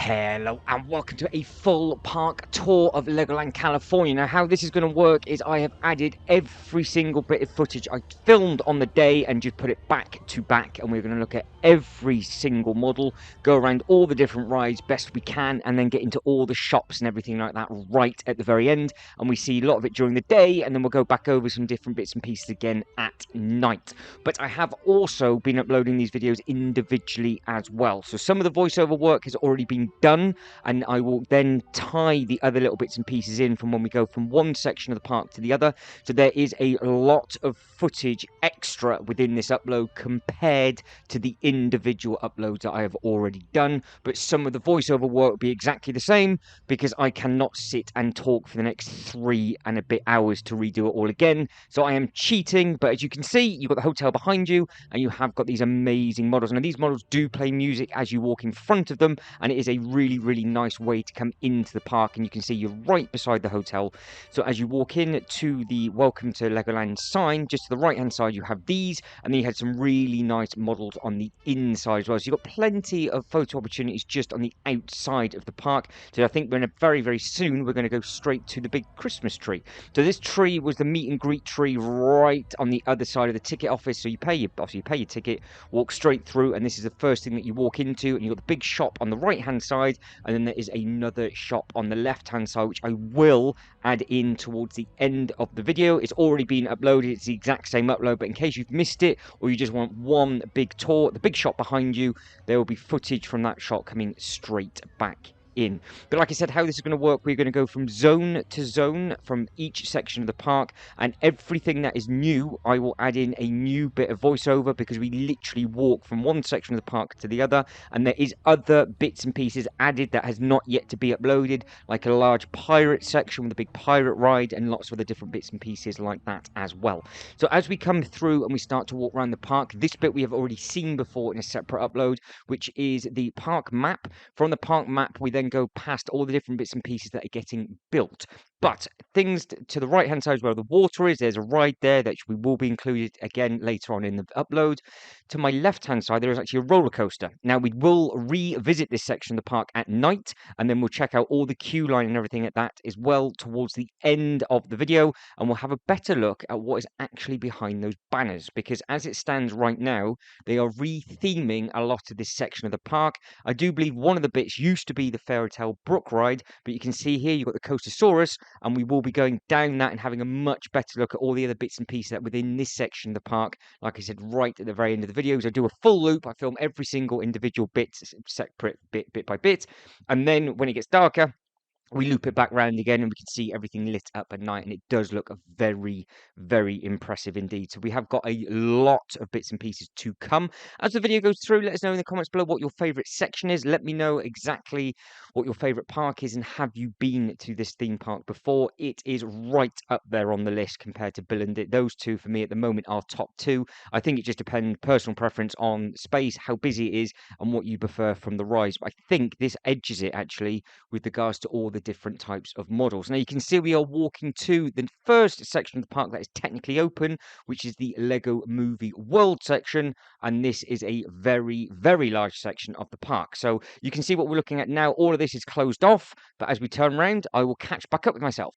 Hello and welcome to a full park tour of Legoland, California. Now, how this is going to work is I have added every single bit of footage I filmed on the day and just put it back to back, and we're going to look at every single model, go around all the different rides best we can, and then get into all the shops and everything like that right at the very end. And we see a lot of it during the day, and then we'll go back over some different bits and pieces again at night. But I have also been uploading these videos individually as well. So some of the voiceover work has already been done, and I will then tie the other little bits and pieces in from when we go from one section of the park to the other. So there is a lot of footage extra within this upload compared to the individual uploads that I have already done, but some of the voiceover work will be exactly the same because I cannot sit and talk for the next 3 and a bit hours to redo it all again. So I am cheating, but as you can see, you've got the hotel behind you and you have got these amazing models. Now, these models do play music as you walk in front of them, and it is a really nice way to come into the park, and you can see you're right beside the hotel. So as you walk in to the Welcome to Legoland sign, just to the right hand side you have these, and then you had some really nice models on the inside as well. So you've got plenty of photo opportunities just on the outside of the park. So I think we're very soon we're going to go straight to the big Christmas tree. So this tree was the meet and greet tree right on the other side of the ticket office. So you pay your ticket, walk straight through, and this is the first thing that you walk into, and you've got the big shop on the right hand side, and then there is another shop on the left hand side, which I will add in towards the end of the video. It's already been uploaded, it's the exact same upload, but in case you've missed it or you just want one big tour, the big shop behind you, there will be footage from that shop coming straight back in. But like I said, how this is going to work, we're going to go from zone to zone from each section of the park, and everything that is new I will add in a new bit of voiceover, because we literally walk from one section of the park to the other, and there is other bits and pieces added that has not yet to be uploaded, like a large pirate section with a big pirate ride and lots of other different bits and pieces like that as well. So as we come through and we start to walk around the park, this bit we have already seen before in a separate upload, which is the park map. From the park map we then go past all the different bits and pieces that are getting built. But things to the right hand side where the water is, there's a ride there that we will be included again later on in the upload. To my left hand side there is actually a roller coaster. Now we will revisit this section of the park at night, and then we'll check out all the queue line and everything at that as well towards the end of the video, and we'll have a better look at what is actually behind those banners, because as it stands right now they are re-theming a lot of this section of the park. I do believe one of the bits used to be the Fairy Tale Brook ride, but you can see here you've got the Coastersaurus, and we will be going down that and having a much better look at all the other bits and pieces that within this section of the park. Like I said, right at the very end of the videos I do a full loop, I film every single individual bit separate bit by bit, and then when it gets darker we loop it back round again and we can see everything lit up at night, and it does look very impressive indeed. So we have got a lot of bits and pieces to come. As the video goes through, let us know in the comments below what your favorite section is. Let me know exactly what your favorite park is, and have you been to this theme park before? It is right up there on the list compared to Bill and Dick. Those two for me at the moment are top 2. I think it just depends personal preference on space, how busy it is, and what you prefer from the rides. But I think this edges it actually with regards to all the different types of models. Now you can see we are walking to the first section of the park that is technically open, which is the Lego Movie World section, and this is a very large section of the park. So you can see what we're looking at now. All of this is closed off, but as we turn around I will catch back up with myself.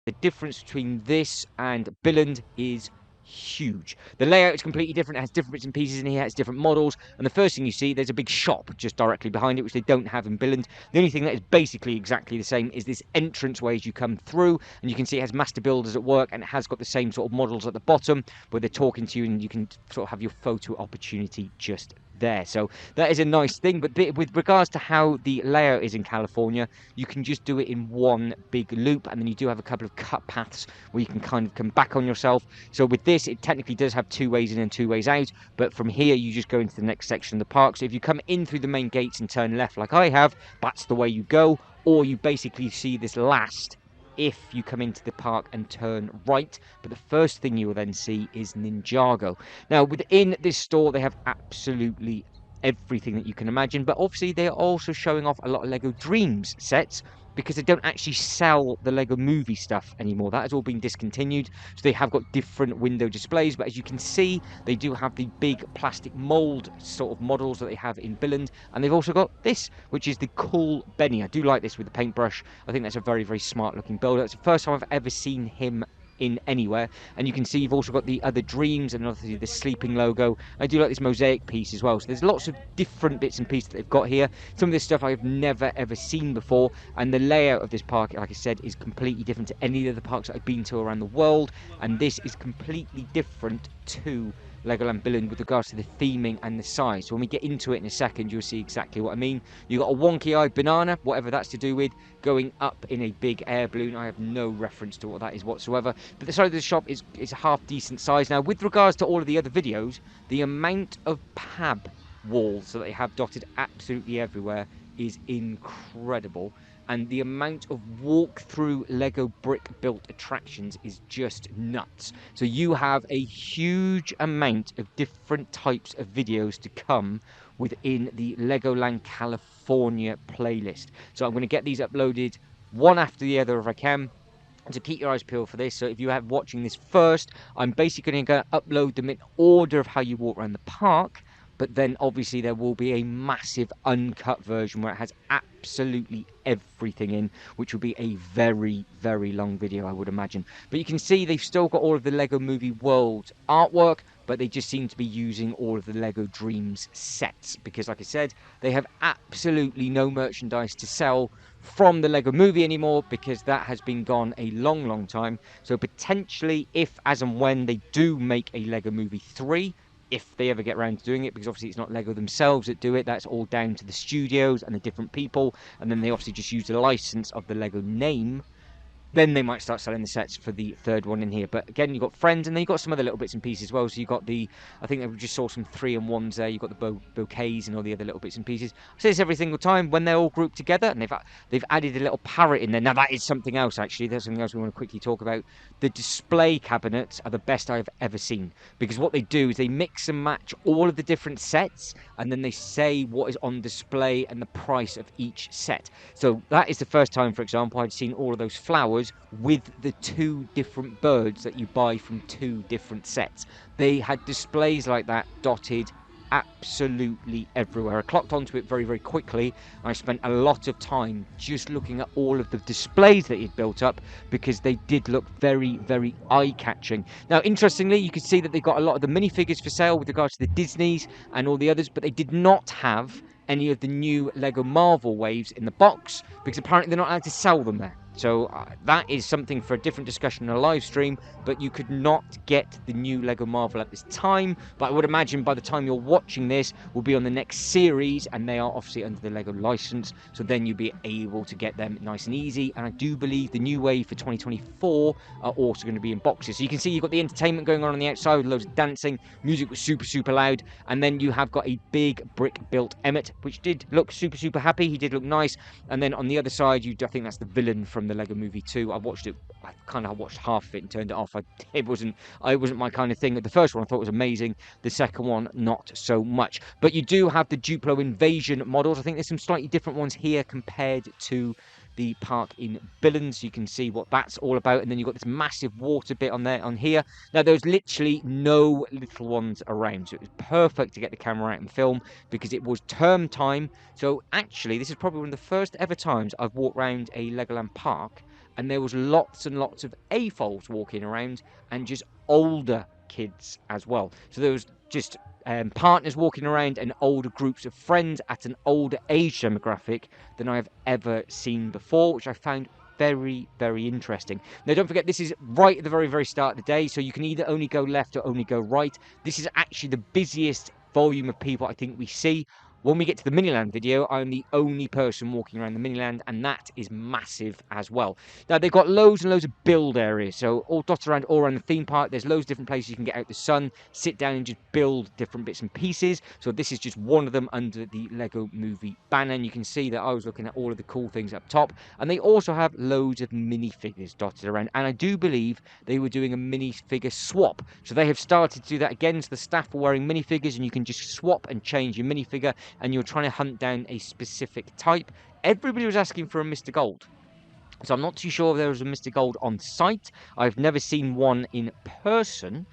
The difference between this and Billund is huge. The layout is completely different. It has different bits and pieces in here, it has different models, and the first thing you see, there's a big shop just directly behind it, which they don't have in Billund. The only thing that is basically exactly the same is this entranceway as you come through, and you can see it has master builders at work, and it has got the same sort of models at the bottom where they're talking to you, and you can sort of have your photo opportunity just there. So that is a nice thing. But with regards to how the layout is in California, you can just do it in one big loop, and then you do have a couple of cut paths where you can kind of come back on yourself. So with this, it technically does have 2 ways in and 2 ways out, but from here you just go into the next section of the park. So if you come in through the main gates and turn left like I have, that's the way you go, or you basically see this last if you come into the park and turn right. But the first thing you will then see is Ninjago. Now within this store they have absolutely everything that you can imagine, but obviously they are also showing off a lot of Lego Dreams sets, because they don't actually sell the Lego Movie stuff anymore. That has all been discontinued. So they have got different window displays, but as you can see, they do have the big plastic mold sort of models that they have in Billund, and they've also got this, which is the cool Benny. I do like this with the paintbrush. I think that's a very, very smart looking builder. It's the first time I've ever seen him in anywhere, and you can see you've also got the other dreams and obviously the sleeping logo. I do like this mosaic piece as well, so there's lots of different bits and pieces that they've got here. Some of this stuff I've never ever seen before, and the layout of this park, like I said, is completely different to any of the parks that I've been to around the world, and this is completely different to Legoland Billund with regards to the theming and the size. So when we get into it in a second, you'll see exactly what I mean. You've got a wonky-eyed banana, whatever that's to do with, going up in a big air balloon. I have no reference to what that is whatsoever. But the side of the shop is a half decent size. Now, with regards to all of the other videos, the amount of pab walls that they have dotted absolutely everywhere is incredible, and the amount of walk-through Lego brick-built attractions is just nuts. So you have a huge amount of different types of videos to come within the Legoland California playlist. So I'm going to get these uploaded one after the other if I can. So keep your eyes peeled for this. So if you are watching this first, I'm basically going to upload them in order of how you walk around the park. But then obviously there will be a massive uncut version where it has absolutely everything in, which will be a very, very long video, I would imagine. But you can see they've still got all of the Lego Movie World artwork, but they just seem to be using all of the Lego Dreams sets, because like I said, they have absolutely no merchandise to sell from the Lego Movie anymore, because that has been gone a long, long time. So potentially, if, as and when they do make a Lego Movie 3, if they ever get around to doing it, because obviously it's not Lego themselves that do it, that's all down to the studios and the different people, and then they obviously just use the license of the Lego name, then they might start selling the sets for the third one in here. But again, you've got Friends, and then you've got some other little bits and pieces as well. So you've got the, I think we just saw some 3-in-1s there. You've got the bouquets and all the other little bits and pieces. I say this every single time when they're all grouped together, and they've added a little parrot in there. Now that is something else, actually. There's something else we want to quickly talk about. The display cabinets are the best I've ever seen, because what they do is they mix and match all of the different sets, and then they say what is on display and the price of each set. So that is the first time, for example, I've seen all of those flowers with the 2 different birds that you buy from 2 different sets. They had displays like that dotted absolutely everywhere. I clocked onto it very, very quickly. I spent a lot of time just looking at all of the displays that he'd built up, because they did look very, very eye-catching. Now, interestingly, you can see that they've got a lot of the minifigures for sale with regards to the Disneys and all the others, but they did not have any of the new Lego Marvel waves in the box, because apparently they're not allowed to sell them there. So that is something for a different discussion in a live stream, but you could not get the new Lego Marvel at this time. But I would imagine by the time you're watching this, we'll be on the next series, and they are obviously under the Lego license, so then you'll be able to get them nice and easy. And I do believe the new wave for 2024 are also going to be in boxes. So you can see you've got the entertainment going on the outside with loads of dancing. Music was super, super loud. And then you have got a big brick-built Emmett, which did look super, super happy. He did look nice. And then on the other side, I think that's the villain from the Lego Movie 2. I watched it. I kind of watched half of it and turned it off. It wasn't my kind of thing. The first one I thought was amazing. The second one, not so much. But you do have the Duplo Invasion models. I think there's some slightly different ones here compared to the park in Billund, so you can see what that's all about. And then you've got this massive water bit on here. Now there's literally no little ones around, so it was perfect to get the camera out and film, because it was term time. So actually this is probably one of the first ever times I've walked around a Legoland park and there was lots and lots of AFOLs walking around, and just older kids as well. So there was just partners walking around and older groups of friends at an older age demographic than I have ever seen before, which I found very, very interesting. Now, don't forget, this is right at the very, very start of the day, so you can either only go left or only go right. This is actually the busiest volume of people I think we see. When we get to the Miniland video, I'm the only person walking around the Miniland, and that is massive as well. Now, they've got loads and loads of build areas, so all dotted around all around the theme park. There's loads of different places you can get out the sun, sit down and just build different bits and pieces. So this is just one of them under the Lego Movie banner, and you can see that I was looking at all of the cool things up top. And they also have loads of minifigures dotted around, and I do believe they were doing a minifigure swap. So they have started to do that again, so the staff are wearing minifigures, and you can just swap and change your minifigure, and you're trying to hunt down a specific type. Everybody was asking for a Mr. Gold. So I'm not too sure if there was a Mr. Gold on site. I've never seen one in person,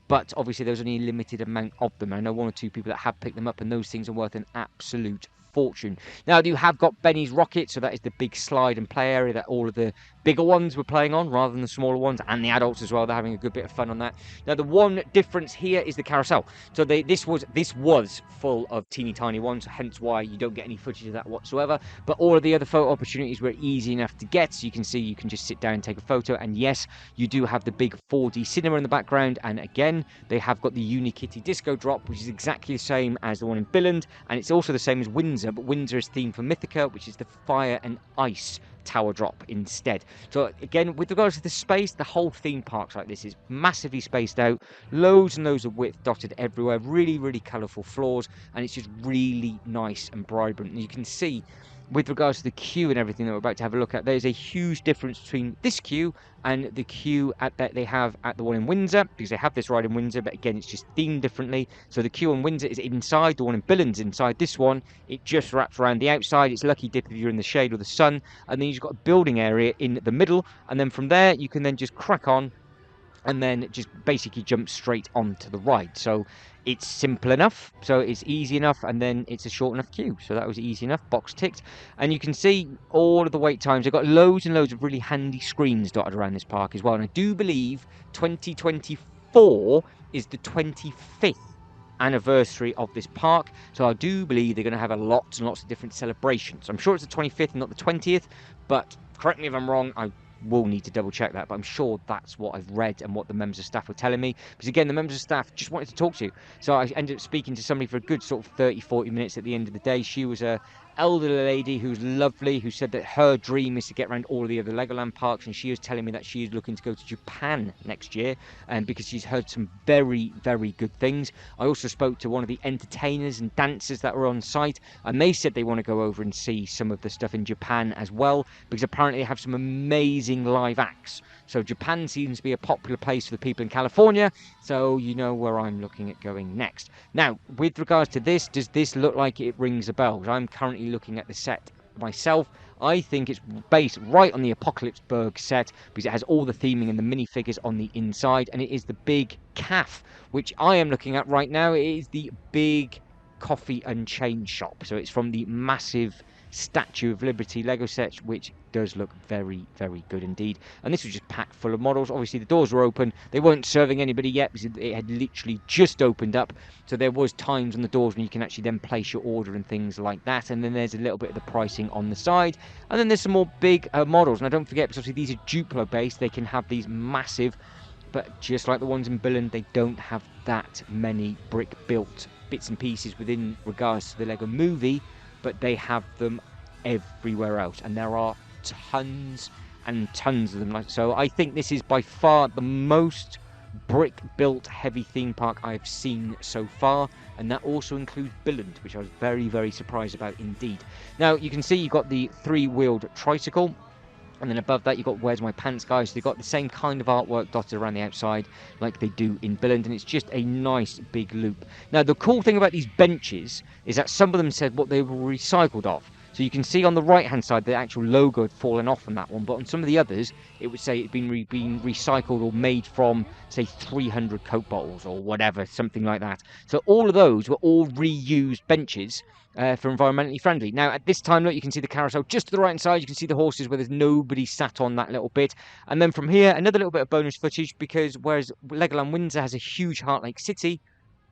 but obviously there's only a limited amount of them. I know one or two people that have picked them up, and those things are worth an absolute fortune. Now, you have got Benny's Rocket, so that is the big slide and play area that all of the bigger ones were playing on rather than the smaller ones, and the adults as well. They're having a good bit of fun on that. Now, the one difference here is the carousel. So this was full of teeny tiny ones, hence why you don't get any footage of that whatsoever. But all of the other photo opportunities were easy enough to get. So you can see, you can just sit down and take a photo. And yes, you do have the big 4D cinema in the background, and again, they have got the Unikitty Disco Drop, which is exactly the same as the one in Billund, and it's also the same as Windsor, but Windsor is themed for Mythica, which is the fire and ice tower drop instead. So again, with regards to the space, the whole theme parks like this is massively spaced out, loads and loads of width dotted everywhere, really, really colourful floors, and it's just really nice and vibrant. And you can see, with regards to the queue and everything that we're about to have a look at, there's a huge difference between this queue and the queue that they have at the one in Windsor, because they have this ride in Windsor, but again, it's just themed differently. So the queue in Windsor is inside, the one in Billund's inside. This one, it just wraps around the outside. It's lucky dip if you're in the shade or the sun, and then you've got a building area in the middle, and then from there you can then just crack on and then just basically jump straight onto the ride. So it's simple enough, so it's easy enough, and then it's a short enough queue. So that was easy enough, box ticked. And you can see all of the wait times. They've got loads and loads of really handy screens dotted around this park as well. And I do believe 2024 is the 25th anniversary of this park, so I do believe they're going to have a lots and lots of different celebrations. I'm sure it's the 25th and not the 20th, but correct me if I'm wrong. I will need to double check that, but I'm sure that's what I've read and what the members of staff were telling me, because again, the members of staff just wanted to talk to you. So I ended up speaking to somebody for a good sort of 30-40 minutes at the end of the day. She was a elderly lady who's lovely, who said that her dream is to get around all of the other Legoland parks, and she was telling me that she is looking to go to Japan next year, and because she's heard some very, very good things. I also spoke to one of the entertainers and dancers that were on site, and they said they want to go over and see some of the stuff in Japan as well, because apparently they have some amazing live acts. So Japan seems to be a popular place for the people in California, so you know where I'm looking at going next. Now, with regards to this, does this look like it rings a bell? I'm currently looking at the set myself. I think it's based right on the Apocalypseburg set, because it has all the theming and the minifigures on the inside, and it is the big calf, which I am looking at right now. It is the big coffee and chain shop. So it's from the massive Statue of Liberty Lego set, which does look very, very good indeed. And this was just packed full of models. Obviously, the doors were open. They weren't serving anybody yet because it had literally just opened up. So there was times on the doors when you can actually then place your order and things like that. And then there's a little bit of the pricing on the side. And then there's some more big models. Now, don't forget, because obviously these are Duplo-based, they can have these massive, but just like the ones in Billund, they don't have that many brick-built bits and pieces within regards to the Lego movie, but they have them everywhere else, and there are tons and tons of them. So I think this is by far the most brick-built heavy theme park I've seen so far, and that also includes Billund, which I was very, very surprised about indeed. Now, you can see you've got the three-wheeled tricycle, and then above that you've got Where's My Pants Guy. So they've got the same kind of artwork dotted around the outside like they do in Billund, and it's just a nice big loop. Now, the cool thing about these benches is that some of them said what they were recycled of. So you can see on the right hand side the actual logo had fallen off on that one, but on some of the others it would say it'd been recycled or made from, say, 300 Coke bottles or whatever, something like that. So all of those were all reused benches for environmentally friendly. Now, at this time, look, you can see the carousel just to the right hand side. You can see the horses where there's nobody sat on that little bit. And then from here, another little bit of bonus footage, because whereas Legoland Windsor has a huge Heart Lake City,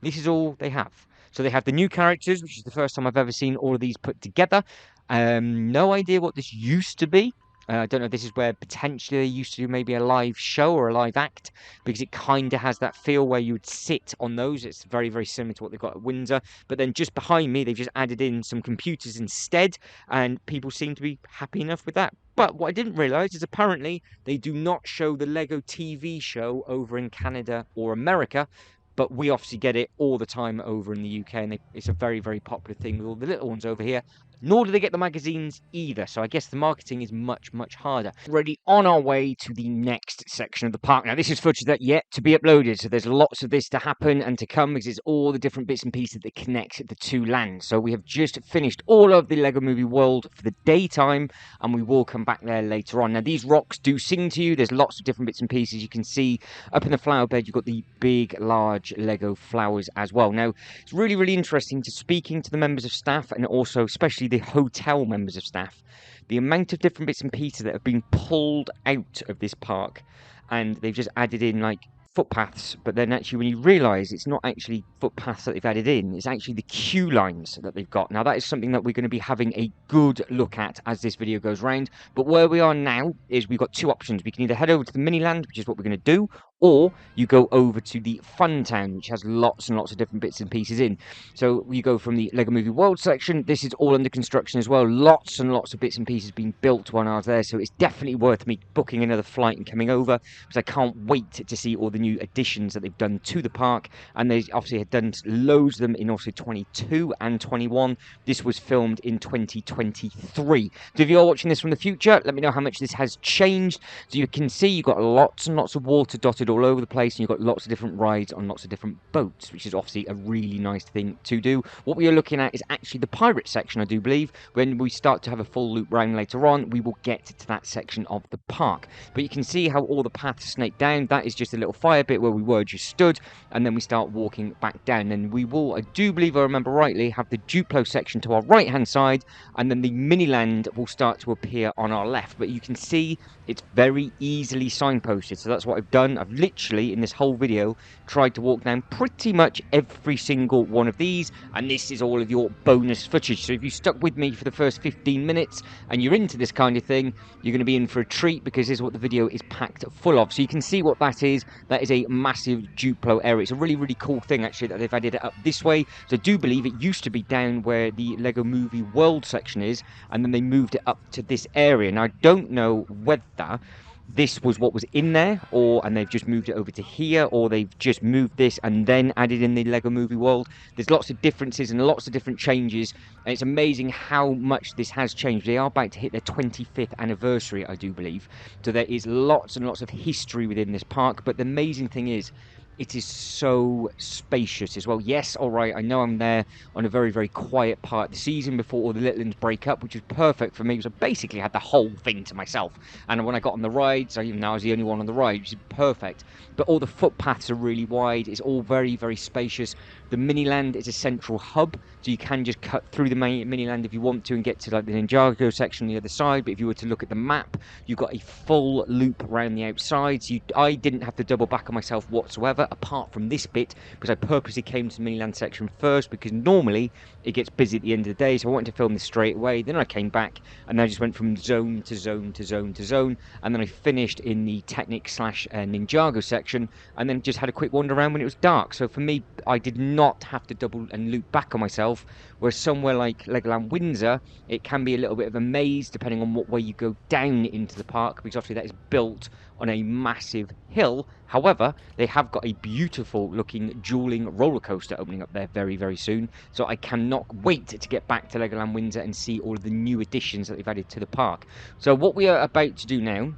this is all they have. So they have the new characters, which is the first time I've ever seen all of these put together. No idea what this used to be. I don't know if this is where potentially they used to do maybe a live show or a live act, because it kind of has that feel where you would sit on those. It's very, very similar to what they've got at Windsor. But then just behind me, they've just added in some computers instead, and people seem to be happy enough with that. But what I didn't realise is apparently they do not show the Lego TV show over in Canada or America, but we obviously get it all the time over in the UK, and it's a very, very popular thing with all the little ones over here. nor do they get the magazines either. So I guess the marketing is much, much harder. Already on our way to the next section of the park. Now, this is footage that yet to be uploaded. So there's lots of this to happen and to come because it's all the different bits and pieces that connect the two lands. So we have just finished all of the Lego Movie World for the daytime, and we will come back there later on. Now, these rocks do sing to you. There's lots of different bits and pieces. You can see up in the flower bed, you've got the big, large Lego flowers as well. Now, it's really, really interesting to speaking to the members of staff and also especially the hotel members of staff, the amount of different bits and pieces that have been pulled out of this park, and they've just added in like footpaths, but then actually when you realise it's not actually footpaths that they've added in, it's actually the queue lines that they've got. Now that is something that we're going to be having a good look at as this video goes round, but where we are now is we've got two options. We can either head over to the Miniland, which is what we're going to do, or you go over to the Fun Town, which has lots and lots of different bits and pieces in. So you go from the Lego Movie World section. This is all under construction as well. Lots and lots of bits and pieces being built while I was there. So it's definitely worth me booking another flight and coming over, because I can't wait to see all the new additions that they've done to the park. And they obviously had done loads of them in also 22 and 21. This was filmed in 2023. So if you're watching this from the future, let me know how much this has changed. So you can see you've got lots and lots of water dotted all over the place, and you've got lots of different rides on lots of different boats, which is obviously a really nice thing to do. What we are looking at is actually the pirate section, I do believe. When we start to have a full loop round later on, we will get to that section of the park. But you can see how all the paths snake down. That is just a little fire bit where we were just stood, and then we start walking back down. And we will, I do believe I remember rightly, have the Duplo section to our right hand side, and then the Miniland will start to appear on our left. But you can see it's very easily signposted, so that's what I've done. I've literally in this whole video tried to walk down pretty much every single one of these, and this is all of your bonus footage. So if you stuck with me for the first 15 minutes and you're into this kind of thing, you're going to be in for a treat, because this is what the video is packed full of. So you can see what that is. That is a massive Duplo area. It's a really, really cool thing actually that they've added it up this way. So I do believe it used to be down where the Lego Movie World section is, and then they moved it up to this area. Now I don't know whether this was what was in there, and they've just moved it over to here, or they've just moved this and then added in the Lego Movie World. There's lots of differences and lots of different changes, and it's amazing how much this has changed. They are about to hit their 25th anniversary, I do believe, so there is lots and lots of history within this park. But the amazing thing is, it is so spacious as well. Yes, all right, I know I'm there on a very, very quiet part of the season before all the little ones break up, which is perfect for me, because I basically had the whole thing to myself. And when I got on the rides, even though I was the only one on the ride, which is perfect. But all the footpaths are really wide. It's all very, very spacious. The Miniland is a central hub, so you can just cut through the Miniland if you want to and get to like the Ninjago section on the other side. But if you were to look at the map, you've got a full loop around the outside. So I didn't have to double back on myself whatsoever, apart from this bit, because I purposely came to the Miniland section first, because normally it gets busy at the end of the day. So I wanted to film this straight away. Then I came back, and then I just went from zone to zone to zone to zone, and then I finished in the Technic / Ninjago section, and then just had a quick wander around when it was dark. So for me, I did not have to double and loop back on myself, whereas somewhere like Legoland Windsor, it can be a little bit of a maze depending on what way you go down into the park, because obviously that is built on a massive hill. However, they have got a beautiful looking dueling roller coaster opening up there very, very soon, so I cannot wait to get back to Legoland Windsor and see all of the new additions that they've added to the park. So what we are about to do now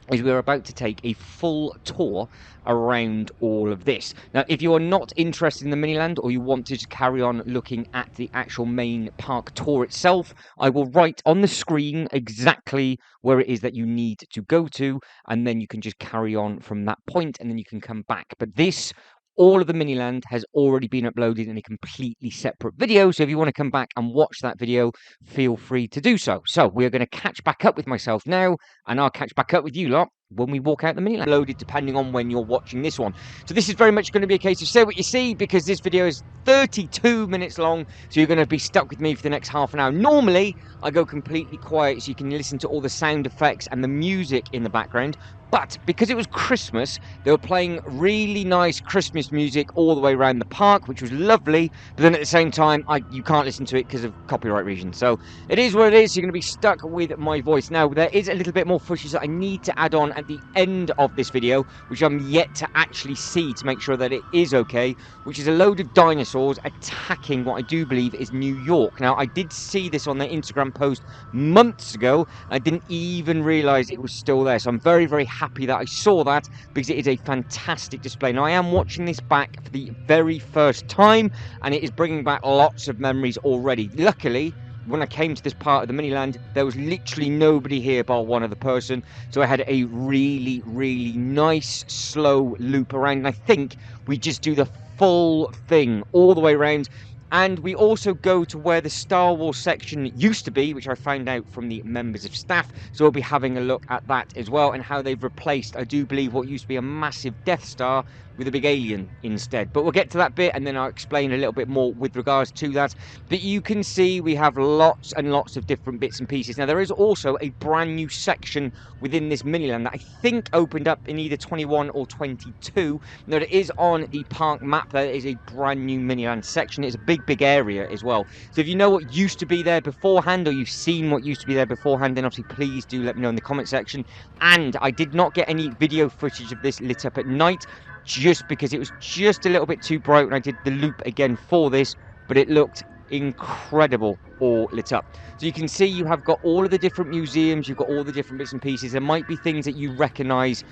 is we're about to take a full tour around all of this. Now, if you are not interested in the Miniland, or you want to just carry on looking at the actual main park tour itself, I will write on the screen exactly where it is that you need to go to, and then you can just carry on from that point, and then you can come back. But this, all of the Miniland has already been uploaded in a completely separate video, so if you want to come back and watch that video, feel free to do so. So we're going to catch back up with myself now, and I'll catch back up with you lot when we walk out the Miniland. Loaded depending on when you're watching this one. So this is very much going to be a case of say what you see, because this video is 32 minutes long, so you're going to be stuck with me for the next half an hour. Normally, I go completely quiet so you can listen to all the sound effects and the music in the background, But because it was Christmas, they were playing really nice Christmas music all the way around the park, which was lovely. But then at the same time, you can't listen to it because of copyright reasons. So it is what it is. You're going to be stuck with my voice. Now, there is a little bit more footage that I need to add on at the end of this video, which I'm yet to actually see to make sure that it is okay, which is a load of dinosaurs attacking what I do believe is New York. Now, I did see this on their Instagram post months ago. I didn't even realize it was still there. So I'm very, very happy that I saw that, because it is a fantastic display. Now, I am watching this back for the very first time, and it is bringing back lots of memories already. Luckily, when I came to this part of the Miniland, there was literally nobody here bar one other person, so I had a really, really nice slow loop around, and I think we just do the full thing all the way around. And we also go to where the Star Wars section used to be, which I found out from the members of staff. So we'll be having a look at that as well, and how they've replaced, I do believe, what used to be a massive Death Star with a big alien instead. But we'll get to that bit, and then I'll explain a little bit more with regards to that. But you can see we have lots and lots of different bits and pieces. Now, there is also a brand new section within this Miniland that I think opened up in either 21 or 22. Now, it is on the park map. There is a brand new Miniland section. It's a big area as well. So if you know what used to be there beforehand, or you've seen what used to be there beforehand, then obviously please do let me know in the comment section. And I did not get any video footage of this lit up at night, just because it was just a little bit too bright when I did the loop again for this, but it looked incredible all lit up. So you can see you have got all of the different museums, you've got all the different bits and pieces. There might be things that you recognize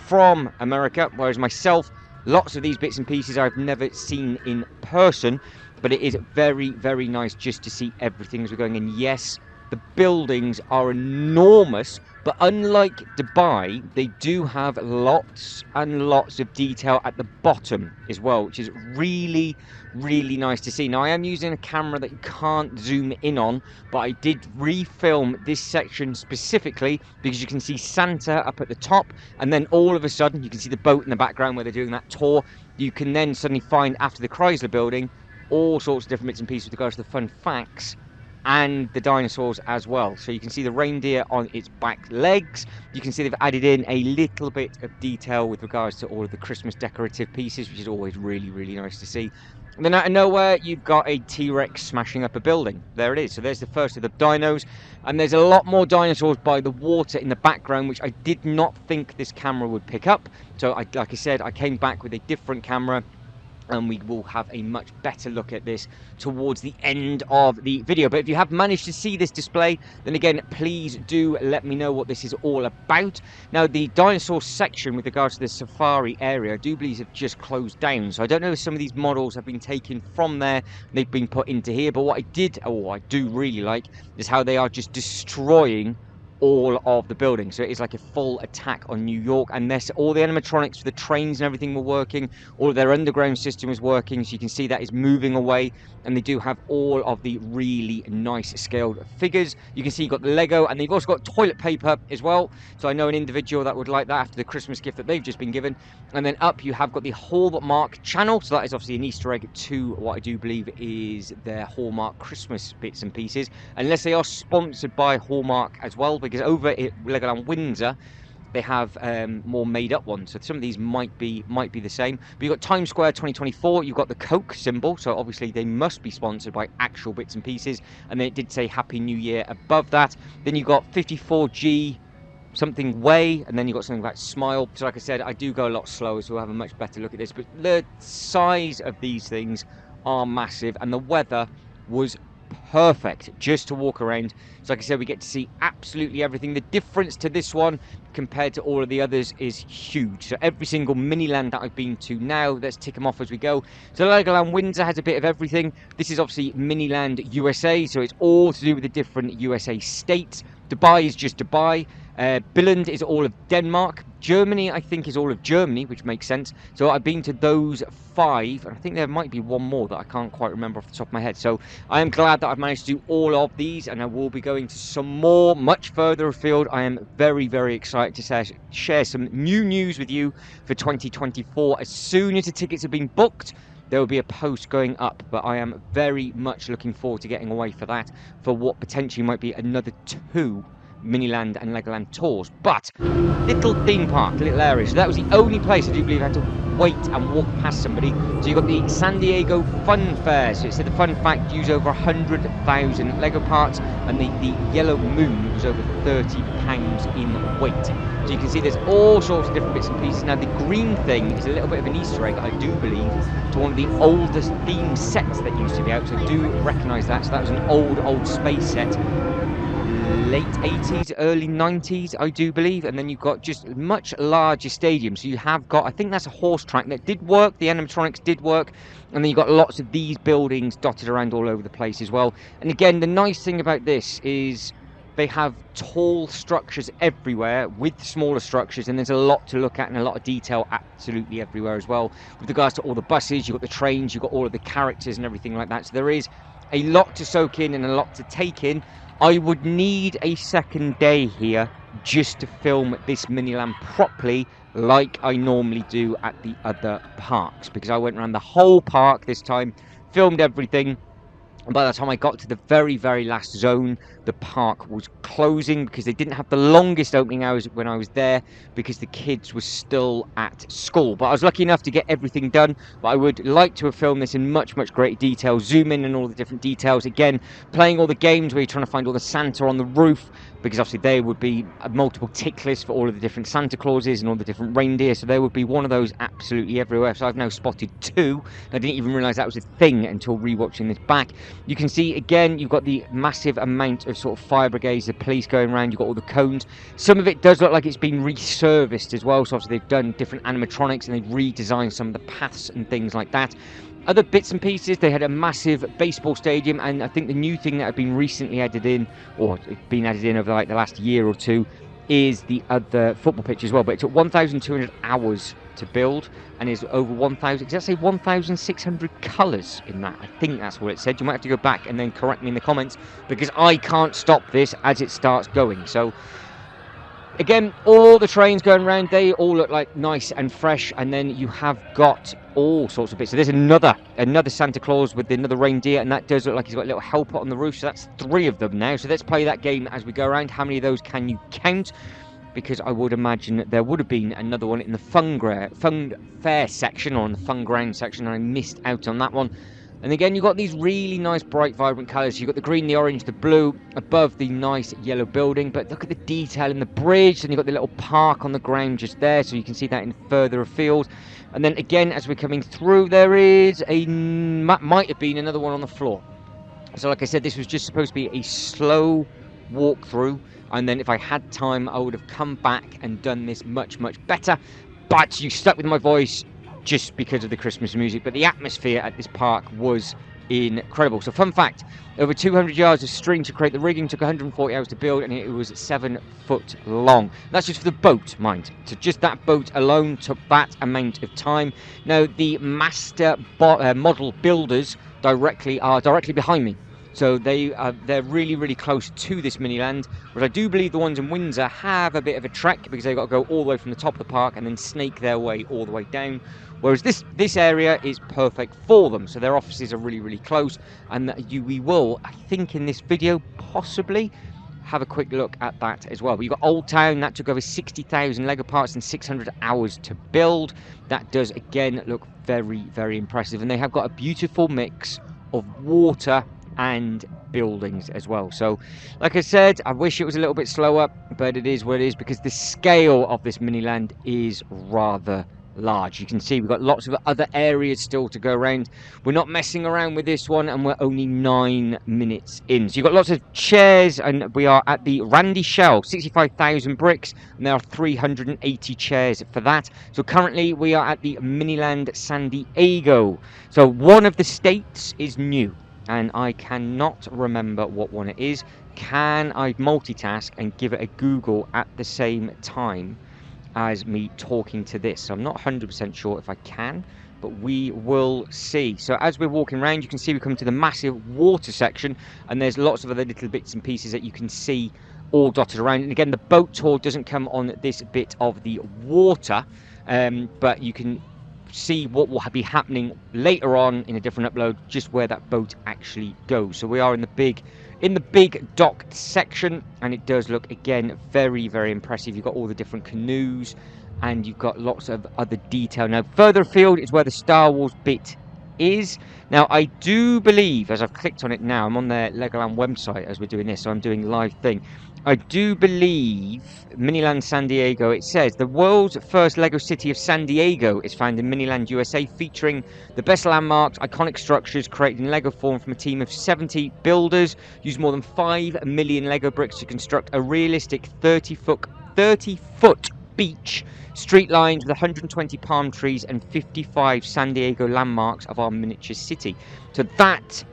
from America, whereas myself, lots of these bits and pieces I've never seen in person, but it is very, very nice just to see everything as we're going. And yes, the buildings are enormous, but unlike Dubai, they do have lots and lots of detail at the bottom as well, which is really, really nice to see. Now, I am using a camera that you can't zoom in on, but I did refilm this section specifically because you can see Santa up at the top, and then all of a sudden you can see the boat in the background where they're doing that tour. You can then suddenly find, after the Chrysler Building, all sorts of different bits and pieces with regards to the fun facts and the dinosaurs as well. So you can see the reindeer on its back legs. You can see they've added in a little bit of detail with regards to all of the Christmas decorative pieces, which is always really, really nice to see. And then out of nowhere, you've got a T-Rex smashing up a building. There it is. So there's the first of the dinos. And there's a lot more dinosaurs by the water in the background, which I did not think this camera would pick up. So like I said, I came back with a different camera, and we will have a much better look at this towards the end of the video. But if you have managed to see this display, then again, please do let me know what this is all about. Now, the dinosaur section with regards to the safari area, I do believe have just closed down. So I don't know if some of these models have been taken from there, they've been put into here. But what I do really like, is how they are just destroying all of the buildings. So it is like a full attack on New York, and all the animatronics for the trains and everything were working. All of their underground system is working, so you can see that is moving away. And they do have all of the really nice scaled figures. You can see you've got the Lego, and they've also got toilet paper as well. So I know an individual that would like that after the Christmas gift that they've just been given. And then up you have got the Hallmark channel. So that is obviously an Easter egg to what I do believe is their Hallmark Christmas bits and pieces, unless they are sponsored by Hallmark as well, because over at Legoland Windsor they have more made up ones, so some of these might be the same. But you've got Times Square 2024, you've got the Coke symbol, so obviously they must be sponsored by actual bits and pieces, and then it did say Happy New Year above that. Then you've got 54G something way, and then you've got something about Smile. So like I said, I do go a lot slower, so we'll have a much better look at this. But the size of these things are massive, and the weather was perfect just to walk around. So like I said, we get to see absolutely everything. The difference to this one compared to all of the others is huge. So every single Miniland that I've been to now, let's tick them off as we go. So Legoland Windsor has a bit of everything. This is obviously Miniland USA, so it's all to do with the different USA states. Dubai is just Dubai. Billund is all of Denmark. Germany, I think, is all of Germany, which makes sense. So I've been to those 5, and I think there might be one more that I can't quite remember off the top of my head. So I am glad that I've managed to do all of these, and I will be going to some more much further afield. I am very, very excited to share some new news with you for 2024. As soon as the tickets have been booked, there will be a post going up, but I am very much looking forward to getting away for that, for what potentially might be another 2 Miniland and Legoland tours. But little theme park, little area. So that was the only place I do believe I had to wait and walk past somebody. So you got the San Diego Fun Fair. So it said the fun fact, use over 100,000 Lego parts, and the yellow moon was over 30 pounds in weight. So you can see there's all sorts of different bits and pieces. Now the green thing is a little bit of an Easter egg, I do believe, to one of the oldest theme sets that used to be out. So I do recognise that. So that was an old space set. Late 80s, early 90s, I do believe. And then you've got just much larger stadiums. So you have got, I think that's a horse track that did work, the animatronics did work, and then you've got lots of these buildings dotted around all over the place as well. And again, the nice thing about this is they have tall structures everywhere with smaller structures, and there's a lot to look at and a lot of detail absolutely everywhere as well. With regards to all the buses, you've got the trains, you've got all of the characters and everything like that. So there is a lot to soak in and a lot to take in. I would need a second day here just to film this Miniland properly, like I normally do at the other parks, because I went around the whole park this time, filmed everything. And by the time I got to the very, very last zone, the park was closing because they didn't have the longest opening hours when I was there, because the kids were still at school. But I was lucky enough to get everything done. But I would like to have filmed this in much, much greater detail, zoom in and all the different details. Again, playing all the games where you're trying to find all the Santa on the roof, because obviously there would be multiple tick lists for all of the different Santa Clauses and all the different reindeer. So there would be one of those absolutely everywhere. So I've now spotted 2. I didn't even realise that was a thing until rewatching this back. You can see, again, you've got the massive amount of sort of fire brigades, the police going around. You've got all the cones. Some of it does look like it's been resurfaced as well. So obviously they've done different animatronics and they've redesigned some of the paths and things like that. Other bits and pieces, they had a massive baseball stadium, and I think the new thing that had been recently added in, or it's been added in over like the last year or two, is the other football pitch as well. But it took 1,200 hours to build, and is over 1,000, does that say 1,600 colours in that? I think that's what it said. You might have to go back and then correct me in the comments, because I can't stop this as it starts going. So again, all the trains going around, they all look like nice and fresh, and then you have got all sorts of bits. So there's another Santa Claus with another reindeer, and that does look like he's got a little helper on the roof. So that's 3 of them now. So let's play that game as we go around. How many of those can you count? Because I would imagine there would have been another one in the fun fair section, or in the fun ground section, and I missed out on that one. And again, you've got these really nice, bright, vibrant colours. You've got the green, the orange, the blue above the nice yellow building. But look at the detail in the bridge. And you've got the little park on the ground just there. So you can see that in further afield. And then again, as we're coming through, there is might have been another one on the floor. So like I said, this was just supposed to be a slow walkthrough. And then if I had time, I would have come back and done this much, much better. But you stuck with my voice just because of the Christmas music. But the atmosphere at this park was incredible. So fun fact, over 200 yards of string to create the rigging, took 140 hours to build, and it was 7 foot long. That's just for the boat, mind. So just that boat alone took that amount of time. Now the master model builders are directly behind me. So they're really, really close to this Miniland, whereas I do believe the ones in Windsor have a bit of a trek, because they've got to go all the way from the top of the park and then snake their way all the way down. Whereas this area is perfect for them. So their offices are really, really close, and we will, I think, in this video possibly have a quick look at that as well. But you've got Old Town, that took over 60,000 Lego parts and 600 hours to build. That does again look very, very impressive, and they have got a beautiful mix of water and buildings as well. So like I said, I wish it was a little bit slower, but it is what it is, because the scale of this Miniland is rather large. You can see we've got lots of other areas still to go around. We're not messing around with this one, and we're only 9 minutes in. So you've got lots of chairs, and we are at the Randy Shell, 65,000 bricks, and there are 380 chairs for that. So currently we are at the Miniland San Diego. So one of the states is new, and I cannot remember what one it is. Can I multitask and give it a Google at the same time as me talking to this? So I'm not 100% sure if I can, but we will see. So as we're walking around, you can see we come to the massive water section, and there's lots of other little bits and pieces that you can see all dotted around. And again, the boat tour doesn't come on this bit of the water, but you can see what will be happening later on in a different upload, just where that boat actually goes. So we are in the big in the big docked section, and it does look, again, very, very impressive. You've got all the different canoes, and you've got lots of other detail. Now, further afield is where the Star Wars bit is. Now, I do believe, as I've clicked on it now, I'm on their Legoland website as we're doing this, so I'm doing live thing. I do believe Miniland San Diego, it says the world's first Lego city of San Diego is found in Miniland, USA, featuring the best landmarks, iconic structures created in Lego form from a team of 70 builders, used more than 5 million Lego bricks to construct a realistic 30-foot beach, street lines with 120 palm trees and 55 San Diego landmarks of our miniature city. So that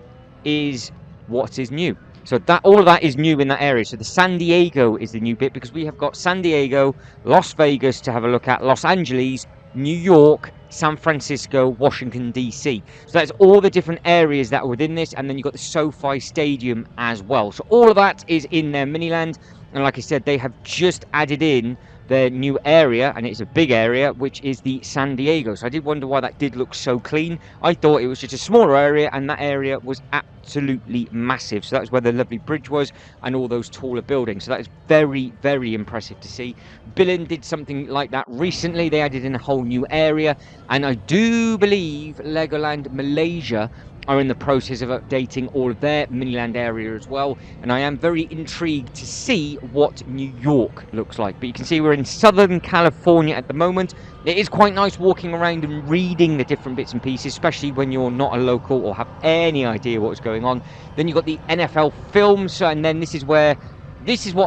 is what is new. So that all of that is new in that area. So the San Diego is the new bit, because we have got San Diego, Las Vegas to have a look at, Los Angeles, New York, San Francisco, Washington DC. So that's all the different areas that are within this, and then you've got the SoFi Stadium as well. So all of that is in their Miniland, and like I said, they have just added in their new area, and it's a big area, which is the San Diego. So I did wonder why that did look so clean. I thought it was just a smaller area, and that area was absolutely massive. So that was where the lovely bridge was and all those taller buildings. So that is very, very impressive to see. Billin did something like that recently. They added in a whole new area, and I do believe Legoland Malaysia are in the process of updating all of their Miniland area as well, and I am very intrigued to see what New York looks like. But you can see we're in Southern California at the moment. It is quite nice walking around and reading the different bits and pieces, especially when you're not a local or have any idea what's going on. Then you've got the NFL films, and then this is what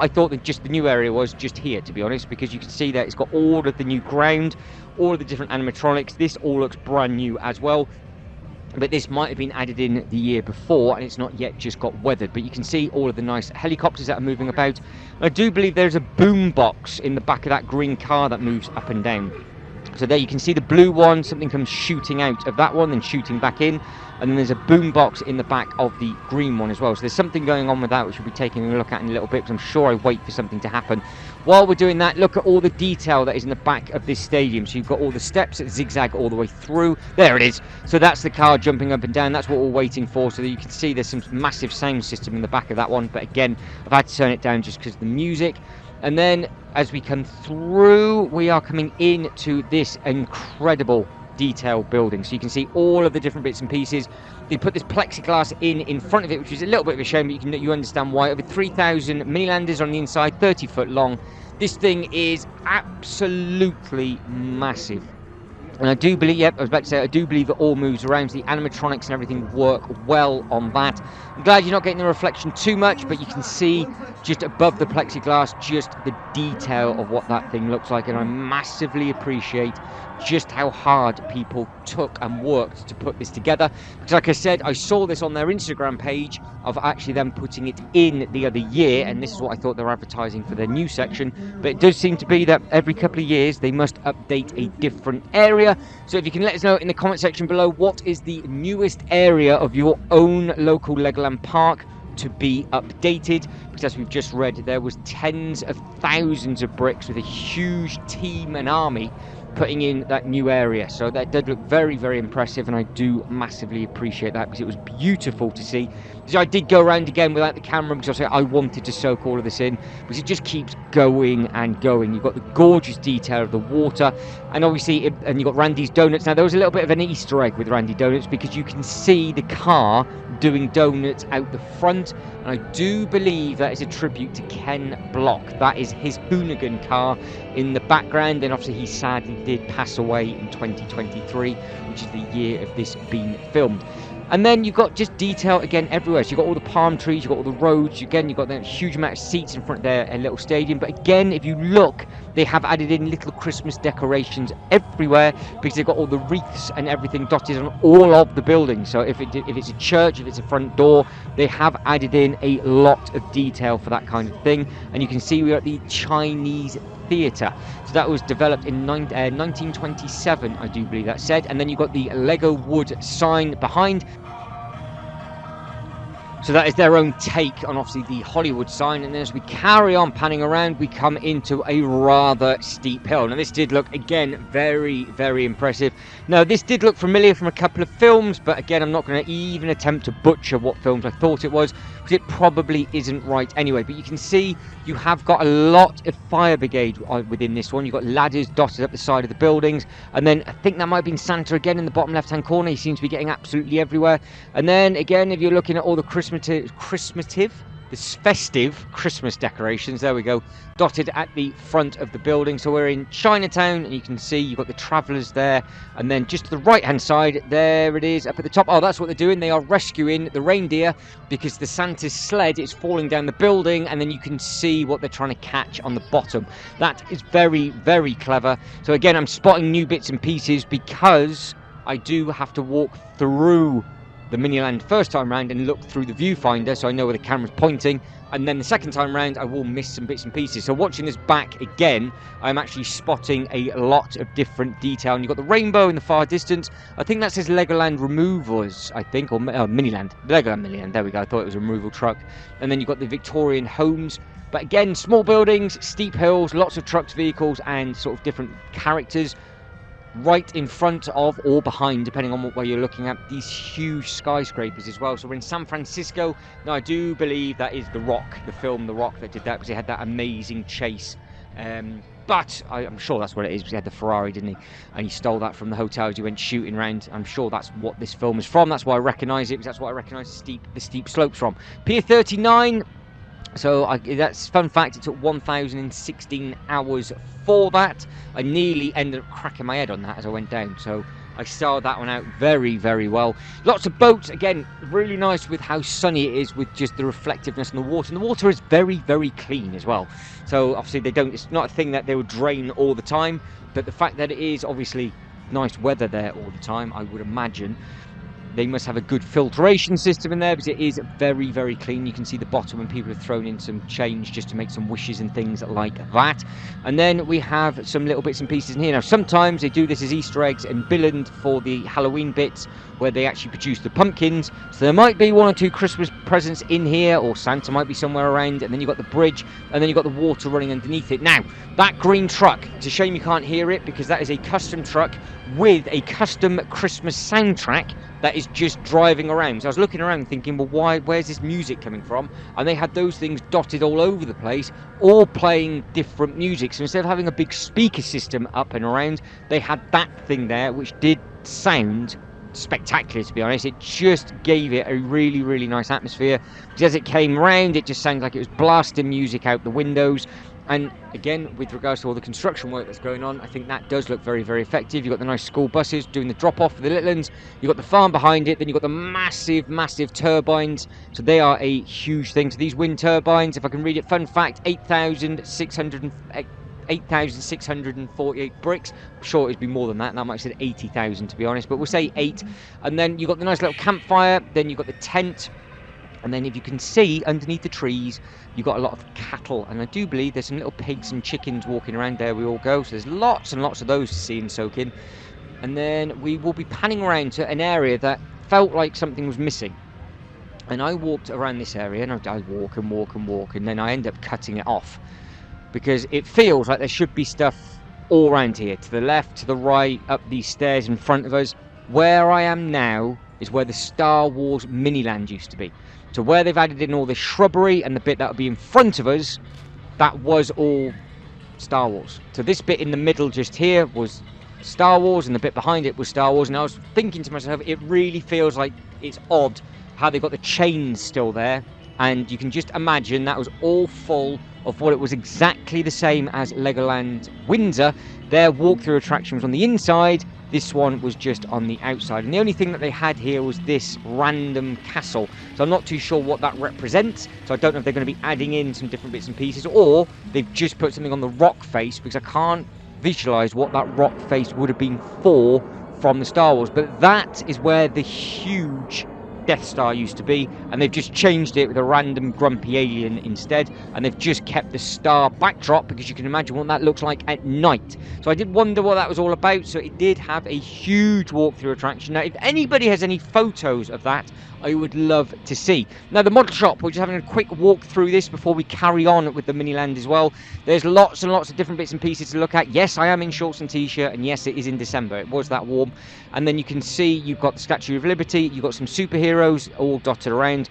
I thought that just the new area was just here, to be honest, because you can see that it's got all of the new ground, all of the different animatronics. This all looks brand new as well. But this might have been added in the year before, and it's not yet just got weathered. But you can see all of the nice helicopters that are moving about. I do believe there's a boom box in the back of that green car that moves up and down. So there you can see the blue one, something comes shooting out of that one, then shooting back in. And then there's a boom box in the back of the green one as well. So there's something going on with that, which we'll be taking a look at in a little bit, because I'm sure I wait for something to happen. While we're doing that, look at all the detail that is in the back of this stadium. So you've got all the steps that zigzag all the way through. There it is. So that's the car jumping up and down. That's what we're waiting for. So that you can see there's some massive sound system in the back of that one. But again, I've had to turn it down just because of the music. And then as we come through, we are coming into this incredible detail building. So you can see all of the different bits and pieces. They put this plexiglass in front of it, which is a little bit of a shame, but you understand why. Over 3,000 Minilanders on the inside, 30 foot long. This thing is absolutely massive. And I do believe, I was about to say, I do believe that all moves around. So the animatronics and everything work well on that. I'm glad you're not getting the reflection too much, but you can see just above the plexiglass just the detail of what that thing looks like. And I massively appreciate just how hard people took and worked to put this together. Because like I said, I saw this on their Instagram page of actually them putting it in the other year, and this is what I thought they were advertising for their new section. But it does seem to be that every couple of years they must update a different area. So if you can let us know in the comment section below, what is the newest area of your own local Legoland park to be updated? Because as we've just read, there was tens of thousands of bricks with a huge team and army putting in that new area. So that did look very, very impressive, and I do massively appreciate that, because it was beautiful to see. So I did go around again without the camera, because I wanted to soak all of this in, because it just keeps going and going. You've got the gorgeous detail of the water, and obviously and you've got Randy's Donuts. Now there was a little bit of an Easter egg with Randy Donuts, because you can see the car doing donuts out the front, and I do believe that is a tribute to Ken Block. That is his Hoonigan car in the background, and obviously he sadly did pass away in 2023, which is the year of this being filmed. And then you've got just detail again everywhere. So you've got all the palm trees, you've got all the roads, again you've got that huge amount of seats in front of their little stadium. But again, if you look, they have added in little Christmas decorations everywhere, because they've got all the wreaths and everything dotted on all of the buildings. So if it's a church, if it's a front door, they have added in a lot of detail for that kind of thing. And you can see we're at the Chinese Theatre. So that was developed in 1927, I do believe that said. And then you've got the Lego wood sign behind. So that is their own take on obviously the Hollywood sign. And then as we carry on panning around, we come into a rather steep hill. Now this did look, again, very, very impressive. Now this did look familiar from a couple of films, but again, I'm not going to even attempt to butcher what films I thought it was. because it probably isn't right anyway. But you can see you have got a lot of fire brigade within this one. You've got ladders dotted up the side of the buildings, and then I think that might have been Santa again in the bottom left hand corner. He seems to be getting absolutely everywhere. And then again, if you're looking at all the festive Christmas decorations, there we go, dotted at the front of the building. So we're in Chinatown, and you can see you've got the travellers there, and then just to the right hand side, there it is up at the top. Oh, that's what they're doing. They are rescuing the reindeer because the Santa's sled is falling down the building, and then you can see what they're trying to catch on the bottom. That is very, very clever. So again, I'm spotting new bits and pieces because I do have to walk through the Miniland first time round and look through the viewfinder so I know where the camera's pointing, and then the second time round I will miss some bits and pieces. So watching this back again, I'm actually spotting a lot of different detail. And you've got the rainbow in the far distance. I think that says Legoland Removers, I think, or Miniland. Legoland Miniland, there we go. I thought it was a removal truck. And then you've got the Victorian homes. But again, small buildings, steep hills, lots of trucks, vehicles, and sort of different characters. Right in front of or behind, depending on what way you're looking at, these huge skyscrapers as well. So we're in San Francisco. Now I do believe that is The Rock, the film The Rock, that did that, because he had that amazing chase. But I'm sure that's what it is, because he had the Ferrari, didn't he? And he stole that from the hotels he went shooting around. I'm sure that's what this film is from. That's why I recognise it, because that's what I recognise the steep slopes from. Pier 39. So that's fun fact, it took 1,016 hours for that. I nearly ended up cracking my head on that as I went down, so I started that one out very, very well. Lots of boats, again, really nice with how sunny it is, with just the reflectiveness in the water. And the water is very, very clean as well. So obviously it's not a thing that they would drain all the time, but the fact that it is obviously nice weather there all the time, I would imagine they must have a good filtration system in there, because it is very, very clean. You can see the bottom when people have thrown in some change just to make some wishes and things like that. And then we have some little bits and pieces in here. Now, sometimes they do this as Easter eggs and Billund for the Halloween bits, where they actually produce the pumpkins. So there might be one or two Christmas presents in here, or Santa might be somewhere around. And then you've got the bridge, and then you've got the water running underneath it. Now, that green truck, it's a shame you can't hear it, because that is a custom truck with a custom Christmas soundtrack that is just driving around. So I was looking around thinking, well, where's this music coming from? And they had those things dotted all over the place, all playing different music. So instead of having a big speaker system up and around, they had that thing there, which did sound spectacular, to be honest. It just gave it a really, really nice atmosphere, because as it came round, it just sounded like it was blasting music out the windows. And again, with regards to all the construction work that's going on, I think that does look very, very effective. You've got the nice school buses doing the drop-off for the little ones. You've got the farm behind it. Then you've got the massive, massive turbines. So they are a huge thing. So these wind turbines, if I can read it, fun fact, 8,648 bricks. I'm sure it'd be more than that, and I might have said 80,000 to be honest, but we'll say 8. And then you've got the nice little campfire. Then you've got the tent. And then if you can see underneath the trees, you've got a lot of cattle, and I do believe there's some little pigs and chickens walking around there we all go. So there's lots and lots of those to see and soak in. And then we will be panning around to an area that felt like something was missing. And I walked around this area, and I walk and walk and walk, and then I end up cutting it off, because it feels like there should be stuff all around here, to the left, to the right, up these stairs in front of us. Where I am now is where the Star Wars Miniland used to be. So where they've added in all the shrubbery and the bit that would be in front of us, that was all Star Wars. So this bit in the middle just here was Star Wars, and the bit behind it was Star Wars. And I was thinking to myself, it really feels like it's odd how they've got the chains still there. And you can just imagine that was all full of what it was exactly the same as Legoland Windsor. Their walkthrough attraction was on the inside. This one was just on the outside, and the only thing that they had here was this random castle. So I'm not too sure what that represents, so I don't know if they're going to be adding in some different bits and pieces, or they've just put something on the rock face, because I can't visualise what that rock face would have been for from the Star Wars. But that is where the huge Death Star used to be, and they've just changed it with a random grumpy alien instead, and they've just kept the star backdrop, because you can imagine what that looks like at night. So I did wonder what that was all about. So it did have a huge walkthrough attraction. Now, if anybody has any photos of that, I would love to see. Now, the model shop, we're just having a quick walk through this before we carry on with the Miniland as well. There's lots and lots of different bits and pieces to look at. Yes, I am in shorts and t-shirt, and yes, it is in December. It was that warm. And then you can see you've got the Statue of Liberty, you've got some superheroes all dotted around.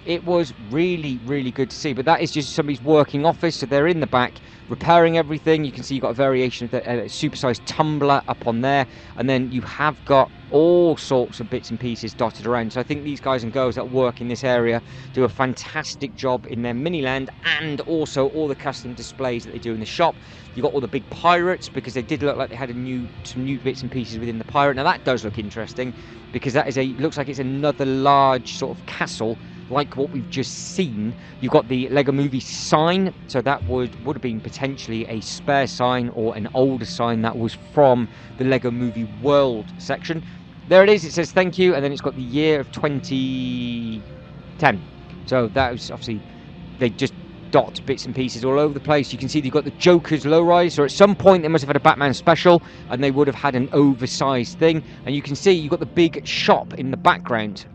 it was really, really good to see. But that is just somebody's working office, so they're in the back repairing everything. You can see you've got a variation of the supersized tumbler up on there, and then you have got all sorts of bits and pieces dotted around. So I think these guys and girls that work in this area do a fantastic job in their Miniland, and also all the custom displays that they do in the shop. You've got all the big pirates, because they did look like they had some new bits and pieces within the pirate. Now that does look interesting, because that is looks like it's another large sort of castle like what we've just seen. You've got the Lego Movie sign, so that would have been potentially a spare sign or an older sign that was from the Lego Movie World section. There it is, it says thank you, and then it's got the year of 2010. So that was obviously, they just dot bits and pieces all over the place. You can see they've got the Joker's lowrise, so at some point they must have had a Batman special and they would have had an oversized thing. And you can see you've got the big shop in the background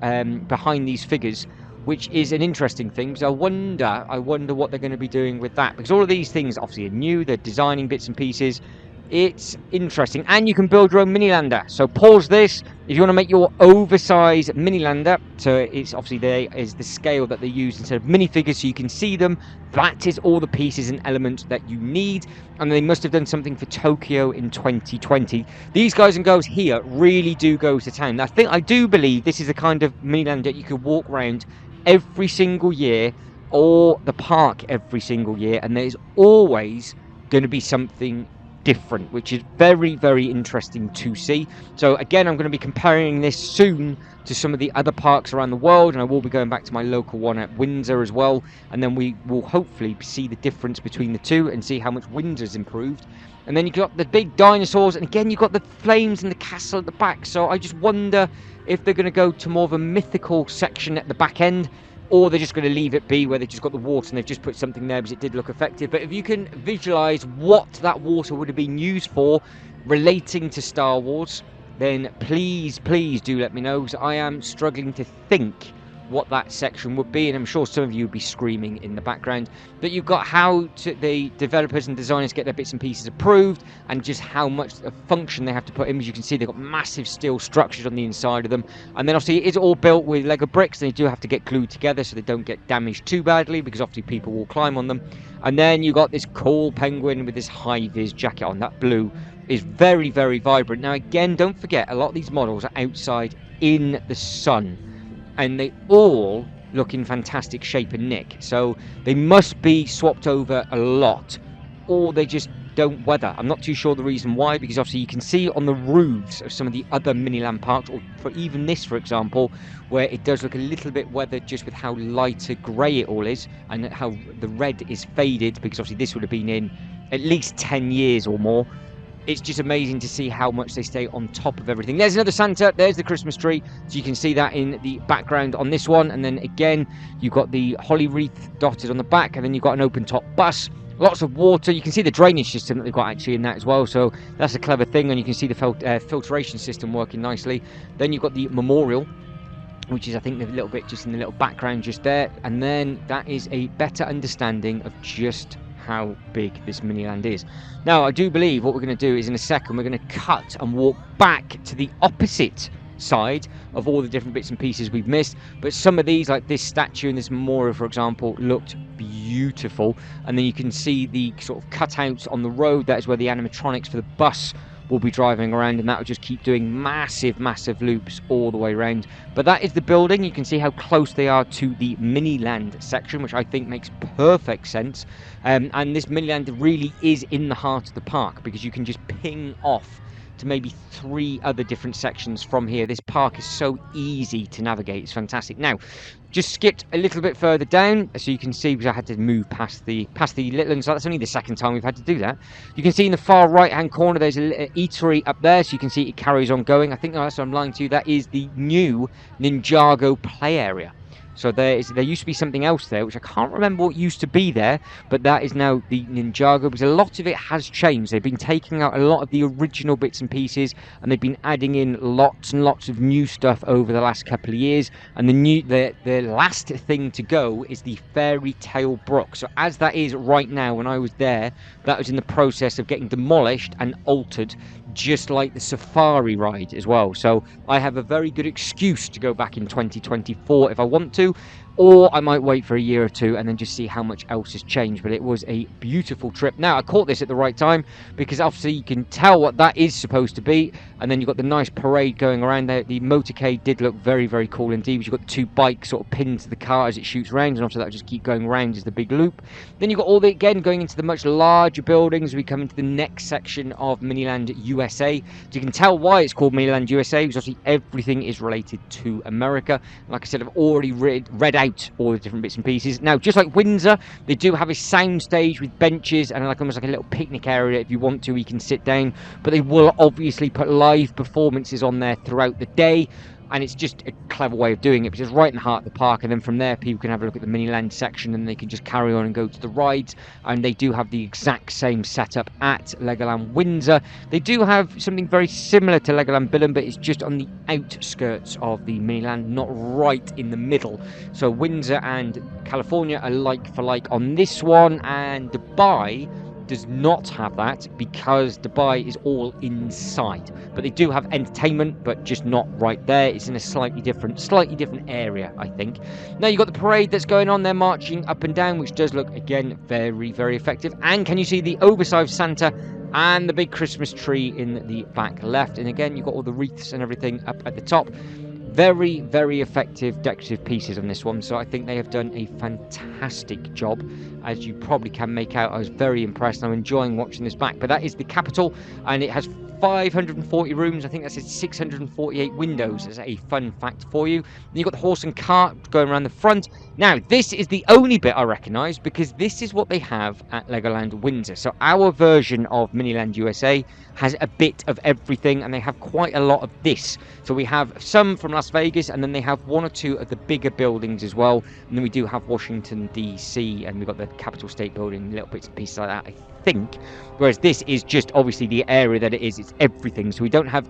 behind these figures, which is an interesting thing, because I wonder what they're going to be doing with that, because all of these things obviously are new, they're designing bits and pieces. It's interesting, and you can build your own Minilander. So pause this if you want to make your oversized Minilander. So it's obviously there is the scale that they use instead of minifigures, so you can see them. That is all the pieces and elements that you need, and they must have done something for Tokyo in 2020. These guys and girls here really do go to town. I do believe this is the kind of Minilander that you could walk around every single year, or the park every single year, and there's always going to be something different, which is very, very interesting to see. So again, I'm going to be comparing this soon to some of the other parks around the world, and I will be going back to my local one at Windsor as well, and then we will hopefully see the difference between the two and see how much Windsor's improved. And then you've got the big dinosaurs, and again you've got the flames and the castle at the back. So I just wonder if they're going to go to more of a mythical section at the back end, or they're just going to leave it be where they've just got the water and they've just put something there because it did look effective. But if you can visualize what that water would have been used for relating to Star Wars, then please do let me know, because I am struggling to think what that section would be, and I'm sure some of you would be screaming in the background. But you've got how the developers and designers get their bits and pieces approved, and just how much of function they have to put in. As you can see, they've got massive steel structures on the inside of them, and then obviously it's all built with Lego bricks, and they do have to get glued together so they don't get damaged too badly, because obviously people will climb on them. And then you've got this cool penguin with this high-vis jacket on. That blue is very, very vibrant. Now again, don't forget, a lot of these models are outside in the sun, and they all look in fantastic shape and nick. So they must be swapped over a lot, or they just don't weather. I'm not too sure the reason why, because obviously you can see on the roofs of some of the other Miniland parks, or for even this, for example, where it does look a little bit weathered just with how lighter grey it all is, and how the red is faded, because obviously this would have been in at least 10 years or more. It's just amazing to see how much they stay on top of everything. There's another Santa, there's the Christmas tree, so you can see that in the background on this one. And then again, you've got the holly wreath dotted on the back, and then you've got an open top bus, lots of water. You can see the drainage system that they've got actually in that as well, so that's a clever thing. And you can see the filtration system working nicely. Then you've got the memorial, which is, I think, a little bit just in the little background just there. And then that is a better understanding of just how big this Miniland is. Now, I do believe what we're going to do is in a second we're going to cut and walk back to the opposite side of all the different bits and pieces we've missed. But some of these, like this statue and this memorial, for example, looked beautiful. And then you can see the sort of cutouts on the road. That is where the animatronics for the bus will be driving around, and that will just keep doing massive loops all the way around. But that is the building. You can see how close they are to the Miniland section, which I think makes perfect sense. And this Miniland really is in the heart of the park, because you can just ping off to maybe 3 other different sections from here. This park is so easy to navigate. It's fantastic. Now, just skipped a little bit further down, so you can see, because I had to move past the little ones. That's only the second time we've had to do that. You can see in the far right hand corner there's a eatery up there, so you can see it carries on going. I think that's what I'm lying to you. That is the new Ninjago play area. So there used to be something else there, which I can't remember what used to be there, but that is now the Ninjago, because a lot of it has changed. They've been taking out a lot of the original bits and pieces, and they've been adding in lots and lots of new stuff over the last couple of years. And the last thing to go is the Fairy Tale Brook. So as that is right now, when I was there, that was in the process of getting demolished and altered, just like the safari ride as well. So I have a very good excuse to go back in 2024 if I want to. or I might wait for a year or two and then just see how much else has changed. But it was a beautiful trip. Now, I caught this at the right time because obviously you can tell what that is supposed to be, and then you've got the nice parade going around there. The motorcade did look very, very cool indeed. You've got 2 bikes sort of pinned to the car as it shoots round, and obviously that will just keep going round as the big loop. Then you've got all the, again, going into the much larger buildings. We come into the next section of Miniland USA. So you can tell why it's called Miniland USA, because obviously everything is related to America. Like I said, I've already read out all the different bits and pieces. Now, just like Windsor, they do have a sound stage with benches and like almost like a little picnic area. If you want to, you can sit down, but they will obviously put live performances on there throughout the day. And it's just a clever way of doing it, because it's right in the heart of the park, and then from there people can have a look at the Miniland section and they can just carry on and go to the rides. And they do have the exact same setup at Legoland Windsor. They do have something very similar to Legoland Billund, but it's just on the outskirts of the Miniland, not right in the middle. So Windsor and California are like for like on this one, and Dubai does not have that because Dubai is all inside. But they do have entertainment, but just not right there. It's in a slightly different area, I think. Now you've got the parade that's going on there, marching up and down, which does look, again, very, very effective. And can you see the oversized Santa and the big Christmas tree in the back left? And again, you've got all the wreaths and everything up at the top. Very, very effective decorative pieces on this one, so I think they have done a fantastic job, as you probably can make out. I was very impressed. I'm enjoying watching this back. But that is the Capitol, and it has 540 rooms. I think that's 648 windows, as a fun fact for you. Then you've got the horse and cart going around the front. Now, this is the only bit I recognise, because this is what they have at Legoland Windsor. So our version of Miniland USA has a bit of everything, and they have quite a lot of this. So we have some from Las Vegas, and then they have 1 or 2 of the bigger buildings as well. And then we do have Washington, D.C., and we've got the Capitol State Building, little bits and pieces like that, I think. Whereas this is just obviously the area that it is. It's everything. So we don't have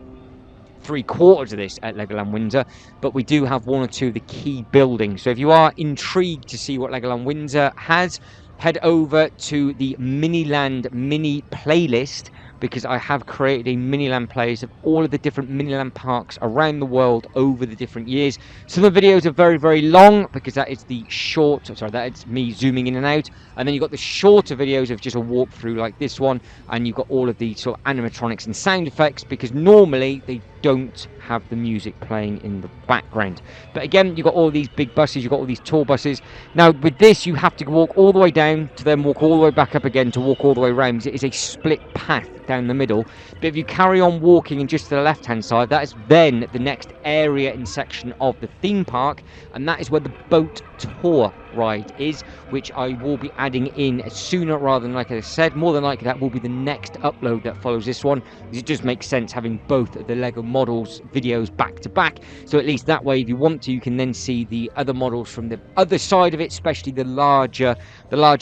3/4 of this at Legoland Windsor, but we do have 1 or 2 of the key buildings. So if you are intrigued to see what Legoland Windsor has, head over to the Miniland mini playlist, because I have created a Miniland playlist of all of the different Miniland parks around the world over the different years. Some of the videos are very, very long, because that is the short, sorry, that is me zooming in and out. And then you've got the shorter videos of just a walkthrough like this one, and you've got all of the sort of animatronics and sound effects, because normally they don't have the music playing in the background. But again, you've got all these big buses, you've got all these tour buses. Now with this, you have to walk all the way down to then walk all the way back up again to walk all the way around. It is a split path down the middle. But if you carry on walking and just to the left hand side, that is then the next area and section of the theme park, and that is where the boat tour ride is, which I will be adding in sooner rather than, like I said, more than likely that will be the next upload that follows this one. It just makes sense having both of the Lego models videos back to back, so at least that way, if you want to, you can then see the other models from the other side of it, especially the larger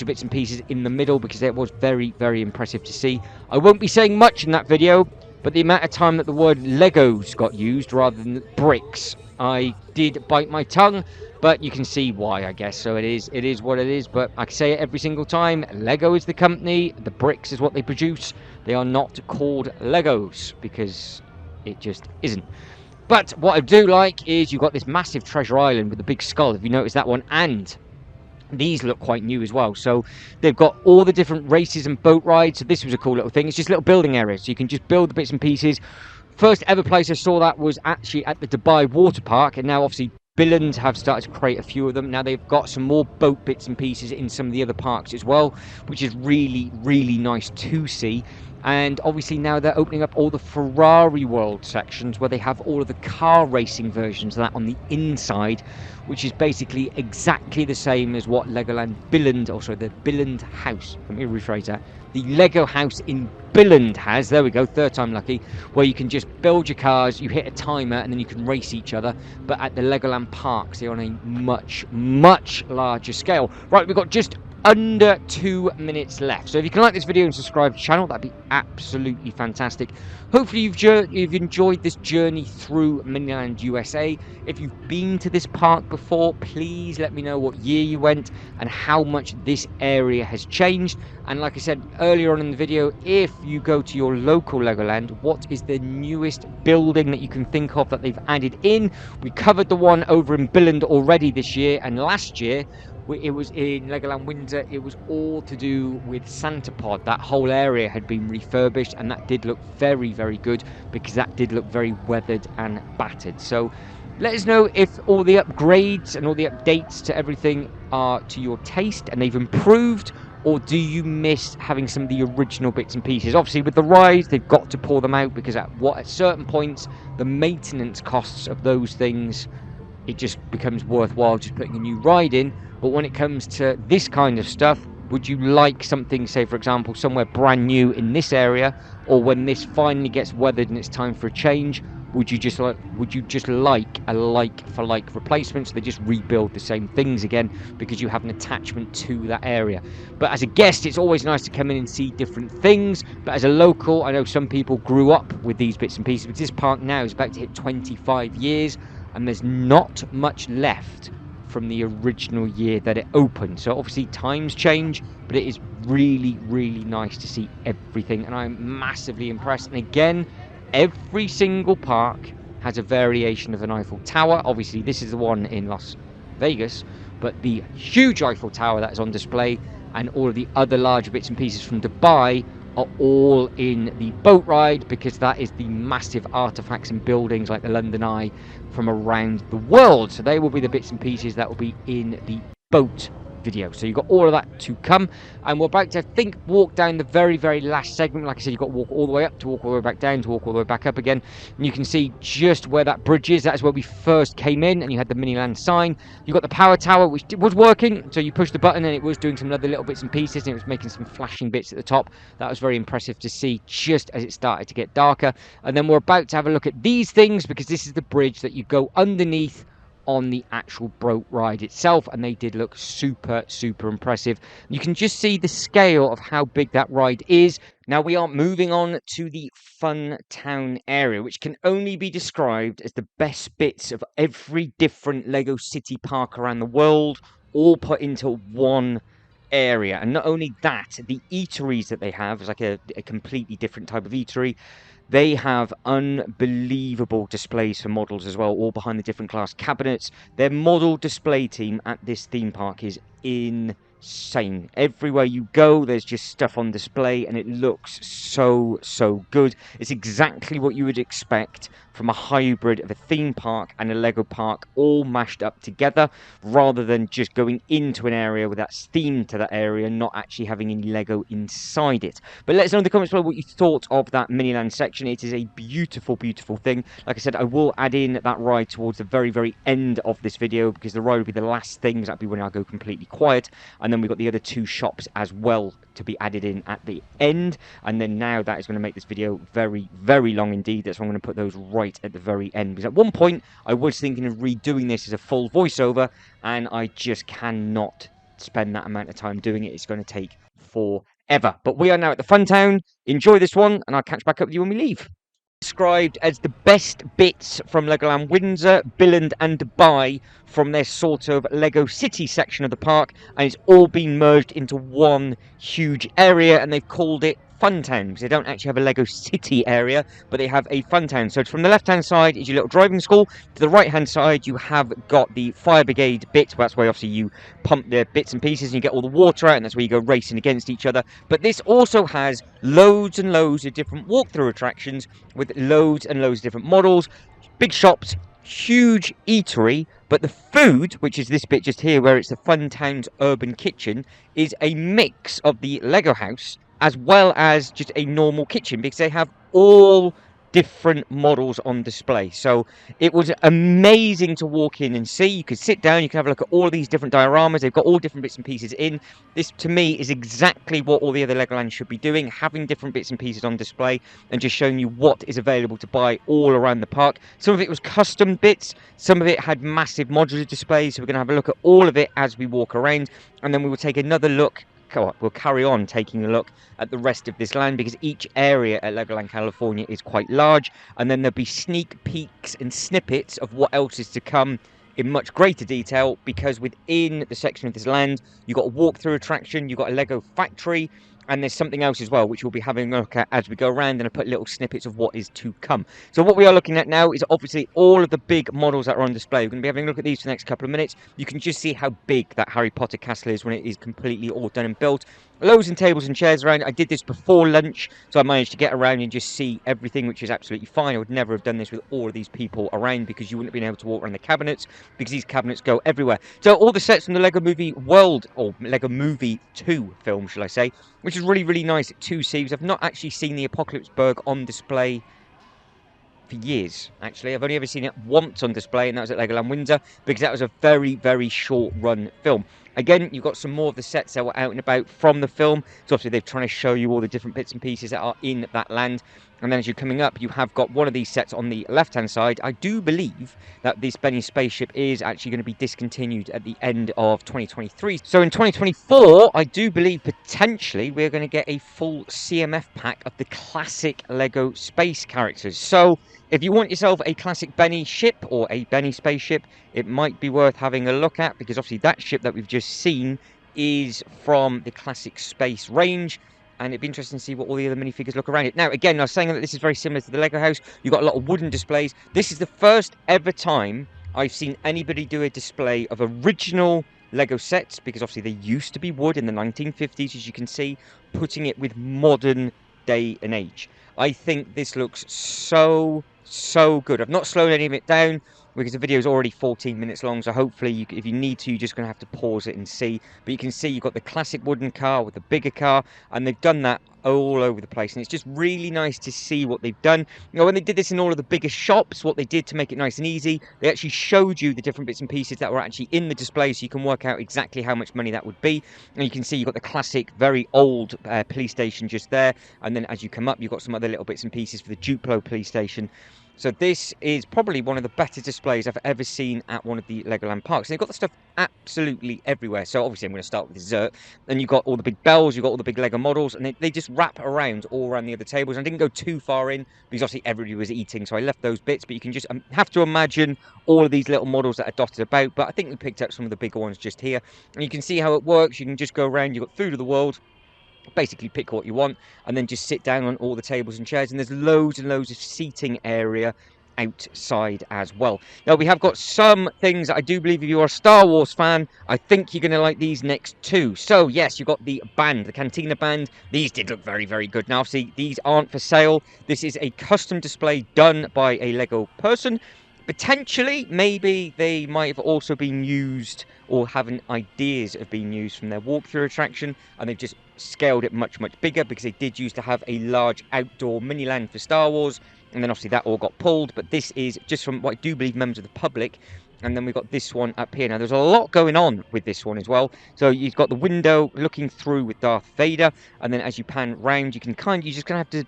bits and pieces in the middle, because it was very, very impressive to see. I won't be saying much in that video, but the amount of time that the word Legos got used rather than bricks, I did bite my tongue. But you can see why, I guess. So it is what it is. But I say it every single time. Lego is the company. The bricks is what they produce. They are not called Legos, because it just isn't. But what I do like is you've got this massive treasure island with the big skull. If you notice that one, and these look quite new as well. So they've got all the different races and boat rides. So this was a cool little thing. It's just little building areas. So you can just build the bits and pieces. First ever place I saw that was actually at the Dubai water park, and now obviously Billund have started to create a few of them. Now they've got some more boat bits and pieces in some of the other parks as well, which is really, really nice to see. And obviously now they're opening up all the Ferrari World sections, where they have all of the car racing versions of that on the inside, which is basically exactly the same as what Legoland Billund, also the Billund house, let me rephrase that, the Lego house in Billund has, there we go, third time lucky, where you can just build your cars, you hit a timer, and then you can race each other. But at the Legoland parks, they're on a much, much larger scale. Right, we've got just under 2 minutes left. So if you can like this video and subscribe to the channel, that'd be absolutely fantastic. Hopefully you've enjoyed this journey through Miniland USA. If you've been to this park before, please let me know what year you went and how much this area has changed. And like I said earlier on in the video, if you go to your local Legoland, what is the newest building that you can think of that they've added in? We covered the one over in Billund already this year, and last year it was in Legoland Windsor. It was all to do with Santa Pod. That whole area had been refurbished, and that did look very, very good because that did look very weathered and battered. So let us know if all the upgrades and all the updates to everything are to your taste and they've improved, or do you miss having some of the original bits and pieces? Obviously with the rides, they've got to pull them out because at certain points the maintenance costs of those things, it just becomes worthwhile just putting a new ride in. But when it comes to this kind of stuff, would you like something, say for example, somewhere brand new in this area, or when this finally gets weathered and it's time for a change, would you just like a like for like replacement, so they just rebuild the same things again because you have an attachment to that area? But as a guest, it's always nice to come in and see different things. But as a local, I know some people grew up with these bits and pieces, but this park now is about to hit 25 years and there's not much left from the original year that it opened. So obviously times change, but it is really, really nice to see everything, and I'm massively impressed. And again, every single park has a variation of an Eiffel Tower. Obviously this is the one in Las Vegas, but the huge Eiffel Tower that is on display and all of the other larger bits and pieces from Dubai are all in the boat ride, because that is the massive artifacts and buildings like the London Eye from around the world. So they will be the bits and pieces that will be in the boat video. So you've got all of that to come, and we're about to, I think, walk down the very, very last segment. Like I said, you've got to walk all the way up, to walk all the way back down, to walk all the way back up again, and you can see just where that bridge is. That's where we first came in, and you had the Miniland sign. You've got the power tower, which was working, so you push the button and it was doing some other little bits and pieces, and it was making some flashing bits at the top. That was very impressive to see just as it started to get darker. And then we're about to have a look at these things, because this is the bridge that you go underneath on the actual boat ride itself, and they did look super, super impressive. You can just see the scale of how big that ride is. Now we are moving on to the Fun Town area, which can only be described as the best bits of every different Lego City park around the world, all put into one area. And not only that, the eateries that they have is like a completely different type of eatery. They have unbelievable displays for models as well, all behind the different glass cabinets. Their model display team at this theme park is insane. Everywhere you go, there's just stuff on display, and it looks so, so good. It's exactly what you would expect from a hybrid of a theme park and a Lego park all mashed up together, rather than just going into an area with that's themed to that area, not actually having any Lego inside it. But let us know in the comments below what you thought of that Miniland section. It is a beautiful, beautiful thing. Like I said, I will add in that ride towards the very, very end of this video, because the ride will be the last thing. That'll be when I go completely quiet, and then we've got the other two shops as well to be added in at the end. And then now that is going to make this video very, very long indeed. That's why I'm going to put those right at the very end, because at one point I was thinking of redoing this as a full voiceover, and I just cannot spend that amount of time doing it. It's going to take forever. But we are now at the Fun Town. Enjoy this one, and I'll catch back up with you when we leave. Described as the best bits from Legoland Windsor, Billund and Dubai from their sort of Lego City section of the park, and it's all been merged into one huge area, and they've called it Fun Town, because they don't actually have a Lego City area, but they have a Fun Town. So from the left hand side is your little driving school, to the right hand side you have got the fire brigade bit. That's where obviously you pump the bits and pieces and you get all the water out, and that's where you go racing against each other. But this also has loads and loads of different walkthrough attractions with loads and loads of different models, big shops, huge eatery. But the food, which is this bit just here where it's the Fun Town's urban kitchen, is a mix of the Lego house as well as just a normal kitchen, because they have all different models on display. So it was amazing to walk in and see. You could sit down, you can have a look at all these different dioramas. They've got all different bits and pieces in. This, to me, is exactly what all the other Legoland should be doing, having different bits and pieces on display and just showing you what is available to buy all around the park. Some of it was custom bits, some of it had massive modular displays, so we're going to have a look at all of it as we walk around, and then we will take another look. We'll carry on taking a look at the rest of this land, because each area at Legoland California is quite large, and then there'll be sneak peeks and snippets of what else is to come in much greater detail, because within the section of this land you've got a walk-through attraction, you've got a Lego factory, and there's something else as well which we'll be having a look at as we go around, and I put little snippets of what is to come. So what we are looking at now is obviously all of the big models that are on display. We're going to be having a look at these for the next couple of minutes. You can just see how big that Harry Potter castle is when it is completely all done and built. Loads and tables and chairs around. I did this before lunch, so I managed to get around and just see everything, which is absolutely fine. I would never have done this with all of these people around, because you wouldn't have been able to walk around the cabinets, because these cabinets go everywhere. So all the sets from the Lego Movie World, or Lego Movie 2 film, shall I say, which is really, really nice to see, because I've not actually seen the Apocalypseburg on display for years. Actually, I've only ever seen it once on display, and that was at Legoland Windsor, because that was a very, very short run film. Again, you've got some more of the sets that were out and about from the film, so obviously they're trying to show you all the different bits and pieces that are in that land. And then as you're coming up, you have got one of these sets on the left-hand side. I do believe that this Benny spaceship is actually going to be discontinued at the end of 2023. So in 2024, I do believe potentially we're going to get a full CMF pack of the classic Lego space characters. So if you want yourself a classic Benny ship or a Benny spaceship, it might be worth having a look at, because obviously that ship that we've just seen is from the classic space range, and it'd be interesting to see what all the other minifigures look around it. Now, again, I was saying that this is very similar to the Lego house. You've got a lot of wooden displays. This is the first ever time I've seen anybody do a display of original Lego sets, because obviously they used to be wood in the 1950s, as you can see, putting it with modern day and age. I think this looks so good. I've not slowed any of it down, because the video is already 14 minutes long, so hopefully if you need to, you're just going to have to pause it and see. But you can see you've got the classic wooden car with the bigger car, and they've done that all over the place, and it's just really nice to see what they've done. You know, when they did this in all of the bigger shops, what they did to make it nice and easy, they actually showed you the different bits and pieces that were actually in the display, so you can work out exactly how much money that would be. And you can see you've got the classic, very old police station just there, and then as you come up, you've got some other little bits and pieces for the Duplo police station. So this is probably one of the better displays I've ever seen at one of the Legoland parks. And they've got the stuff absolutely everywhere. So obviously I'm going to start with dessert. Then you've got all the big bells, you've got all the big Lego models, and they just wrap around all around the other tables. And I didn't go too far in, because obviously everybody was eating, so I left those bits. But you can just have to imagine all of these little models that are dotted about. But I think we picked up some of the bigger ones just here. And you can see how it works. You can just go around, you've got food of the world. Basically pick what you want and then just sit down on all the tables and chairs, and there's loads and loads of seating area outside as well. Now we have got some things that I do believe, if you're a Star Wars fan, I think you're going to like these next two. So yes, you've got the band, the Cantina band. These did look very, very good. Now obviously these aren't for sale. This is a custom display done by a Lego person. Potentially, maybe they might have also been used, or having ideas of being used from their walkthrough attraction, and they've just scaled it much, much bigger, because they did used to have a large outdoor mini land for Star Wars, and then obviously that all got pulled. But this is just from what I do believe members of the public. And then we've got this one up here. Now there's a lot going on with this one as well. So you've got the window looking through with Darth Vader, and then as you pan round, you're just gonna have to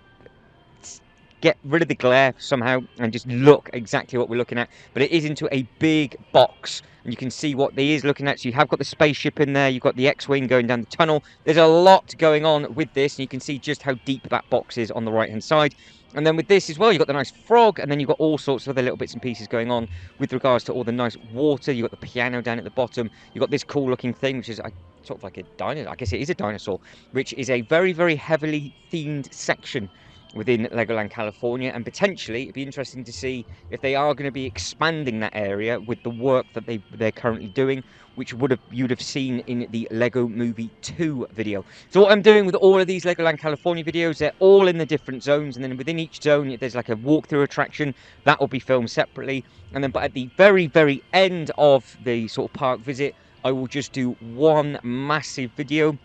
get rid of the glare somehow and just look exactly what we're looking at. But it is into a big box, and you can see what they is looking at. So you have got the spaceship in there, you've got the X-Wing going down the tunnel. There's a lot going on with this, and you can see just how deep that box is on the right hand side. And then with this as well, you've got the nice frog, and then you've got all sorts of other little bits and pieces going on with regards to all the nice water. You've got the piano down at the bottom. You've got this cool looking thing, which is sort of like a dinosaur. I guess it is a dinosaur, which is a very, very heavily themed section within Legoland California, and potentially it'd be interesting to see if they are going to be expanding that area with the work that they're currently doing, which you'd have seen in the Lego Movie 2 video. So what I'm doing with all of these Legoland California videos, they're all in the different zones, and then within each zone there's like a walkthrough attraction that will be filmed separately, and then but at the very, very end of the sort of park visit, I will just do one massive video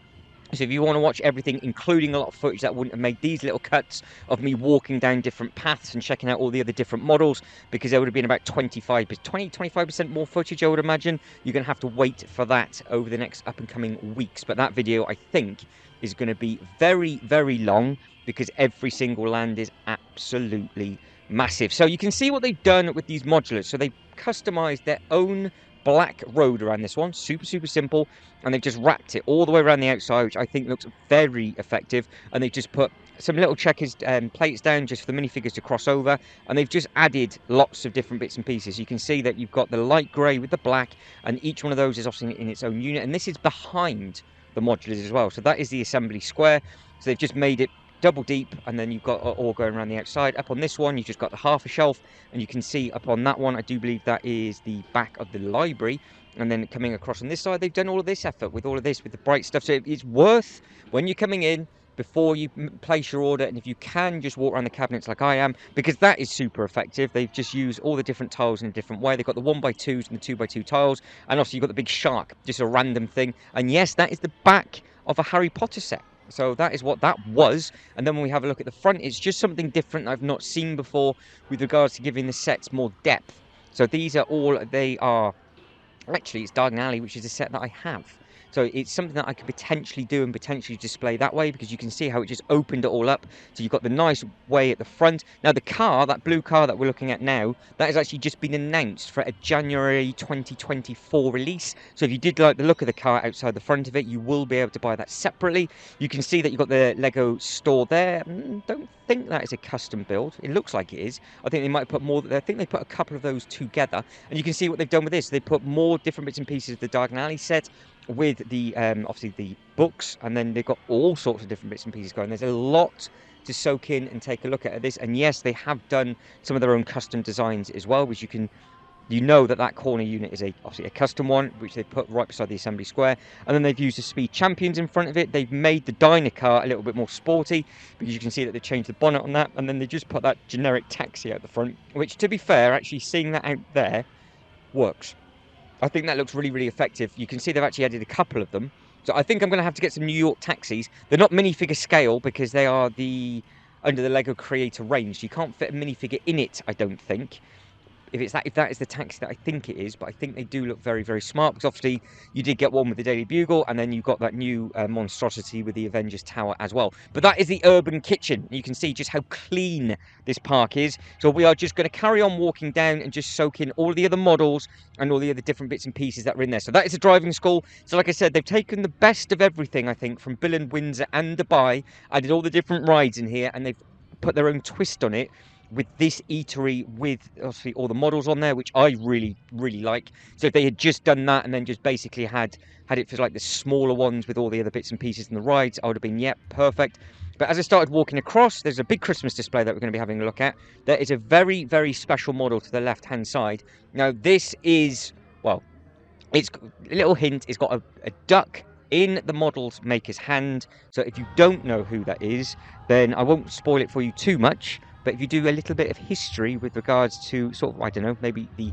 So if you want to watch everything, including a lot of footage that wouldn't have made these little cuts of me walking down different paths and checking out all the other different models, because there would have been about 25% more footage, I would imagine, you're going to have to wait for that over the next up and coming weeks. But that video, I think, is going to be very, very long, because every single land is absolutely massive. So you can see what they've done with these modulars. So they've customized their own black road around this one, super simple, and they've just wrapped it all the way around the outside, which I think looks very effective. And they've just put some little checkers plates down just for the minifigures to cross over, and they've just added lots of different bits and pieces. You can see that you've got the light grey with the black, and each one of those is obviously in its own unit, and this is behind the modulars as well. So that is the assembly square. So they've just made it double deep, and then you've got all going around the outside. Up on this one, you've just got the half a shelf, and you can see up on that one, I do believe that is the back of the library. And then coming across on this side, they've done all of this effort with all of this, with the bright stuff. So it's worth, when you're coming in, before you place your order, and if you can, just walk around the cabinets like I am, because that is super effective. They've just used all the different tiles in a different way. They've got the 1x2s and the 2x2 tiles, and also you've got the big shark, just a random thing. And yes, that is the back of a Harry Potter set. So that is what that was. And then when we have a look at the front, it's just something different I've not seen before with regards to giving the sets more depth. So these are all, they are, actually it's Diagon Alley, which is a set that I have. So it's something that I could potentially do and potentially display that way, because you can see how it just opened it all up. So you've got the nice way at the front. Now the car, that blue car that we're looking at now, that has actually just been announced for a January 2024 release. So if you did like the look of the car outside the front of it, you will be able to buy that separately. You can see that you've got the Lego store there. Don't think that is a custom build. It looks like it is. I think they might put more, I think they put a couple of those together. And you can see what they've done with this. They put more different bits and pieces of the Diagon Alley set with the obviously the books, and then they've got all sorts of different bits and pieces going. There's a lot to soak in and take a look at this. And yes, they have done some of their own custom designs as well, which you know that corner unit is obviously a custom one, which they put right beside the assembly square. And then they've used the Speed Champions in front of it. They've made the Dyna car a little bit more sporty, because you can see that they changed the bonnet on that. And then they just put that generic taxi out the front, which, to be fair, actually seeing that out there works. I think that looks really effective. You can see they've actually added a couple of them. So I think I'm going to have to get some New York taxis. They're not minifigure scale, because they are under the Lego Creator range. You can't fit a minifigure in it, I don't think. If that is the taxi that I think it is, but I think they do look very smart, because obviously you did get one with the Daily Bugle, and then you've got that new monstrosity with the Avengers Tower as well. But that is the urban kitchen. You can see just how clean this park is. So we are just going to carry on walking down and just soak in all the other models and all the other different bits and pieces that are in there. So that is a driving school. So like I said, they've taken the best of everything, I think, from Bill and Windsor and Dubai, added all the different rides in here, and they've put their own twist on it with this eatery, with obviously all the models on there, which I really like. So if they had just done that and then just basically had it for like the smaller ones with all the other bits and pieces and the rides, I would have been, yep, perfect. But as I started walking across, there's a big Christmas display that we're going to be having a look at. There is a very special model to the left hand side. Now this is, well, it's a little hint, it's got a duck in the model's maker's hand. So if you don't know who that is, then I won't spoil it for you too much. But if you do a little bit of history with regards to sort of, I don't know, maybe the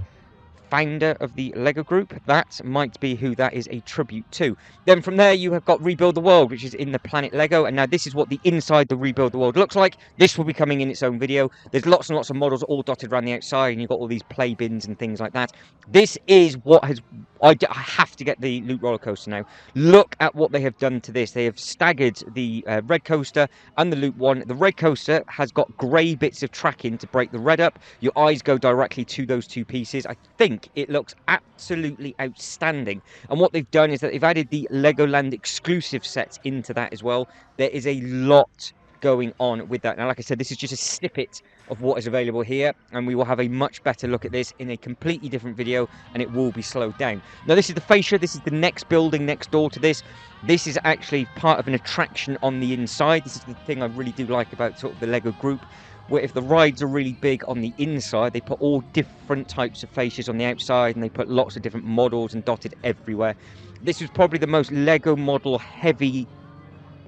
founder of the Lego group, that might be who that is a tribute to. Then from there you have got Rebuild the World, which is in the Planet Lego, and now this is what the inside the Rebuild the World looks like. This will be coming in its own video. There's lots and lots of models all dotted around the outside, and you've got all these play bins and things like that. This is what has, I have to get the Loot roller coaster now. Look at what they have done to this. They have staggered the red coaster and the Loot one. The red coaster has got grey bits of tracking to break the red up. Your eyes go directly to those two pieces. I think it looks absolutely outstanding. And what they've done is that they've added the Legoland exclusive sets into that as well. There is a lot going on with that. Now, like I said, this is just a snippet of what is available here, and we will have a much better look at this in a completely different video, and it will be slowed down. Now, this is the fascia. This is the next building next door to this. This is actually part of an attraction on the inside. This is the thing I really do like about sort of the Lego group, where if the rides are really big on the inside, they put all different types of fascias on the outside, and they put lots of different models and dotted everywhere. This was probably the most Lego model heavy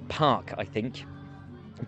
park, I think.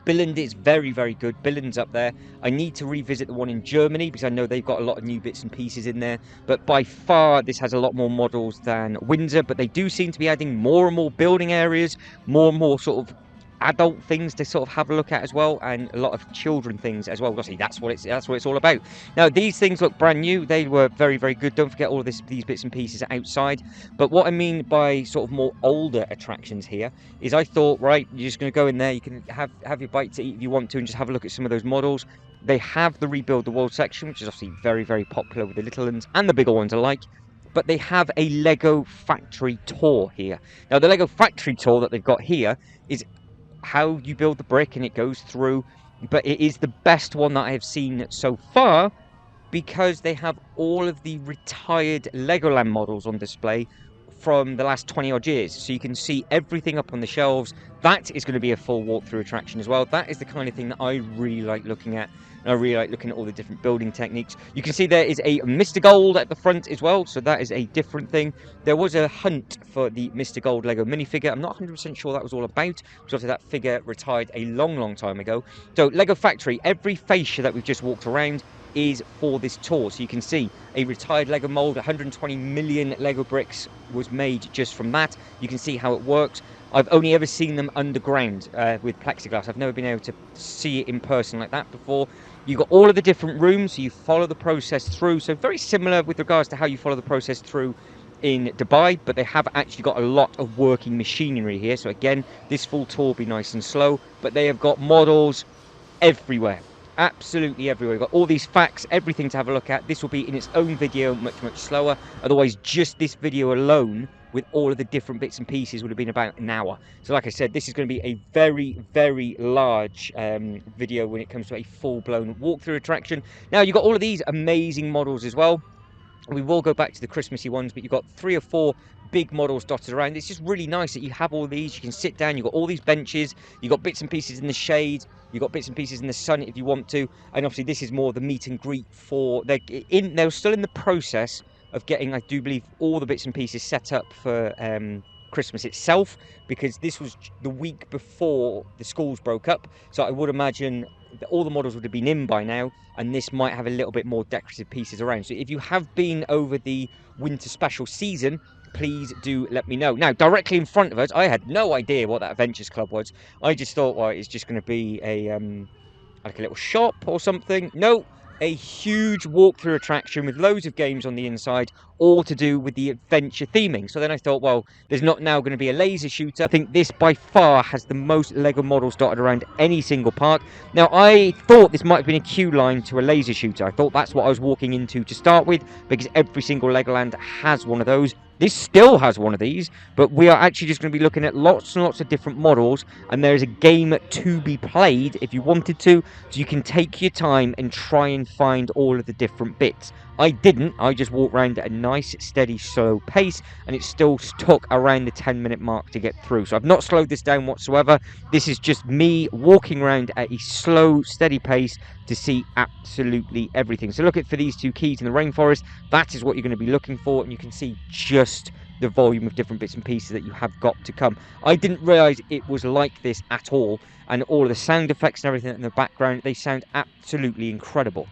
Billund is very, very good. Billund's up there. I need to revisit the one in Germany because I know they've got a lot of new bits and pieces in there. But by far, this has a lot more models than Windsor. But they do seem to be adding more and more building areas, more and more sort of adult things to sort of have a look at as well, and a lot of children things as well. Obviously, that's what it's all about. Now, these things look brand new. They were very, very good. Don't forget all of these bits and pieces outside. But what I mean by sort of more older attractions here is I thought, right, you're just going to go in there, you can have your bite to eat if you want to, and just have a look at some of those models. They have the Rebuild the World section, which is obviously very, very popular with the little ones and the bigger ones alike. But they have a Lego factory tour here. Now, the Lego factory tour that they've got here is how you build the brick, and it goes through, but it is the best one that I have seen so far because they have all of the retired Legoland models on display from the last 20 odd years, so you can see everything up on the shelves. That is going to be a full walkthrough attraction as well. That is the kind of thing that I really like looking at, and I really like looking at all the different building techniques. You can see there is a Mr. Gold at the front as well, so that is a different thing. There was a hunt for the Mr. Gold Lego minifigure. I'm not 100% sure that was all about, because obviously that figure retired a long, long time ago. So Lego Factory, every fascia that we've just walked around is for this tour. So you can see a retired Lego mold, 120 million Lego bricks was made just from that. You can see how it works. I've only ever seen them underground with plexiglass. I've never been able to see it in person like that before. You've got all of the different rooms, so you follow the process through. So very similar with regards to how you follow the process through in Dubai, but they have actually got a lot of working machinery here. So again, this full tour will be nice and slow, but they have got models everywhere. Absolutely everywhere. We've got all these facts, everything to have a look at. This will be in its own video, much, much slower. Otherwise, just this video alone with all of the different bits and pieces would have been about an hour. So like I said, this is going to be a very, very large video when it comes to a full-blown walkthrough attraction. Now, you've got all of these amazing models as well. We will go back to the Christmassy ones, but you've got 3 or 4 big models dotted around. It's just really nice that you have all these. You can sit down, you've got all these benches, you've got bits and pieces in the shade, you've got bits and pieces in the sun if you want to. And obviously this is more the meet and greet for, they're still in the process of getting, I do believe, all the bits and pieces set up for Christmas itself, because this was the week before the schools broke up. So I would imagine that all the models would have been in by now, and this might have a little bit more decorative pieces around. So if you have been over the winter special season, please do let me know. Now, directly in front of us, I had no idea what that Adventures Club was. I just thought, well, it's just going to be a like a little shop or something. No, a huge walkthrough attraction with loads of games on the inside, all to do with the adventure theming. So then I thought, well, there's not now going to be a laser shooter. I think this by far has the most Lego models dotted around any single park. Now, I thought this might have been a queue line to a laser shooter. I thought that's what I was walking into to start with, because every single Legoland has one of those. This still has one of these, but we are actually just going to be looking at lots and lots of different models, and there is a game to be played if you wanted to, so you can take your time and try and find all of the different bits. I didn't. I just walked around at a nice, steady, slow pace, and it still took around the 10-minute mark to get through. So I've not slowed this down whatsoever. This is just me walking around at a slow, steady pace to see absolutely everything. So look for these 2 keys in the rainforest. That is what you're going to be looking for, and you can see just the volume of different bits and pieces that you have got to come. I didn't realise it was like this at all, and all of the sound effects and everything in the background, they sound absolutely incredible.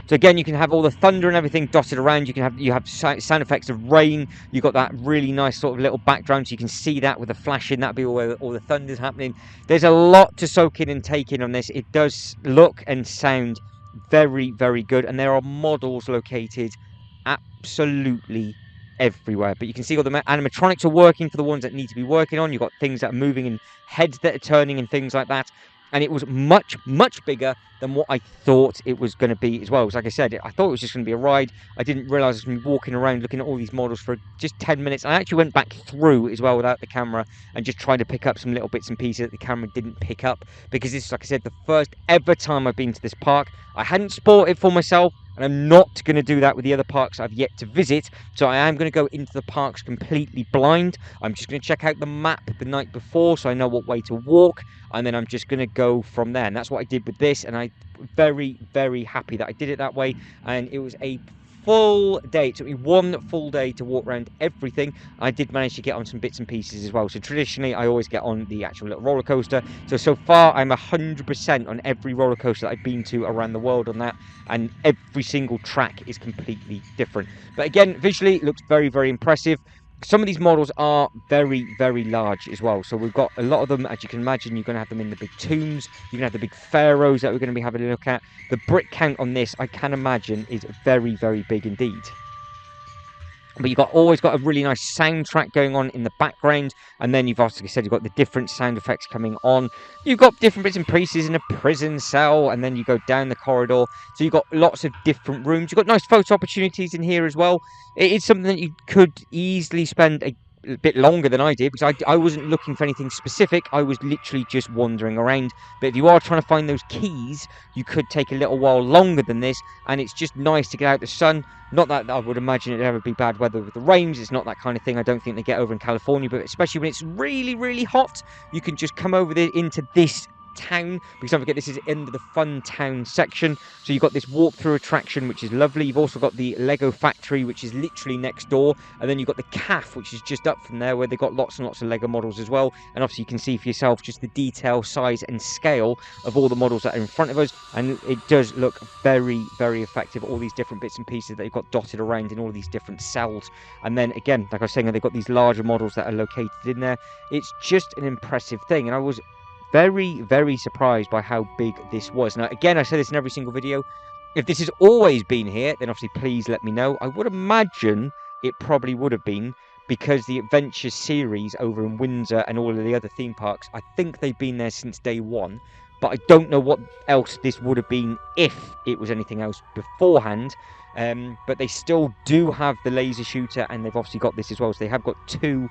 So again, you can have all the thunder and everything dotted around. You have sound effects of rain. You've got that really nice sort of little background, so you can see that with the flashing. That'll be where all the thunder's happening. There's a lot to soak in and take in on this. It does look and sound very, very good, and there are models located absolutely everywhere. But you can see all the animatronics are working for the ones that need to be working on. You've got things that are moving and heads that are turning and things like that. And it was much, much bigger than what I thought it was going to be as well. Because like I said, I thought it was just going to be a ride. I didn't realise I was going to be walking around looking at all these models for just 10 minutes. I actually went back through as well without the camera and just tried to pick up some little bits and pieces that the camera didn't pick up. Because this is, like I said, the first ever time I've been to this park. I hadn't spotted it for myself, and I'm not going to do that with the other parks I've yet to visit. So I am going to go into the parks completely blind. I'm just going to check out the map the night before so I know what way to walk, and then I'm just going to go from there. And that's what I did with this, and I'm very, very happy that I did it that way. And it was a full day. It took me 1 full day to walk around everything. I did manage to get on some bits and pieces as well. So traditionally, I always get on the actual little roller coaster. So far, I'm 100% on every roller coaster that I've been to around the world on that. And every single track is completely different. But again, visually, it looks very, very impressive. Some of these models are very, very large as well. So we've got a lot of them, as you can imagine. You're going to have them in the big tombs. You're going to have the big pharaohs that we're going to be having a look at. The brick count on this, I can imagine, is very, very big indeed. But you've always got a really nice soundtrack going on in the background, and then you've also said you've got the different sound effects coming on. You've got different bits and pieces in a prison cell, and then you go down the corridor. So you've got lots of different rooms. You've got nice photo opportunities in here as well. It is something that you could easily spend a bit longer than I did, because I wasn't looking for anything specific. I was literally just wandering around. But if you are trying to find those keys, you could take a little while longer than this, and it's just nice to get out the sun. Not that I would imagine it'd ever be bad weather with the rains. It's not that kind of thing. I don't think they get over in California, but especially when it's really, really hot, you can just come over there into this town, because don't forget this is in the fun town section. So you've got this walk-through attraction, which is lovely. You've also got the Lego factory, which is literally next door, and then you've got the calf, which is just up from there, where they've got lots and lots of Lego models as well. And obviously you can see for yourself just the detail, size and scale of all the models that are in front of us, and it does look very, very effective. All these different bits and pieces that you've got dotted around in all these different cells, and then again, like I was saying, they've got these larger models that are located in there. It's just an impressive thing, and I was very, very surprised by how big this was. Now, again, I say this in every single video. If this has always been here, then obviously please let me know. I would imagine it probably would have been, because the Adventure series over in Windsor and all of the other theme parks, I think they've been there since day one. But I don't know what else this would have been if it was anything else beforehand. But they still do have the laser shooter, and they've obviously got this as well. So they have got two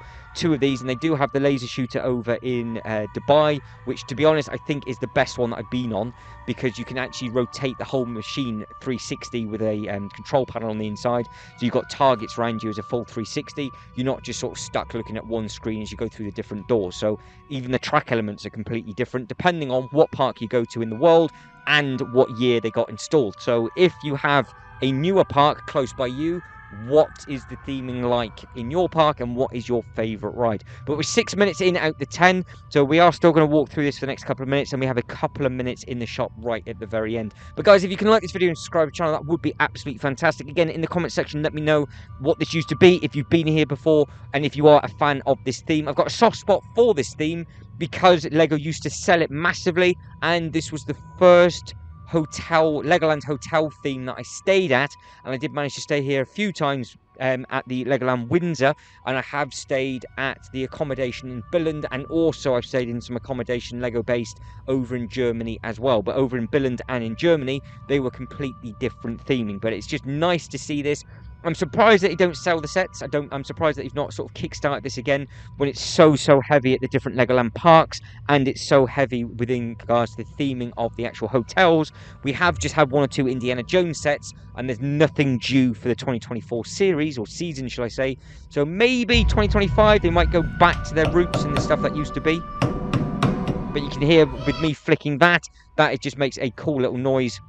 of these, and they do have the laser shooter over in Dubai, which, to be honest, I think is the best one that I've been on, because you can actually rotate the whole machine 360 with a control panel on the inside. So you've got targets around you as a full 360. You're not just sort of stuck looking at one screen as you go through the different doors. So even the track elements are completely different depending on what park you go to in the world and what year they got installed. So if you have a newer park close by you, what is the theming like in your park, and what is your favourite ride? But we're 6 minutes in out the 10, so we are still going to walk through this for the next couple of minutes, and we have a couple of minutes in the shop right at the very end. But guys, if you can like this video and subscribe to the channel, that would be absolutely fantastic. Again, in the comment section, let me know what this used to be, if you've been here before, and if you are a fan of this theme. I've got a soft spot for this theme because Lego used to sell it massively, and this was the first Legoland hotel theme that I stayed at, and I did manage to stay here a few times at the Legoland Windsor, and I have stayed at the accommodation in Billund, and also I've stayed in some accommodation Lego based over in Germany as well. But over in Billund and in Germany, they were completely different theming. But it's just nice to see this. I'm surprised that they don't sell the sets. I'm surprised that they've not sort of kickstarted this again when it's so heavy at the different Legoland parks, and it's so heavy within regards to the theming of the actual hotels. We have just had 1 or 2 Indiana Jones sets, and there's nothing due for the 2024 series, or season, shall I say. So maybe 2025 they might go back to their roots and the stuff that used to be. But you can hear with me flicking that it just makes a cool little noise.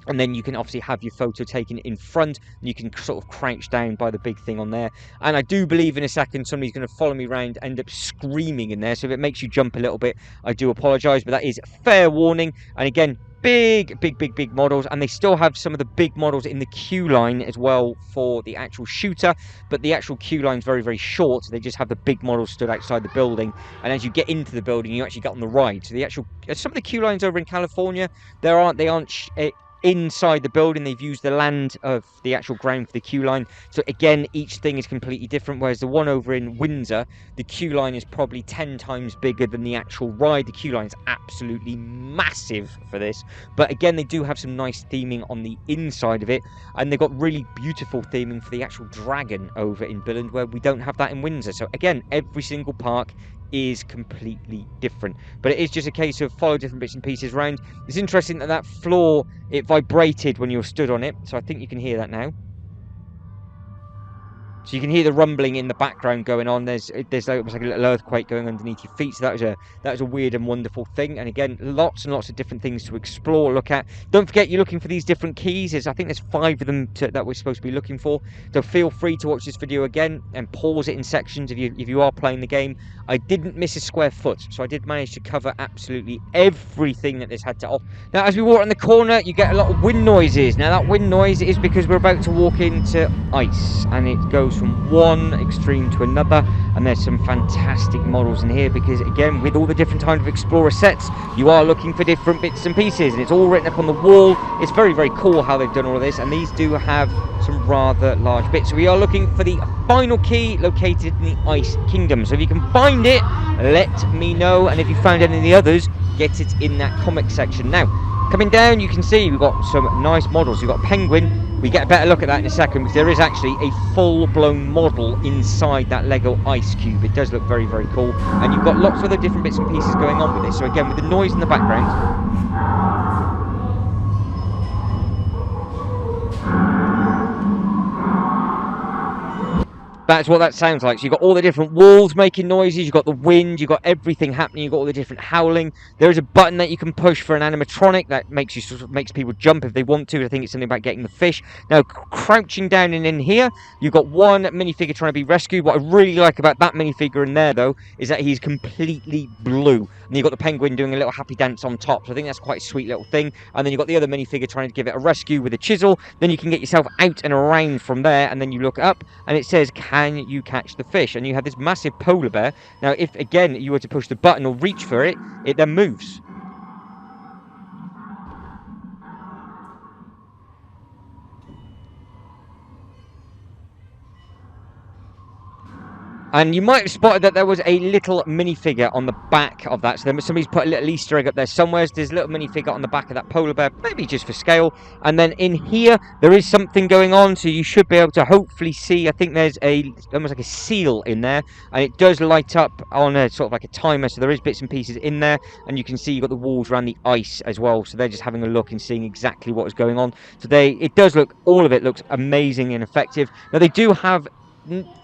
And then you can obviously have your photo taken in front, and you can sort of crouch down by the big thing on there. And I do believe in a second somebody's going to follow me around, end up screaming in there. So if it makes you jump a little bit, I do apologise, but that is fair warning. And again, big models, and they still have some of the big models in the queue line as well for the actual shooter, but the actual queue line is very short, so they just have the big models stood outside the building, and as you get into the building you actually get on the ride. So the actual some of the queue lines over in California, they aren't inside the building. They've used the land of the actual ground for the queue line. So again, each thing is completely different, whereas the one over in Windsor, the queue line is probably 10 times bigger than the actual ride. The queue line is absolutely massive for this, but again, they do have some nice theming on the inside of it, and they've got really beautiful theming for the actual dragon over in Billund, where we don't have that in Windsor. So again, every single park is completely different, but it is just a case of follow different bits and pieces around. It's interesting that floor, it vibrated when you were stood on it, so I think you can hear that now. So you can hear the rumbling in the background going on. There's like, almost like a little earthquake going underneath your feet. So that was a weird and wonderful thing. And again, lots and lots of different things to explore, look at. Don't forget, you're looking for these different keys. I think there's 5 of them that we're supposed to be looking for. So feel free to watch this video again and pause it in sections if you are playing the game. I didn't miss a square foot, so I did manage to cover absolutely everything that this had to offer. Now, as we walk around the corner, you get a lot of wind noises. Now, that wind noise is because we're about to walk into ice, and it goes from one extreme to another, and there's some fantastic models in here because, again, with all the different kinds of Explorer sets, you are looking for different bits and pieces, and it's all written up on the wall. It's very, very cool how they've done all of this, and these do have some rather large bits. So we are looking for the final key located in the Ice Kingdom. So if you can find it, let me know, and if you found any of the others, get it in that comic section. Now, coming down, you can see we've got some nice models. We've got Penguin. We get a better look at that in a second, because there is actually a full-blown model inside that Lego ice cube. It does look very, very cool, and you've got lots of other different bits and pieces going on with this. So again, with the noise in the background, that's what that sounds like. So you've got all the different walls making noises, you've got the wind, you've got everything happening, you've got all the different howling. There is a button that you can push for an animatronic that makes people jump if they want to. I think it's something about getting the fish. Now, crouching down and in here, you've got one minifigure trying to be rescued. What I really like about that minifigure in there, though, is that he's completely blue. And you've got the penguin doing a little happy dance on top. So I think that's quite a sweet little thing. And then you've got the other minifigure trying to give it a rescue with a chisel. Then you can get yourself out and around from there, and then you look up, and it says, can you catch the fish? And you have this massive polar bear. Now, if again you were to push the button or reach for it, it then moves. And you might have spotted that there was a little minifigure on the back of that. So somebody's put a little Easter egg up there somewhere. There's a little minifigure on the back of that polar bear, maybe just for scale. And then in here, there is something going on. So you should be able to hopefully see, I think there's almost like a seal in there. And it does light up on a sort of like a timer. So there is bits and pieces in there. And you can see you've got the walls around the ice as well. So they're just having a look and seeing exactly what is going on. So it does look, all of it looks amazing and effective. Now they do have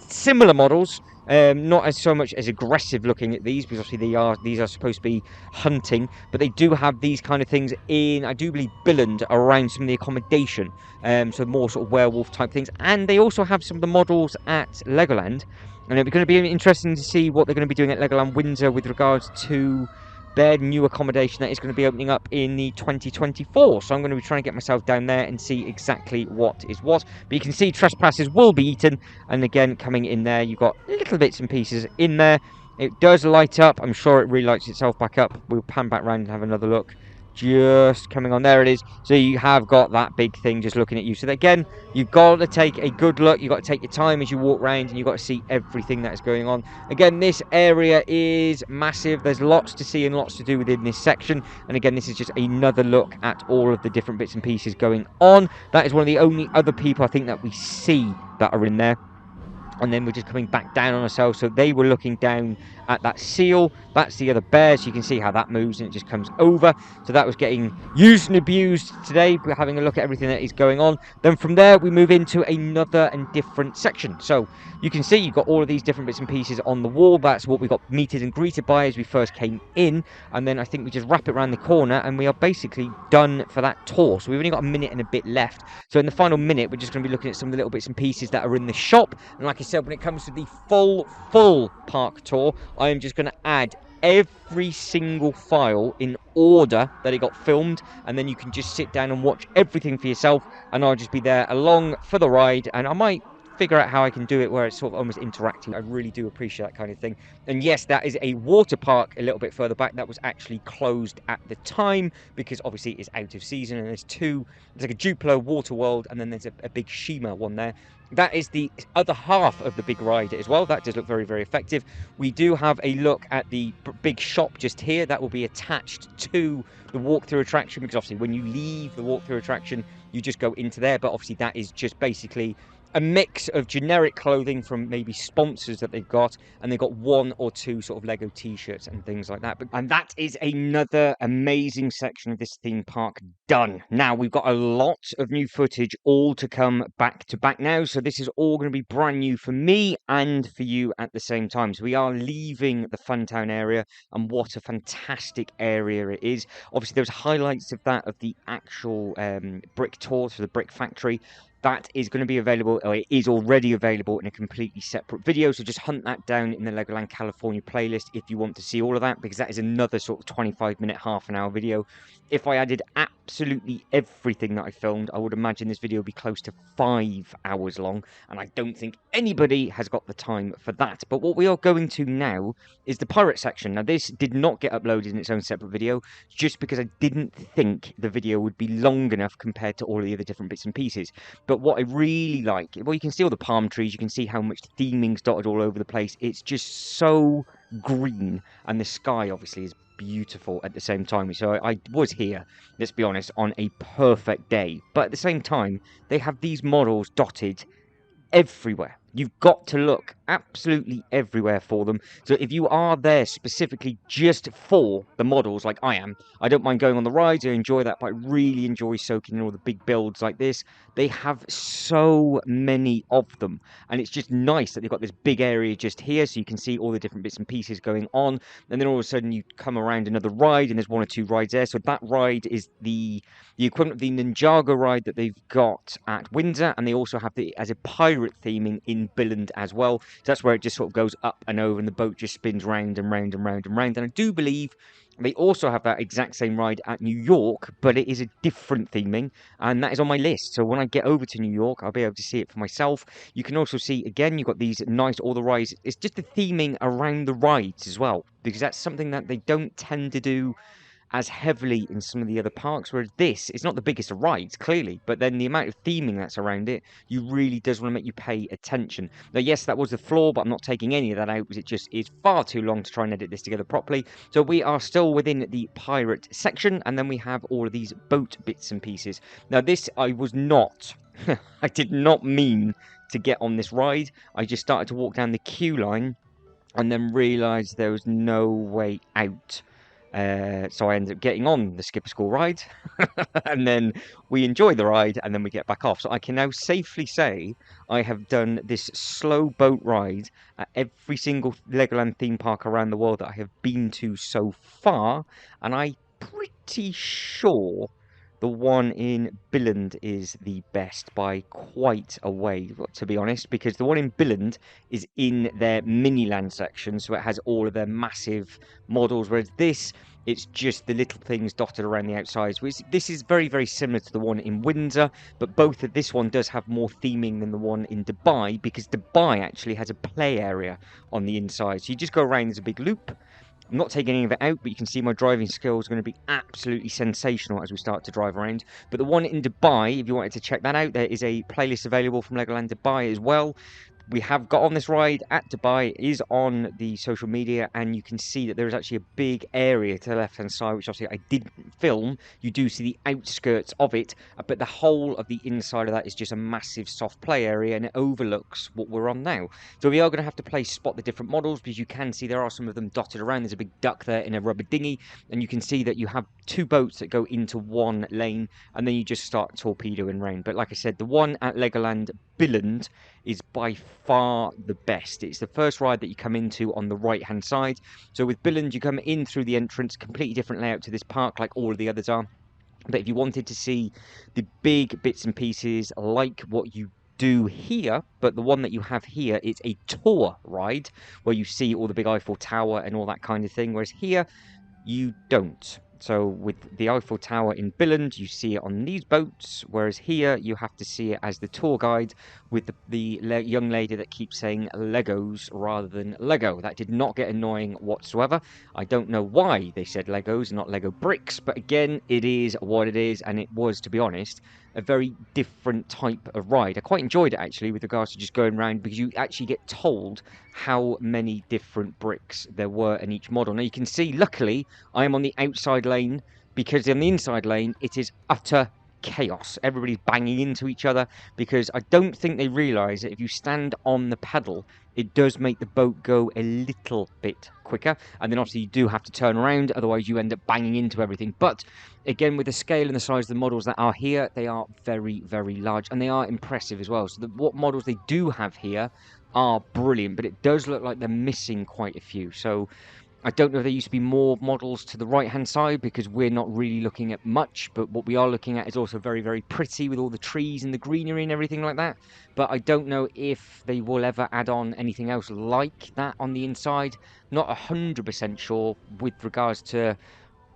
similar models. Not as so much as aggressive looking at these, because obviously these are supposed to be hunting, but they do have these kind of things in, I do believe, Billund around some of the accommodation, so more sort of werewolf type things. And they also have some of the models at Legoland, and it's going to be interesting to see what they're going to be doing at Legoland Windsor with regards to their new accommodation that is going to be opening up in the 2024. So I'm going to be trying to get myself down there and see exactly what is what. But you can see trespassers will be eaten. And again, coming in there, you've got little bits and pieces in there. It does light up. I'm sure it relights itself back up. We'll pan back around and have another look. Just coming on, there it is. So you have got that big thing just looking at you. So again, you've got to take a good look. You've got to take your time as you walk around, and you've got to see everything that is going on. Again, this area is massive. There's lots to see and lots to do within this section. And again, this is just another look at all of the different bits and pieces going on. That is one of the only other people I think that we see that are in there. And then we're just coming back down on ourselves. So they were looking down at that seal. That's the other bear. So you can see how that moves and it just comes over. So that was getting used and abused today. We're having a look at everything that is going on. Then from there, we move into another and different section. So you can see you've got all of these different bits and pieces on the wall. That's what we got meted and greeted by as we first came in. And then I think we just wrap it around the corner and we are basically done for that tour. So we've only got a minute and a bit left. So in the final minute, we're just going to be looking at some of the little bits and pieces that are in the shop. And like I said, when it comes to the full park tour, I am just going to add every single file in order that it got filmed, and then you can just sit down and watch everything for yourself, and I'll just be there along for the ride, and I might figure out how I can do it where it's sort of almost interacting. I really do appreciate that kind of thing. And yes, that is a water park a little bit further back that was actually closed at the time because obviously it's out of season, and there's like a Duplo Water World, and then there's a big Shima one there. That is the other half of the big ride as well. That does look very, very effective. We do have a look at the big shop just here. That will be attached to the walkthrough attraction, because obviously when you leave the walkthrough attraction, you just go into there. But obviously that is just basically a mix of generic clothing from maybe sponsors that they've got, and they've got one or two sort of Lego t-shirts and things like that. And that is another amazing section of this theme park done. Now we've got a lot of new footage all to come back to back now, so this is all going to be brand new for me and for you at the same time. So we are leaving the Funtown area, and what a fantastic area it is. Obviously there's highlights of that, of the actual brick tour to the brick factory. That is going to be available, or it is already available, in a completely separate video. So just hunt that down in the Legoland California playlist if you want to see all of that, because that is another sort of 25-minute, half an hour video. If I added absolutely everything that I filmed, I would imagine this video would be close to 5 hours long, and I don't think anybody has got the time for that. But what we are going to now is the pirate section. Now this did not get uploaded in its own separate video, just because I didn't think the video would be long enough compared to all of the other different bits and pieces. But what I really like, well, you can see all the palm trees, you can see how much theming's dotted all over the place. It's just so green, and the sky obviously is beautiful at the same time. So I was here, let's be honest, on a perfect day. But at the same time, they have these models dotted everywhere. You've got to look absolutely everywhere for them. So if you are there specifically just for the models, like I am, I don't mind going on the rides, I enjoy that, but I really enjoy soaking in all the big builds like this. They have so many of them, and it's just nice that they've got this big area just here, so you can see all the different bits and pieces going on. And then all of a sudden you come around another ride, and there's one or two rides there. So that ride is the equivalent of the Ninjago ride that they've got at Windsor, and they also have the as a pirate theming in Billund as well. So that's where it just sort of goes up and over, and the boat just spins round and round and round and round. And I do believe they also have that exact same ride at New York, but it is a different theming, and that is on my list. So when I get over to New York, I'll be able to see it for myself. You can also see, again, you've got these nice, all the rides. It's just the theming around the rides as well, because that's something that they don't tend to do as heavily in some of the other parks, whereas this is not the biggest of rides, clearly, but then the amount of theming that's around it, you really does want to make you pay attention. Now, yes, that was the floor, but I'm not taking any of that out, because it just is far too long to try and edit this together properly. So we are still within the pirate section, and then we have all of these boat bits and pieces. Now, this, I was not, I did not mean to get on this ride. I just started to walk down the queue line, and then realised there was no way out. So I ended up getting on the Skipper School ride, and then we enjoy the ride, and then we get back off. So I can now safely say I have done this slow boat ride at every single Legoland theme park around the world that I have been to so far, and I'm pretty sure the one in Billund is the best by quite a way, to be honest, because the one in Billund is in their Miniland section, so it has all of their massive models, whereas this, it's just the little things dotted around the outsides. This is very, very similar to the one in Windsor, but both of this one does have more theming than the one in Dubai, because Dubai actually has a play area on the inside. So you just go around, there's a big loop. I'm not taking any of it out, but you can see my driving skills are going to be absolutely sensational as we start to drive around. But the one in Dubai, if you wanted to check that out, there is a playlist available from Legoland Dubai as well. We have got on this ride at Dubai, it is on the social media, and you can see that there is actually a big area to the left-hand side, which obviously I didn't film. You do see the outskirts of it, but the whole of the inside of that is just a massive soft play area, and it overlooks what we're on now. So we are going to have to play spot the different models, because you can see there are some of them dotted around. There's a big duck there in a rubber dinghy, and you can see that you have two boats that go into one lane, and then you just start torpedoing round. But like I said, the one at Legoland Billund is by far the best. It's the first ride that you come into on the right hand side. So with Billund, you come in through the entrance, completely different layout to this park like all of the others are. But if you wanted to see the big bits and pieces like what you do here, but the one that you have here is a tour ride where you see all the big Eiffel Tower and all that kind of thing, whereas here you don't. So with the Eiffel Tower in Billund, you see it on these boats, whereas here you have to see it as the tour guide with the young lady that keeps saying Legos rather than Lego. That did not get annoying whatsoever. I don't know why they said Legos and not Lego bricks, but again, it is what it is, and it was, to be honest, a very different type of ride. I quite enjoyed it, actually, with regards to just going around, because you actually get told how many different bricks there were in each model. Now, you can see, luckily, I am on the outside lane, because on the inside lane, it is utter chaos. Everybody's banging into each other because I don't think they realise that if you stand on the pedal, it does make the boat go a little bit quicker. And then obviously you do have to turn around, otherwise you end up banging into everything. But again, with the scale and the size of the models that are here, they are very, very large, and they are impressive as well. So what models they do have here are brilliant, but it does look like they're missing quite a few. So I don't know if there used to be more models to the right-hand side because we're not really looking at much, but what we are looking at is also very, very pretty with all the trees and the greenery and everything like that. But I don't know if they will ever add on anything else like that on the inside. Not 100% sure with regards to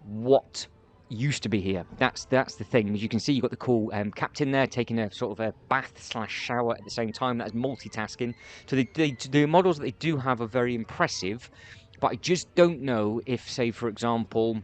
what used to be here. That's the thing. As you can see, you've got the cool captain there taking a sort of a bath slash shower at the same time. That's multitasking. So the models that they do have are very impressive, but I just don't know if, say, for example,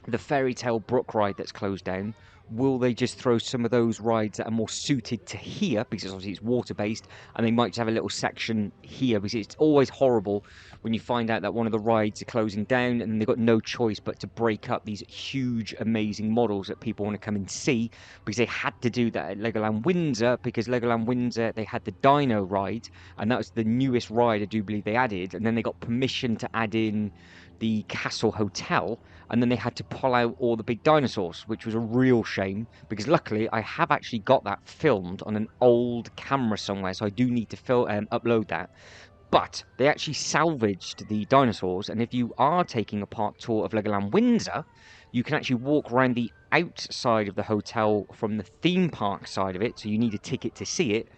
the Fairy Tale Brook ride that's closed down, will they just throw some of those rides that are more suited to here, because obviously it's water-based, and they might just have a little section here, because it's always horrible when you find out that one of the rides are closing down, and they've got no choice but to break up these huge, amazing models that people want to come and see, because they had to do that at Legoland Windsor, because Legoland Windsor, they had the Dino ride, and that was the newest ride I do believe they added, and then they got permission to add in the Castle Hotel, and then they had to pull out all the big dinosaurs, which was a real shame, because luckily I have actually got that filmed on an old camera somewhere, so I do need to upload that. But they actually salvaged the dinosaurs, and if you are taking a park tour of Legoland Windsor, you can actually walk around the outside of the hotel from the theme park side of it, so you need a ticket to see it,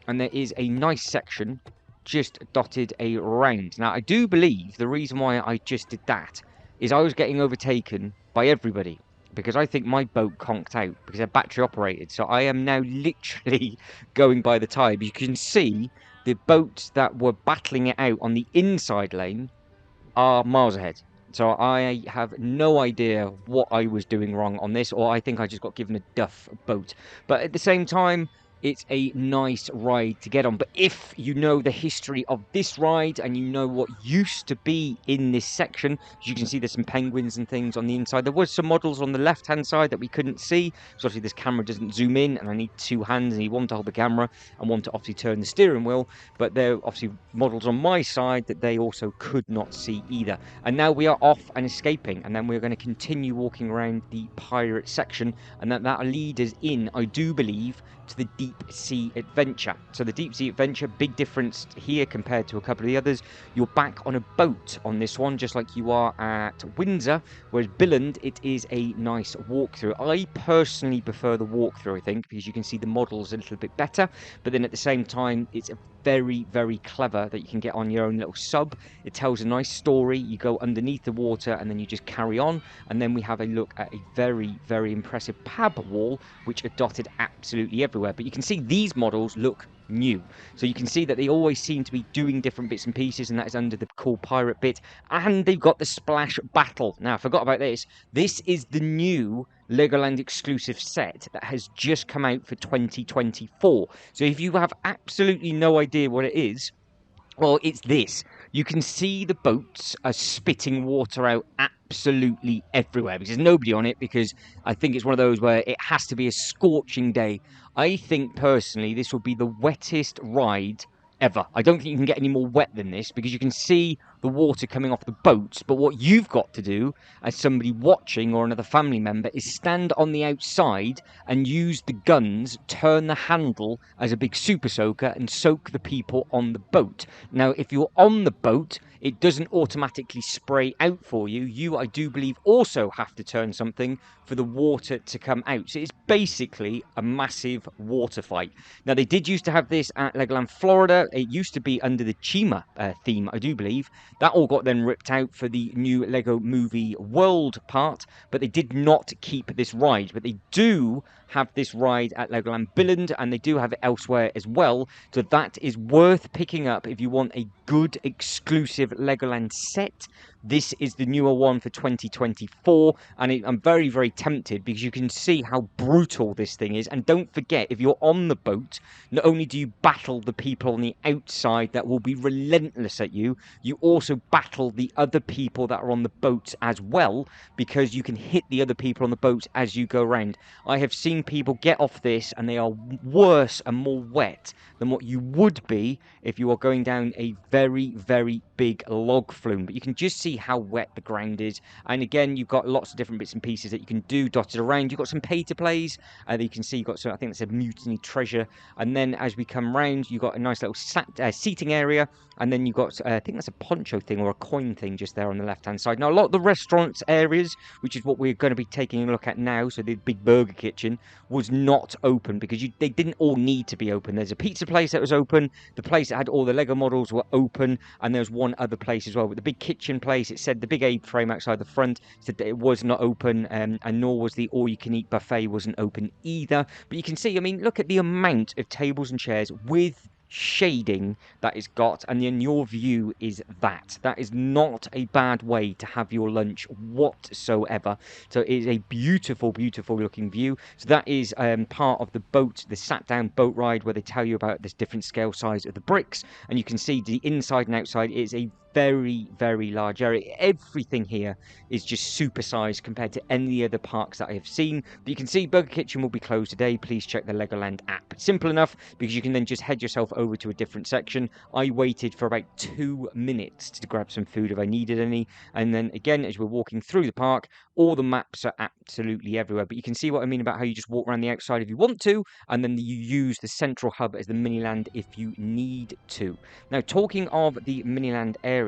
and there is a nice section just dotted around. Now, I do believe the reason why I just did that is I was getting overtaken by everybody because I think my boat conked out because they're battery operated. So I am now literally going by the tide. You can see the boats that were battling it out on the inside lane are miles ahead. So I have no idea what I was doing wrong on this, or I think I just got given a duff boat. But at the same time, it's a nice ride to get on. But if you know the history of this ride and you know what used to be in this section, as you can see there's some penguins and things on the inside. There was some models on the left-hand side that we couldn't see. So obviously this camera doesn't zoom in, and I need two hands. I need one to hold the camera and one to obviously turn the steering wheel. But there are obviously models on my side that they also could not see either. And now we are off and escaping, and then we're going to continue walking around the pirate section, and that'll lead us in, I do believe, to the deep sea adventure. So the deep sea adventure, big difference here compared to a couple of the others. You're back on a boat on this one, just like you are at Windsor, whereas Billund, it is a nice walkthrough. I personally prefer the walkthrough, I think, because you can see the models a little bit better, but then at the same time, it's a very, very clever that you can get on your own little sub. It tells a nice story. You go underneath the water and then you just carry on, and then we have a look at a very, very impressive pab wall which are dotted absolutely everywhere. But you can see these models look new, so you can see that they always seem to be doing different bits and pieces, and that is under the cool pirate bit. And they've got the splash battle. Now I forgot about this. This is the new Legoland exclusive set that has just come out for 2024. So if you have absolutely no idea what it is, well, it's this. You can see the boats are spitting water out absolutely everywhere because there's nobody on it, because I think it's one of those where it has to be a scorching day. I think personally this will be the wettest ride ever. I don't think you can get any more wet than this, because you can see the water coming off the boats. But what you've got to do as somebody watching or another family member is stand on the outside and use the guns, turn the handle as a big super soaker and soak the people on the boat. Now, if you're on the boat, it doesn't automatically spray out for you. You, I do believe, also have to turn something for the water to come out. So it's basically a massive water fight. Now, they did used to have this at Legoland Florida. It used to be under the Chima theme, I do believe. That all got then ripped out for the new Lego Movie World part, but they did not keep this ride. But they do have this ride at Legoland Billund, and they do have it elsewhere as well. So that is worth picking up if you want a good exclusive Legoland set. This is the newer one for 2024, and I'm very, very tempted because you can see how brutal this thing is. And don't forget, if you're on the boat, not only do you battle the people on the outside that will be relentless at you, you also battle the other people that are on the boat as well, because you can hit the other people on the boat as you go around. I have seen people get off this and they are worse and more wet than what you would be if you are going down a very, very big log flume. But you can just see how wet the ground is. And again, you've got lots of different bits and pieces that you can do dotted around. You've got some pay-to-plays that you can see. You've got some, I think that's a mutiny treasure. And then as we come round, you've got a nice little seating area. And then you've got, I think that's a poncho thing or a coin thing just there on the left-hand side. Now, a lot of the restaurants areas, which is what we're going to be taking a look at now, so the big burger kitchen, was not open because they didn't all need to be open. There's a pizza place that was open, the place that had all the Lego models were open, and there's one other place as well. But the big kitchen place, it said the big Abe frame outside the front said that it was not open, and nor was the all-you-can-eat buffet wasn't open either. But you can see, I mean, look at the amount of tables and chairs with shading that it's got, and then your view is that is not a bad way to have your lunch whatsoever. So it is a beautiful looking view. So that is part of the boat, the sat down boat ride, where they tell you about this different scale size of the bricks, and you can see the inside and outside is a very, very large area. Everything here is just supersized compared to any other parks that I have seen. But you can see Burger Kitchen will be closed today. Please check the Legoland app. Simple enough, because you can then just head yourself over to a different section. I waited for about 2 minutes to grab some food if I needed any. And then again, as we're walking through the park, all the maps are absolutely everywhere. But you can see what I mean about how you just walk around the outside if you want to, and then you use the central hub as the Miniland if you need to. Now, talking of the Miniland area,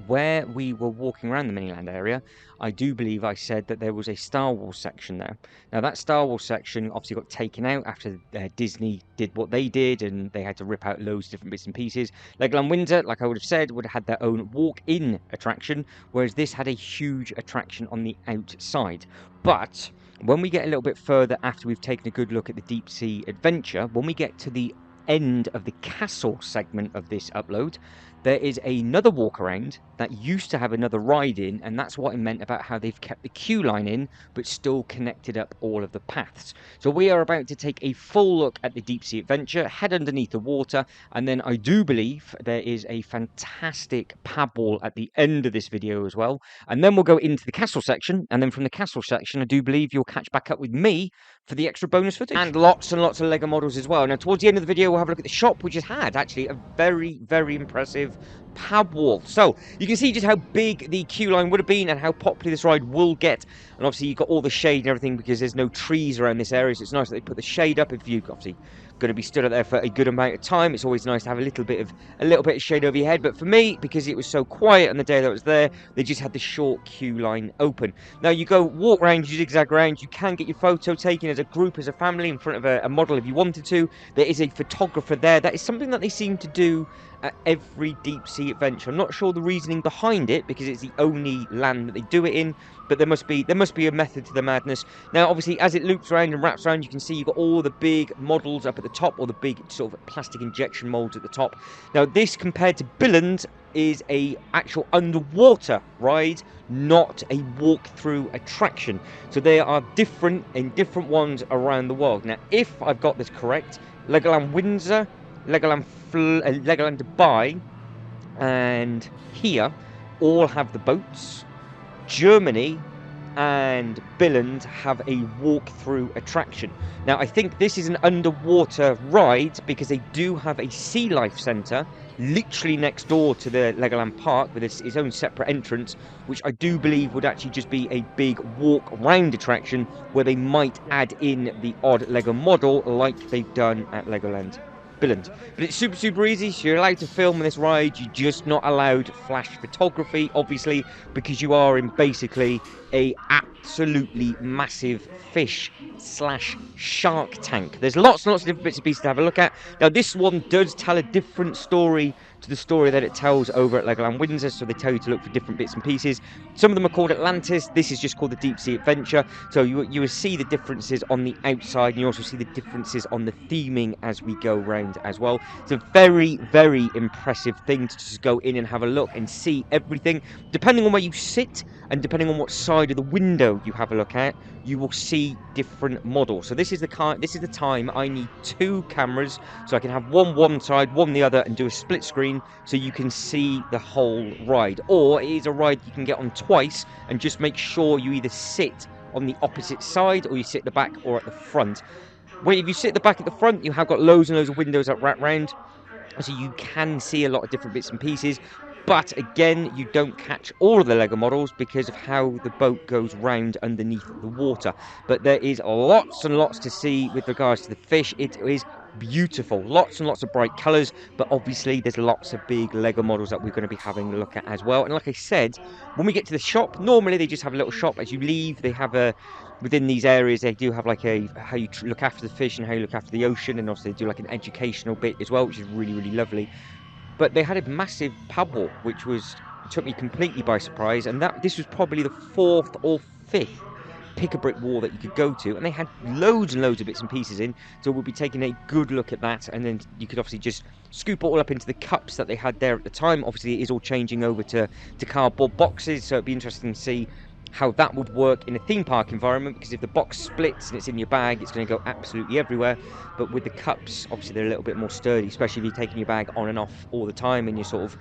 where we were walking around the Miniland area, I do believe I said that there was a Star Wars section there. Now, that Star Wars section obviously got taken out after Disney did what they did, and they had to rip out loads of different bits and pieces. Legoland Windsor, like I would have said, would have had their own walk-in attraction, whereas this had a huge attraction on the outside. But when we get a little bit further after we've taken a good look at the Deep Sea Adventure, when we get to the end of the castle segment of this upload, there is another walk around that used to have another ride in, and that's what I meant about how they've kept the queue line in but still connected up all of the paths. So we are about to take a full look at the Deep Sea Adventure, head underneath the water, and then I do believe there is a fantastic pad wall at the end of this video as well. And then we'll go into the castle section, and then from the castle section I do believe you'll catch back up with me for the extra bonus footage. And lots of Lego models as well. Now, towards the end of the video, we'll have a look at the shop, which has had actually a very, very impressive pad wall. So you can see just how big the queue line would have been and how popular this ride will get. And obviously you've got all the shade and everything because there's no trees around this area, so it's nice that they put the shade up. If you obviously going to be stood up there for a good amount of time, it's always nice to have a little bit of shade over your head. But for me, because it was so quiet on the day that I was there, they just had the short queue line open. Now you go walk around, you zigzag around, you can get your photo taken as a group, as a family, in front of a model if you wanted to. There is a photographer there. That is something that they seem to do at every Deep Sea Adventure. I'm not sure the reasoning behind it, because it's the only land that they do it in, but there must be a method to the madness. Now, obviously, as it loops around and wraps around, you can see you've got all the big models up at the top, or the big sort of plastic injection molds at the top. Now, this, compared to Billund, is a actual underwater ride, not a walk-through attraction. So they are different in different ones around the world. Now, if I've got this correct, Legoland Windsor, Legoland Dubai, and here all have the boats. Germany and Billund have a walk-through attraction. Now, I think this is an underwater ride because they do have a sea life centre literally next door to the Legoland Park with its own separate entrance, which I do believe would actually just be a big walk-round attraction where they might add in the odd Lego model like they've done at Legoland Billund. But it's super easy, so you're allowed to film on this ride. You're just not allowed flash photography, obviously, because you are in basically a absolutely massive fish slash shark tank. There's lots and lots of different bits and pieces to have a look at. Now, this one does tell a different story to the story that it tells over at Legoland Windsor, so they tell you to look for different bits and pieces. Some of them are called Atlantis. This is just called the Deep Sea Adventure. So you will see the differences on the outside, and you also see the differences on the theming as we go round as well. It's a very, very impressive thing to just go in and have a look and see everything. Depending on where you sit and depending on what side of the window you have a look at, you will see different models. So this is the time I need two cameras, so I can have one side, one the other, and do a split screen so you can see the whole ride. Or it is a ride you can get on twice, and just make sure you either sit on the opposite side or you sit at the back or at the front. Well, if you sit at the back at the front, you have got loads and loads of windows that wrap round, so you can see a lot of different bits and pieces. But again, you don't catch all of the Lego models because of how the boat goes round underneath the water. But there is lots and lots to see with regards to the fish. It is beautiful, lots and lots of bright colours, but obviously there's lots of big Lego models that we're going to be having a look at as well. And like I said, when we get to the shop, normally they just have a little shop as you leave. They have a within these areas, they do have like a how you look after the fish and how you look after the ocean, and also they do like an educational bit as well, which is really, really lovely. But they had a massive pub walk, which took me completely by surprise, and this was probably the fourth or fifth pick a brick wall that you could go to, and they had loads and loads of bits and pieces in, so we'll be taking a good look at that. And then you could obviously just scoop it all up into the cups that they had there at the time. Obviously it is all changing over to cardboard boxes, so it'd be interesting to see how that would work in a theme park environment, because if the box splits and it's in your bag, it's going to go absolutely everywhere. But with the cups, obviously they're a little bit more sturdy, especially if you're taking your bag on and off all the time and you're sort of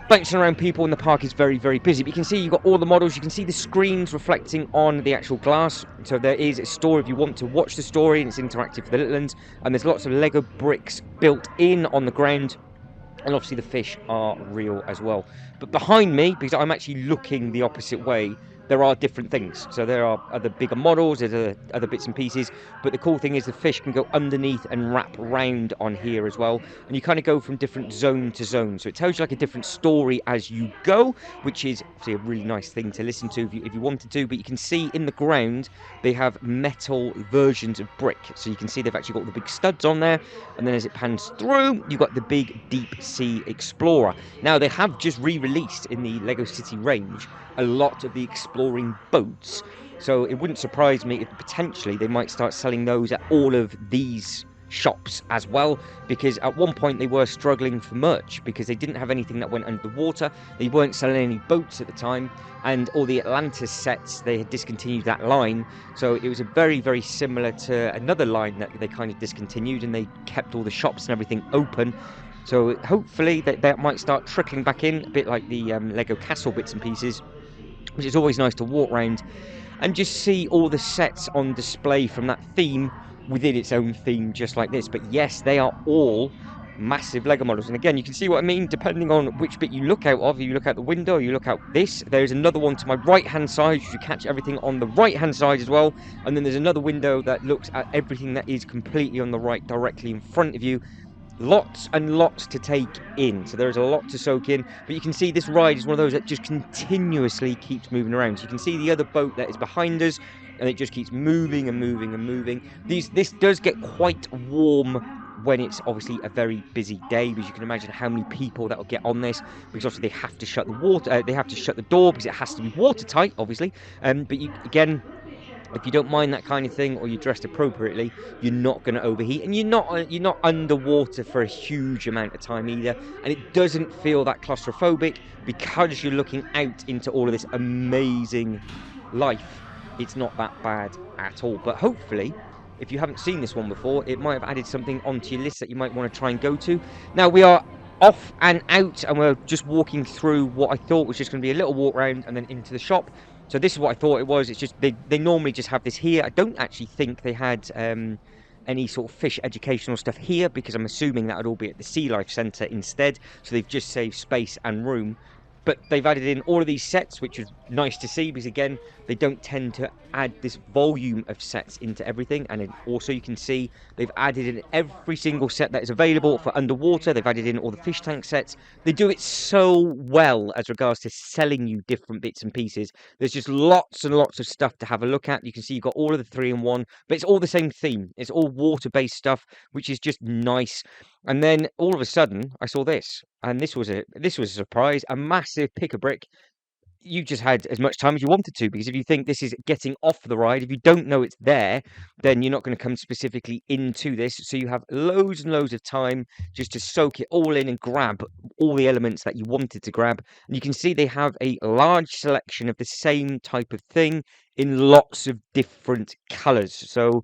bouncing around people, and the park is very, very busy. But you can see you've got all the models, you can see the screens reflecting on the actual glass, so there is a story if you want to watch the story, and it's interactive for the little ones. And there's lots of Lego bricks built in on the ground, and obviously the fish are real as well. But behind me, because I'm actually looking the opposite way, there are different things. So there are other bigger models, there's other bits and pieces, but the cool thing is the fish can go underneath and wrap round on here as well, and you kind of go from different zone to zone, so it tells you like a different story as you go, which is obviously a really nice thing to listen to if you wanted to. But you can see in the ground they have metal versions of brick, so you can see they've actually got the big studs on there, and then as it pans through, you've got the big Deep Sea Explorer. Now they have just re-released in the Lego City range a lot of the exploring boats, so it wouldn't surprise me if potentially they might start selling those at all of these shops as well, because at one point they were struggling for merch because they didn't have anything that went under the water. They weren't selling any boats at the time, and all the Atlantis sets, they had discontinued that line, so it was a very, very similar to another line that they kind of discontinued, and they kept all the shops and everything open. So hopefully that might start trickling back in, a bit like the Lego Castle bits and pieces, which is always nice to walk around and just see all the sets on display from that theme within its own theme, just like this. But yes, they are all massive Lego models, and again, you can see what I mean depending on which bit you look out of. If you look out the window, you look out this, there's another one to my right hand side, you catch everything on the right hand side as well, and then there's another window that looks at everything that is completely on the right, directly in front of you. Lots and lots to take in, so there is a lot to soak in. But you can see this ride is one of those that just continuously keeps moving around. So you can see the other boat that is behind us, and it just keeps moving and moving and moving. This does get quite warm when it's obviously a very busy day, because you can imagine how many people that will get on this, because obviously they have to shut they have to shut the door because it has to be watertight, obviously. But again, if you don't mind that kind of thing, or you're dressed appropriately, you're not going to overheat, and you're not underwater for a huge amount of time either, and it doesn't feel that claustrophobic because you're looking out into all of this amazing life. It's not that bad at all. But hopefully, if you haven't seen this one before, it might have added something onto your list that you might want to try and go to. Now we are off and out, and we're just walking through what I thought was just going to be a little walk around and then into the shop. So this is what I thought it was. It's just they normally just have this here. I don't actually think they had any sort of fish educational stuff here, because I'm assuming that would all be at the Sea Life Centre instead. So they've just saved space and room. But they've added in all of these sets, which is nice to see because, again, they don't tend to add this volume of sets into everything. And also you can see they've added in every single set that is available for underwater. They've added in all the fish tank sets. They do it so well as regards to selling you different bits and pieces. There's just lots and lots of stuff to have a look at. You can see you've got all of the 3-in-1, but it's all the same theme. It's all water-based stuff, which is just nice. And then all of a sudden, I saw this, and this was a surprise, a massive pick-a-brick. You just had as much time as you wanted to, because if you think this is getting off the ride, if you don't know it's there, then you're not going to come specifically into this. So you have loads and loads of time just to soak it all in and grab all the elements that you wanted to grab. And you can see they have a large selection of the same type of thing in lots of different colors. So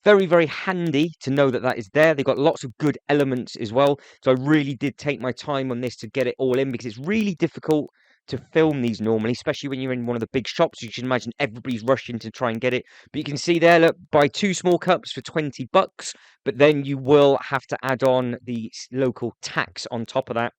very, very handy to know that that is there. They've got lots of good elements as well. So I really did take my time on this to get it all in, because it's really difficult to film these normally, especially when you're in one of the big shops. You can imagine everybody's rushing to try and get it. But you can see there, look, buy 2 small cups for $20, but then you will have to add on the local tax on top of that.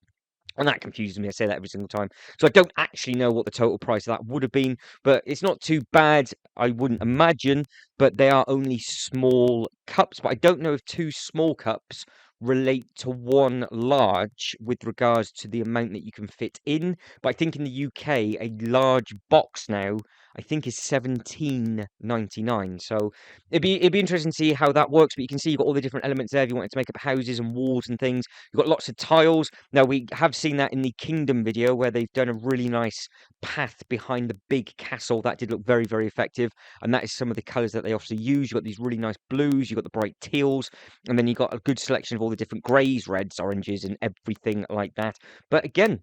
And that confuses me. I say that every single time. So I don't actually know what the total price of that would have been, but it's not too bad, I wouldn't imagine. But they are only small cups. But I don't know if 2 small cups relate to 1 large with regards to the amount that you can fit in. But I think in the UK, a large box now, I think, is $17.99. So it'd be interesting to see how that works. But you can see you've got all the different elements there if you wanted to make up houses and walls and things. You've got lots of tiles. Now, we have seen that in the Kingdom video where they've done a really nice path behind the big castle. That did look very, very effective. And that is some of the colours that they also use. You've got these really nice blues. You've got the bright teals. And then you've got a good selection of all the different greys, reds, oranges, and everything like that. But again,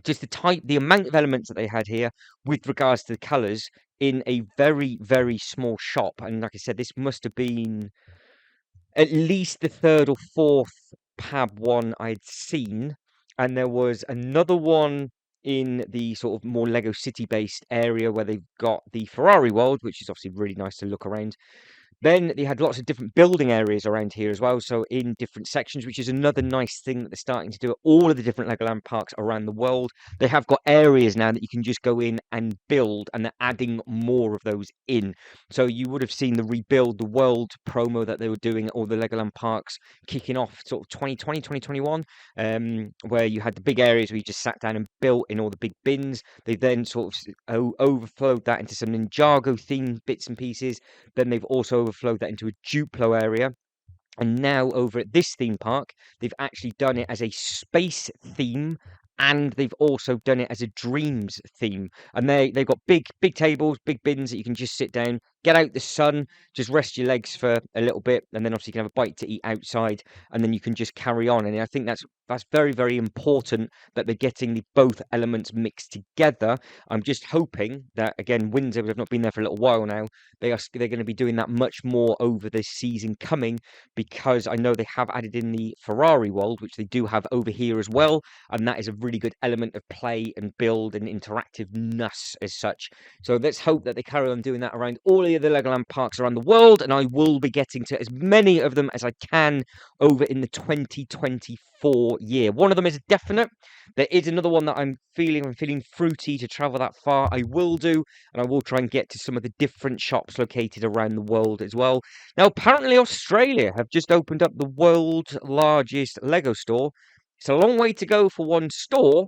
just the amount of elements that they had here with regards to the colours in a very, very small shop. And like I said, this must have been at least the 3rd or 4th pab one I'd seen. And there was another one in the sort of more Lego City based area where they've got the Ferrari world, which is obviously really nice to look around. Then they had lots of different building areas around here as well, so in different sections, which is another nice thing that they're starting to do at all of the different Legoland parks around the world. They have got areas now that you can just go in and build, and they're adding more of those in. So you would have seen the Rebuild the World promo that they were doing at all the Legoland parks kicking off sort of 2020, 2021, where you had the big areas where you just sat down and built in all the big bins. They then sort of overflowed that into some Ninjago themed bits and pieces. Then they've also overflowed that into a Duplo area. And now over at this theme park, they've actually done it as a space theme, and they've also done it as a dreams theme. And they've got big tables, big bins that you can just sit down, get out the sun, just rest your legs for a little bit, and then obviously you can have a bite to eat outside, and then you can just carry on. And I think that's very, very important that they're getting both elements mixed together. I'm just hoping that, again, Windsor, have not been there for a little while now, they're going to be doing that much more over this season coming, because I know they have added in the Ferrari world, which they do have over here as well, and that is a really good element of play and build and interactiveness as such. So let's hope that they carry on doing that around all of the Legoland parks around the world, and I will be getting to as many of them as I can over in the 2024 year. One of them is a definite. There is another one that I'm feeling fruity to travel that far. I will do, and I will try and get to some of the different shops located around the world as well. Now, apparently Australia have just opened up the world's largest Lego store. It's a long way to go for one store,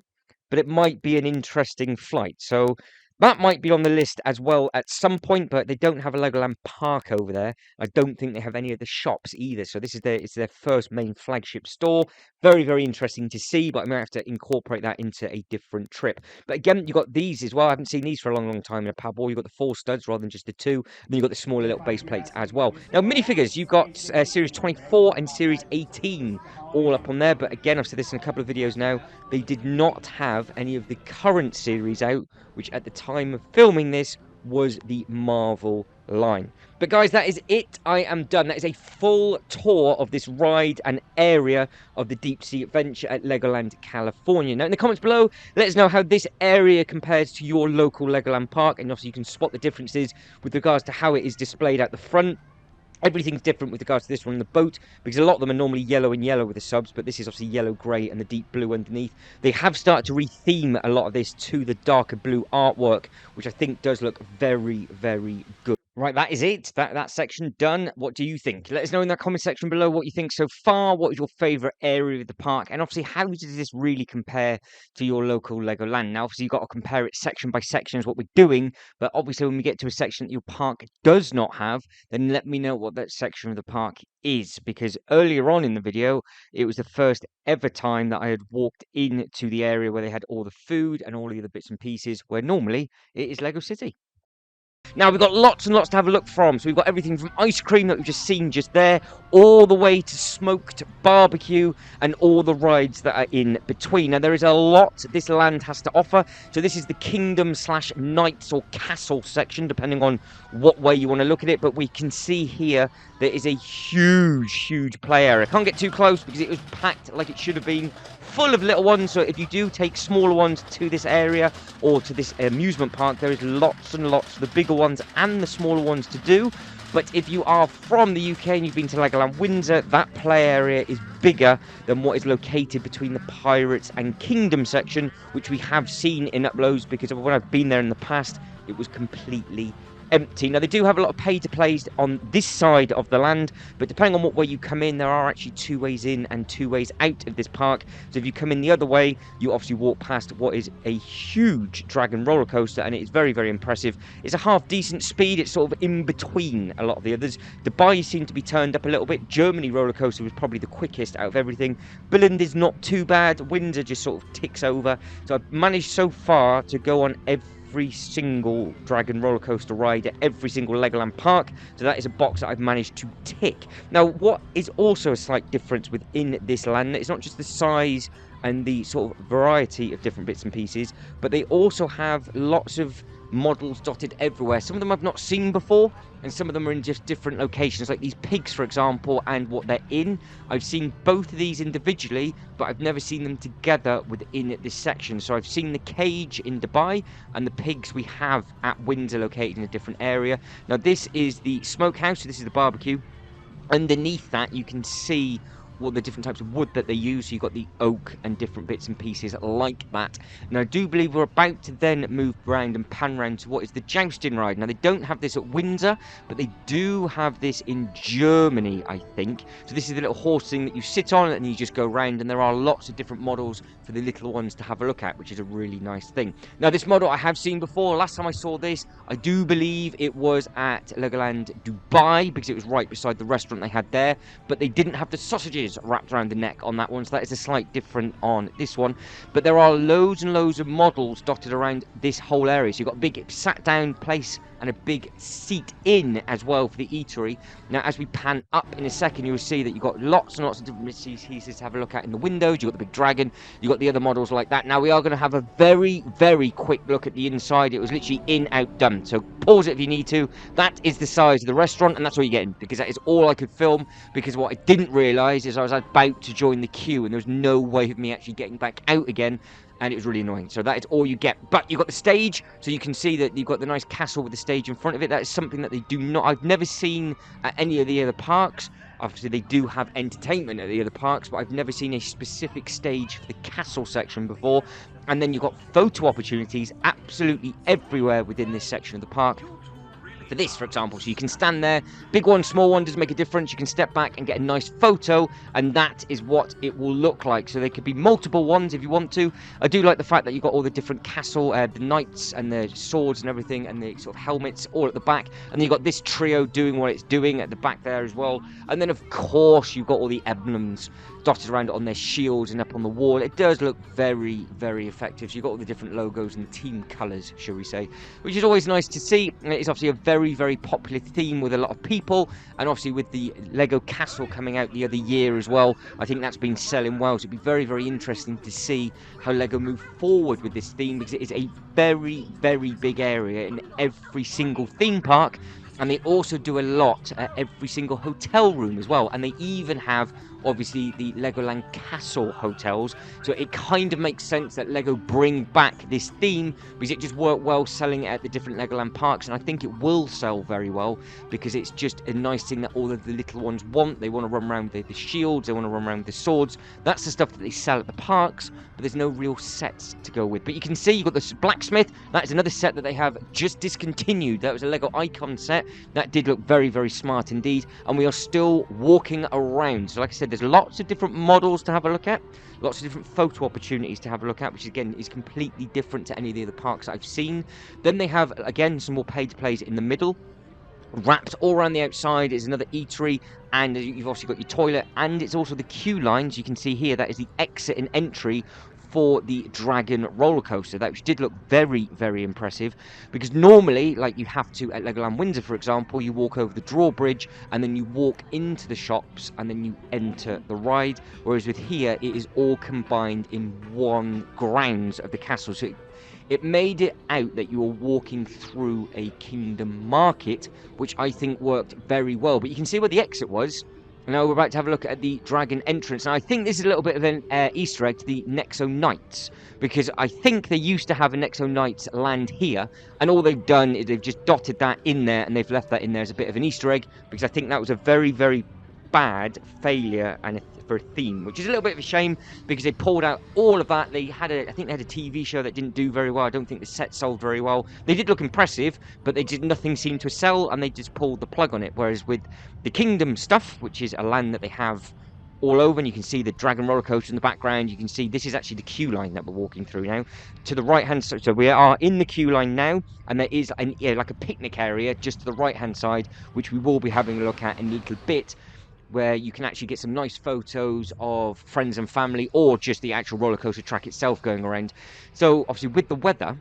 but it might be an interesting flight. So that might be on the list as well at some point, but they don't have a Legoland park over there. I don't think they have any of the shops either. So this is their first main flagship store. Very, very interesting to see, but I might have to incorporate that into a different trip. But again, you've got these as well. I haven't seen these for a long, long time in a pad ball. You've got the 4 studs rather than just the 2. And then you've got the smaller little base plates as well. Now, minifigures, you've got Series 24 and Series 18 all up on there. But again, I've said this in a couple of videos now, they did not have any of the current series out, which at the time of filming this was the Marvel line. But guys, that is it. I am done. That is a full tour of this ride and area of the Deep Sea Adventure at Legoland, California. Now, in the comments below, let us know how this area compares to your local Legoland park, and obviously you can spot the differences with regards to how it is displayed at the front. Everything's different with regards to this one. The boat, because a lot of them are normally yellow and yellow with the subs, but this is obviously yellow, grey, and the deep blue underneath. They have started to retheme a lot of this to the darker blue artwork, which I think does look very, very good. Right, that is it. That section done. What do you think? Let us know in the comment section below what you think so far. What is your favourite area of the park? And obviously, how does this really compare to your local Legoland? Now, obviously, you've got to compare it section by section is what we're doing. But obviously, when we get to a section that your park does not have, then let me know what that section of the park is. Because earlier on in the video, it was the first ever time that I had walked into the area where they had all the food and all the other bits and pieces, where normally it is Lego City. Now, we've got lots and lots to have a look from. So we've got everything from ice cream that we've just seen just there, all the way to smoked barbecue and all the rides that are in between. Now, there is a lot this land has to offer. So this is the kingdom / knights or castle section, depending on what way you want to look at it. But we can see here there is a huge play area. Can't get too close because it was packed like it should have been, full of little ones. So if you do take smaller ones to this area or to this amusement park, there is lots and lots of the bigger ones and the smaller ones to do. But if you are from the UK and you've been to Legoland Windsor, that play area is bigger than what is located between the Pirates and Kingdom section, which we have seen in uploads, because when I've been there in the past, it was completely empty. Now, they do have a lot of pay-to-plays on this side of the land, but depending on what way you come in, there are actually 2 ways in and 2 ways out of this park. So if you come in the other way, you obviously walk past what is a huge dragon roller coaster, and it is very, very impressive. It's a half decent speed. It's sort of in between a lot of the others. Dubai seemed to be turned up a little bit. Germany roller coaster was probably the quickest out of everything. Billund is not too bad. Windsor just sort of ticks over. So I've managed so far to go on every single dragon roller coaster ride at every single Legoland park. So that is a box that I've managed to tick. Now, what is also a slight difference within this land, it's not just the size and the sort of variety of different bits and pieces, but they also have lots of models dotted everywhere. Some of them I've not seen before, and some of them are in just different locations, like these pigs, for example, and what they're in. I've seen both of these individually, but I've never seen them together within this section. So I've seen the cage in Dubai and the pigs we have at Windsor located in a different area. Now, this is the smokehouse, so this is the barbecue. Underneath that, you can see all the different types of wood that they use. So you've got the oak and different bits and pieces like that. Now, I do believe we're about to then move around and pan around to what is the jousting ride. Now, they don't have this at Windsor, but they do have this in Germany, I think. So this is the little horse thing that you sit on and you just go around, and there are lots of different models for the little ones to have a look at, which is a really nice thing. Now, this model I have seen before. Last time I saw this, I do believe it was at Legoland Dubai, because it was right beside the restaurant they had there, but they didn't have the sausages wrapped around the neck on that one, so that is a slight different on this one. But there are loads and loads of models dotted around this whole area. So you've got a big sat down place and a big seat in as well for the eatery. Now, as we pan up in a second, you'll see that you've got lots and lots of different pieces to have a look at in the windows. You've got the big dragon, you've got the other models like that. Now, we are going to have a very, very quick look at the inside. It was literally in, out, done. So pause it if you need to. That is the size of the restaurant, and that's all you're getting, because that is all I could film, because what I didn't realise is I was about to join the queue, and there was no way of me actually getting back out again, and it was really annoying. So that is all you get. But you've got the stage, so you can see that you've got the nice castle with the stage in front of it. That is something that they do not, I've never seen at any of the other parks. Obviously, they do have entertainment at the other parks, but I've never seen a specific stage for the castle section before. And then you've got photo opportunities absolutely everywhere within this section of the park. For this, for example, so you can stand there, big one, small one, doesn't make a difference. You can step back and get a nice photo, and that is what it will look like. So there could be multiple ones if you want to. I do like the fact that you've got all the different castle, the knights and the swords and everything, and the sort of helmets all at the back. And then you've got this trio doing what it's doing at the back there as well. And then, of course, you've got all the emblems dotted around on their shields and up on the wall. It does look very, very effective. So you've got all the different logos and the team colours, shall we say, which is always nice to see. It's obviously a very, very popular theme with a lot of people, and obviously with the Lego Castle coming out the other year as well, I think that's been selling well. So it'd be very, very interesting to see how Lego move forward with this theme, because it is a very, very big area in every single theme park. And they also do a lot at every single hotel room as well. And they even have obviously the Legoland Castle hotels. So it kind of makes sense that Lego bring back this theme, because it just worked well selling it at the different Legoland parks, and I think it will sell very well because it's just a nice thing that all of the little ones want. They want to run around with the shields, they want to run around with the swords. That's the stuff that they sell at the parks, but there's no real sets to go with. But you can see you've got this blacksmith. That is another set that they have just discontinued. That was a Lego Icon set. That did look very, very smart indeed. And we are still walking around. So like I said, there's lots of different models to have a look at. Lots of different photo opportunities to have a look at, which again is completely different to any of the other parks that I've seen. Then they have, again, some more pay-to-plays in the middle. Wrapped all around the outside is another eatery, and you've also got your toilet, and it's also the queue lines. You can see here that is the exit and entry for the Dragon roller coaster, that which did look very, very impressive, because normally, like you have to at Legoland Windsor, for example, you walk over the drawbridge and then you walk into the shops and then you enter the ride, whereas with here it is all combined in one grounds of the castle. So it made it out that you were walking through a kingdom market, which I think worked very well. But you can see where the exit was. Now we're about to have a look at the dragon entrance. And I think this is a little bit of an Easter egg to the Nexo Knights, because I think they used to have a Nexo Knights land here, and all they've done is they've just dotted that in there, and they've left that in there as a bit of an Easter egg, because I think that was a very, very bad failure and for a theme, which is a little bit of a shame, because they pulled out all of that. They had I think they had a TV show that didn't do very well. I don't think the set sold very well. They did look impressive, but nothing seemed to sell, and they just pulled the plug on it. Whereas with the Kingdom stuff, which is a land that they have all over, and you can see the Dragon roller coaster in the background. You can see this is actually the queue line that we're walking through now. To the right hand side, so we are in the queue line now, and there is like a picnic area just to the right hand side, which we will be having a look at in a little bit, where you can actually get some nice photos of friends and family, or just the actual roller coaster track itself going around. So obviously with the weather,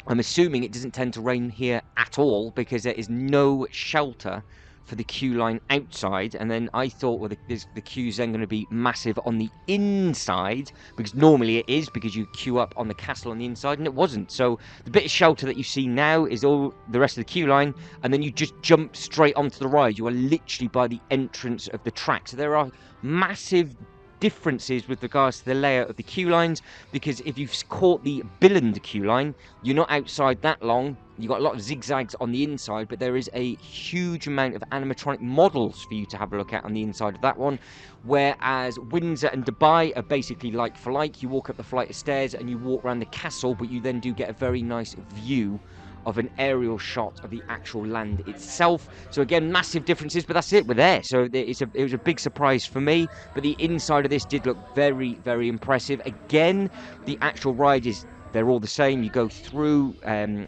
I'm assuming it doesn't tend to rain here at all, because there is no shelter for the queue line outside. And then I thought, well, the queue's then going to be massive on the inside, because normally it is, because you queue up on the castle on the inside, and it wasn't. So the bit of shelter that you see now is all the rest of the queue line, and then you just jump straight onto the ride. You are literally by the entrance of the track. So there are massive differences with regards to the layout of the queue lines, because if you've caught the Billund queue line, you're not outside that long. You've got a lot of zigzags on the inside, but there is a huge amount of animatronic models for you to have a look at on the inside of that one. Whereas Windsor and Dubai are basically like for like. You walk up the flight of stairs and you walk around the castle, but you then do get a very nice view of an aerial shot of the actual land itself. So again, massive differences, but that's it, we're there. So it was a big surprise for me, but the inside of this did look very, very impressive. Again, the actual ride they're all the same. You go through,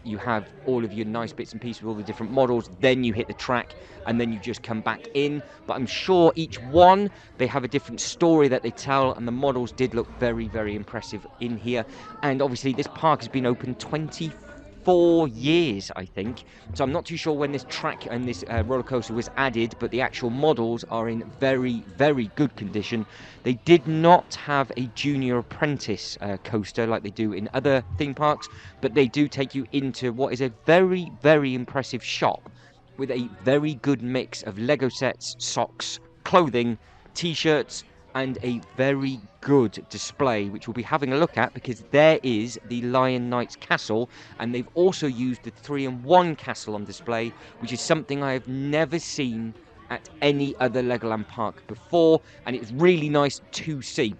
you have all of your nice bits and pieces with all the different models, then you hit the track, and then you just come back in. But I'm sure each one, they have a different story that they tell, and the models did look very, very impressive in here. And obviously this park has been open 24 years, I think, so I'm not too sure when this track and this roller coaster was added, but the actual models are in very, very good condition. They did not have a junior apprentice coaster like they do in other theme parks, but they do take you into what is a very, very impressive shop with a very good mix of Lego sets, socks, clothing, t-shirts, and a very good display, which we'll be having a look at, because there is the Lion Knights castle, and they've also used the 3-in-1 castle on display, which is something I have never seen at any other Legoland park before, and it's really nice to see.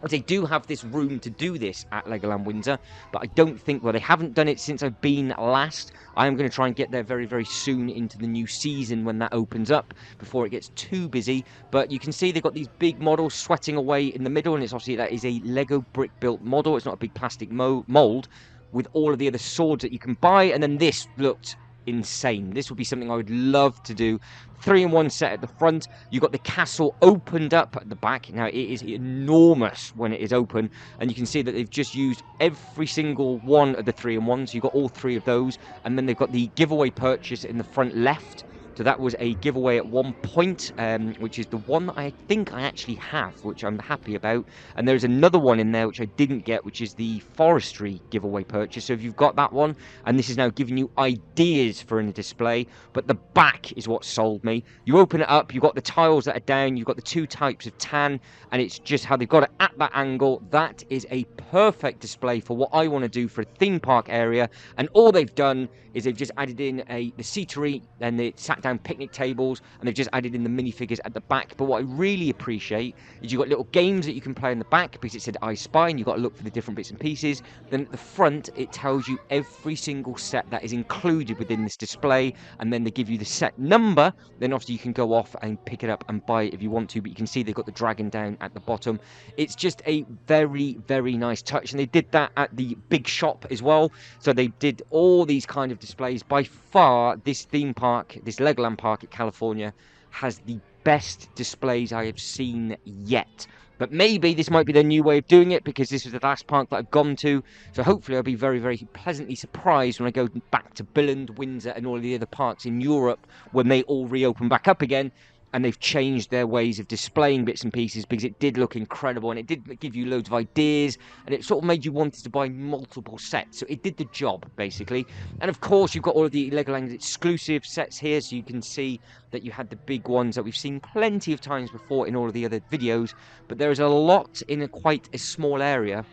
They do have this room to do this at Legoland Windsor, but I don't think, well, they haven't done it since I've been last. I am going to try and get there very, very soon into the new season when that opens up, before it gets too busy. But you can see they've got these big models sweating away in the middle, and it's obviously, that is a Lego brick built model. It's not a big plastic mold with all of the other swords that you can buy. And then this looked insane. This would be something I would love to do. 3-in-1 set at the front. You've got the castle opened up at the back. Now, it is enormous when it is open, and you can see that they've just used every single one of the 3-in-1s. So you've got all three of those, and then they've got the giveaway purchase in the front left, So that was a giveaway at one point, which is the one that I think I actually have, which I'm happy about. And there's another one in there which I didn't get, which is the forestry giveaway purchase. So if you've got that one, and this is now giving you ideas for a display, but the back is what sold me. You open it up, you've got the tiles that are down, you've got the two types of tan, and it's just how they've got it at that angle. That is a perfect display for what I want to do for a theme park area. And all they've done is they've just added in the seatery and the sat down picnic tables, and they've just added in the minifigures at the back. But what I really appreciate is you've got little games that you can play in the back, because it said I Spy, and you've got to look for the different bits and pieces. Then at the front it tells you every single set that is included within this display, and then they give you the set number. Then obviously you can go off and pick it up and buy it if you want to, but you can see they've got the dragon down at the bottom. It's just a very, very nice touch, and they did that at the big shop as well. So they did all these kind of displays. By far, this theme park, this Legoland park at California, has the best displays I have seen yet. But maybe this might be their new way of doing it, because this was the last park that I've gone to. So hopefully I'll be very, very pleasantly surprised when I go back to Billund, Windsor and all of the other parks in Europe when they all reopen back up again. And they've changed their ways of displaying bits and pieces, because it did look incredible, and it did give you loads of ideas, and it sort of made you want to buy multiple sets. So it did the job, basically. And of course, you've got all of the Legoland exclusive sets here, so you can see that you had the big ones that we've seen plenty of times before in all of the other videos. But there is a lot in quite a small area.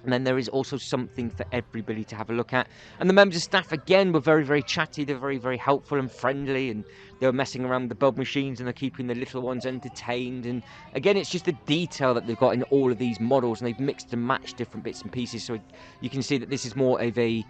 And then there is also something for everybody to have a look at. And the members of staff, again, were very, very chatty. They're very, very helpful and friendly. And they were messing around with the bug machines, and they're keeping the little ones entertained. And again, it's just the detail that they've got in all of these models. And they've mixed and matched different bits and pieces. So you can see that this is more of a...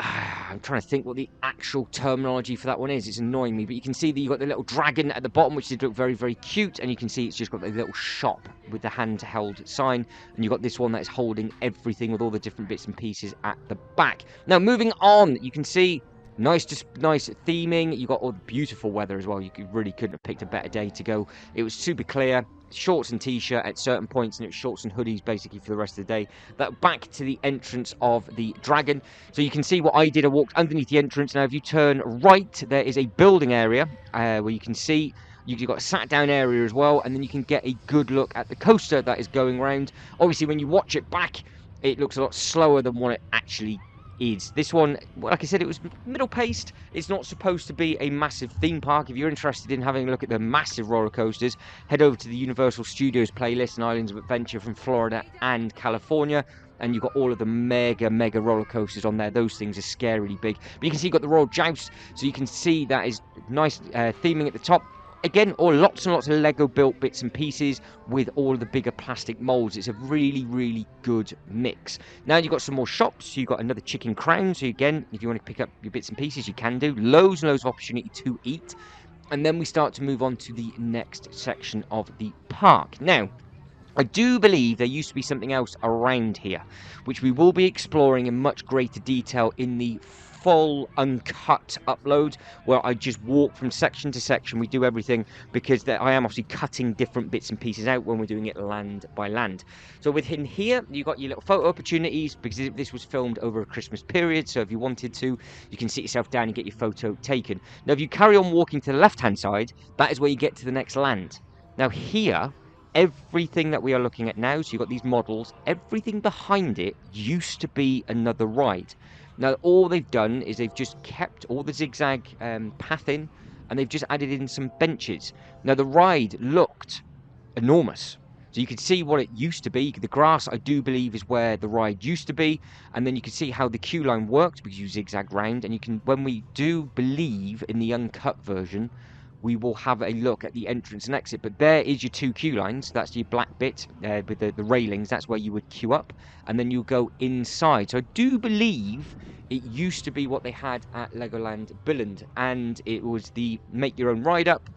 I'm trying to think what the actual terminology for that one is. It's annoying me, but you can see that you've got the little dragon at the bottom, which did look very, very cute, and you can see it's just got the little shop with the handheld sign, and you've got this one that is holding everything with all the different bits and pieces at the back. Now, moving on, you can see nice theming. You got all the beautiful weather as well. You really couldn't have picked a better day to go. It was super clear. Shorts and t-shirt at certain points, and it was shorts and hoodies basically for the rest of the day. That back to the entrance of the dragon. So you can see what I did. I walked underneath the entrance. Now if you turn right, there is a building area where you can see you've got a sat down area as well, and then you can get a good look at the coaster that is going around. Obviously when you watch it back, it looks a lot slower than what it actually is. This one, like I said, it was middle paced. It's not supposed to be a massive theme park. If you're interested in having a look at the massive roller coasters, head over to the Universal Studios playlist and Islands of Adventure from Florida and California, and you've got all of the mega roller coasters on there. Those things are scarily big. But you can see you've got the Royal Joust, so you can see that is nice theming at the top. Again, lots and lots of Lego built bits and pieces with all the bigger plastic molds. It's a really good mix. Now you've got some more shops. You've got another chicken crown. So again, if you want to pick up your bits and pieces, you can do. Loads and loads of opportunity to eat. And then we start to move on to the next section of the park. Now, I do believe there used to be something else around here, which we will be exploring in much greater detail in the full uncut upload, where I just walk from section to section. We do everything, because I am obviously cutting different bits and pieces out when we're doing it land by land. So within here, you've got your little photo opportunities, because this was filmed over a Christmas period, so if you wanted to, you can sit yourself down and get your photo taken. Now if you carry on walking to the left hand side, that is where you get to the next land. Now here, everything that we are looking at now, so you've got these models, everything behind it used to be another ride. Now all they've done is they've just kept all the zigzag path in, and they've just added in some benches. Now the ride looked enormous, so you could see what it used to be. The grass, I do believe, is where the ride used to be, and then you can see how the queue line worked, because you zigzag round. And you can, when we do believe in the uncut version, we will have a look at the entrance and exit. But there is your two queue lines. That's your black bit with the railings. That's where you would queue up, and then you'll go inside. So I do believe it used to be what they had at Legoland Billund, and it was the make your own ride up.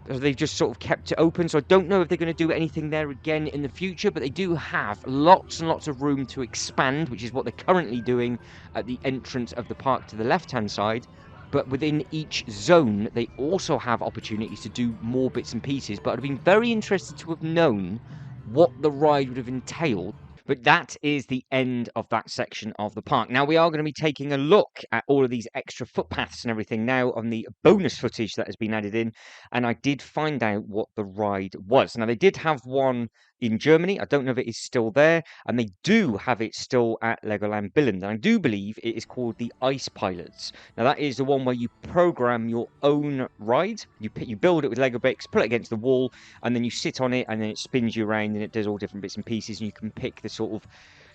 They've just sort of kept it open, so I don't know if they're going to do anything there again in the future, but they do have lots and lots of room to expand, which is what they're currently doing at the entrance of the park to the left-hand side. But within each zone, they also have opportunities to do more bits and pieces. But I'd have been very interested to have known what the ride would have entailed. But that is the end of that section of the park. Now we are going to be taking a look at all of these extra footpaths and everything now on the bonus footage that has been added in. And I did find out what the ride was. Now they did have one in Germany. I don't know if it is still there. And they do have it still at Legoland Billund. And I do believe it is called the Ice Pilots. Now that is the one where you program your own ride. You build it with Lego bricks, put it against the wall, and then you sit on it, and then it spins you around, and it does all different bits and pieces, and you can pick the sort of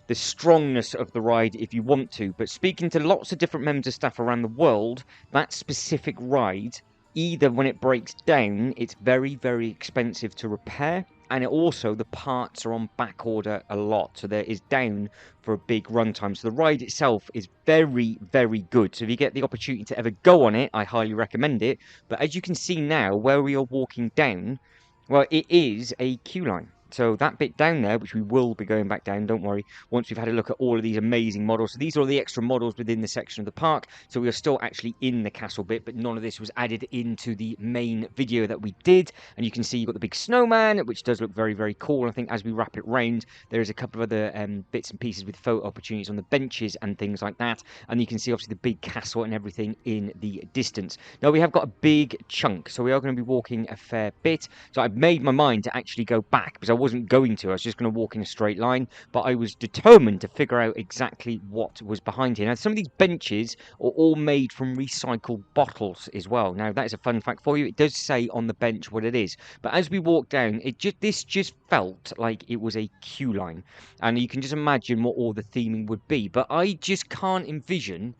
the strongness of the ride if you want to. But speaking to lots of different members of staff around the world, that specific ride, either when it breaks down, it's very, very expensive to repair, and also the parts are on back order a lot, so there is down for a big runtime. So the ride itself is very, very good. So if you get the opportunity to ever go on it, I highly recommend it. But as you can see now, where we are walking down, well, it is a queue line. So that bit down there, which we will be going back down, don't worry, once we've had a look at all of these amazing models. So these are all the extra models within the section of the park. So we are still actually in the castle bit, but none of this was added into the main video that we did. And you can see you've got the big snowman, which does look very, very cool. I think as we wrap it round, there is a couple of other bits and pieces with photo opportunities on the benches and things like that. And you can see obviously the big castle and everything in the distance. Now we have got a big chunk, so we are going to be walking a fair bit. So I've made my mind to actually go back because I wasn't going to. I was just going to walk in a straight line, but I was determined to figure out exactly what was behind here. Now, some of these benches are all made from recycled bottles as well. Now, that is a fun fact for you. It does say on the bench what it is, but as we walk down, this just felt like it was a queue line, and you can just imagine what all the theming would be. But I just can't envision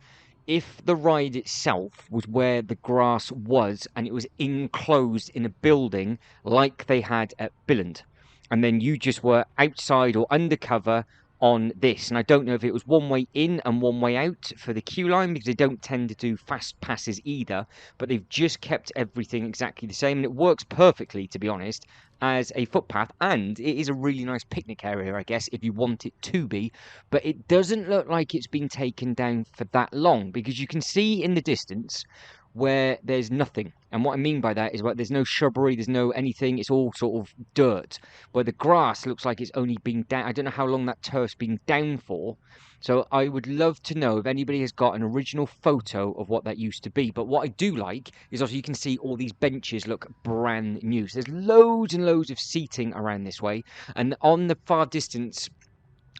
if the ride itself was where the grass was and it was enclosed in a building like they had at Billund, and then you just were outside or undercover on this. And I don't know if it was one way in and one way out for the queue line, because they don't tend to do fast passes either, but they've just kept everything exactly the same, and it works perfectly, to be honest, as a footpath. And it is a really nice picnic area, I guess, if you want it to be, but it doesn't look like it's been taken down for that long, because you can see in the distance where there's nothing. And what I mean by that is, well, there's no shrubbery, there's no anything, it's all sort of dirt. Where the grass looks like it's only been down, I don't know how long that turf's been down for. So I would love to know if anybody has got an original photo of what that used to be. But what I do like is also you can see all these benches look brand new. So there's loads and loads of seating around this way. And on the far distance,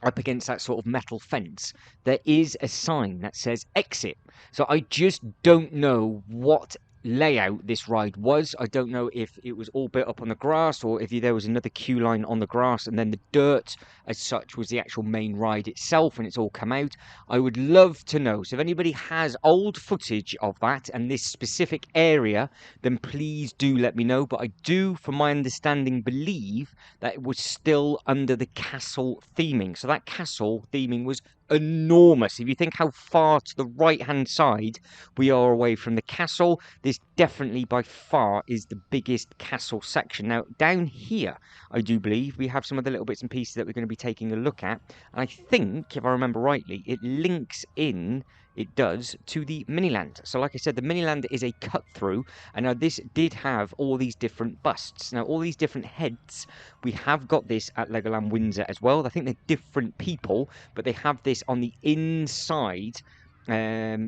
up against that sort of metal fence, there is a sign that says exit. So I just don't know what layout this ride was. I don't know if it was all built up on the grass, or if there was another queue line on the grass, and then the dirt as such was the actual main ride itself when it's all come out. I would love to know. So if anybody has old footage of that and this specific area, then please do let me know. But I do, from my understanding, believe that it was still under the castle theming. So that castle theming was enormous. If you think how far to the right hand side we are away from the castle, this definitely by far is the biggest castle section. Now down here, I do believe we have some of the little bits and pieces that we're going to be taking a look at, and I think, if I remember rightly, it links in, it does, to the Miniland. So like I said, the Miniland is a cut through, and now this did have all these different busts. Now all these different heads, we have got this at Legoland Windsor as well. I think they're different people, but they have this on the inside,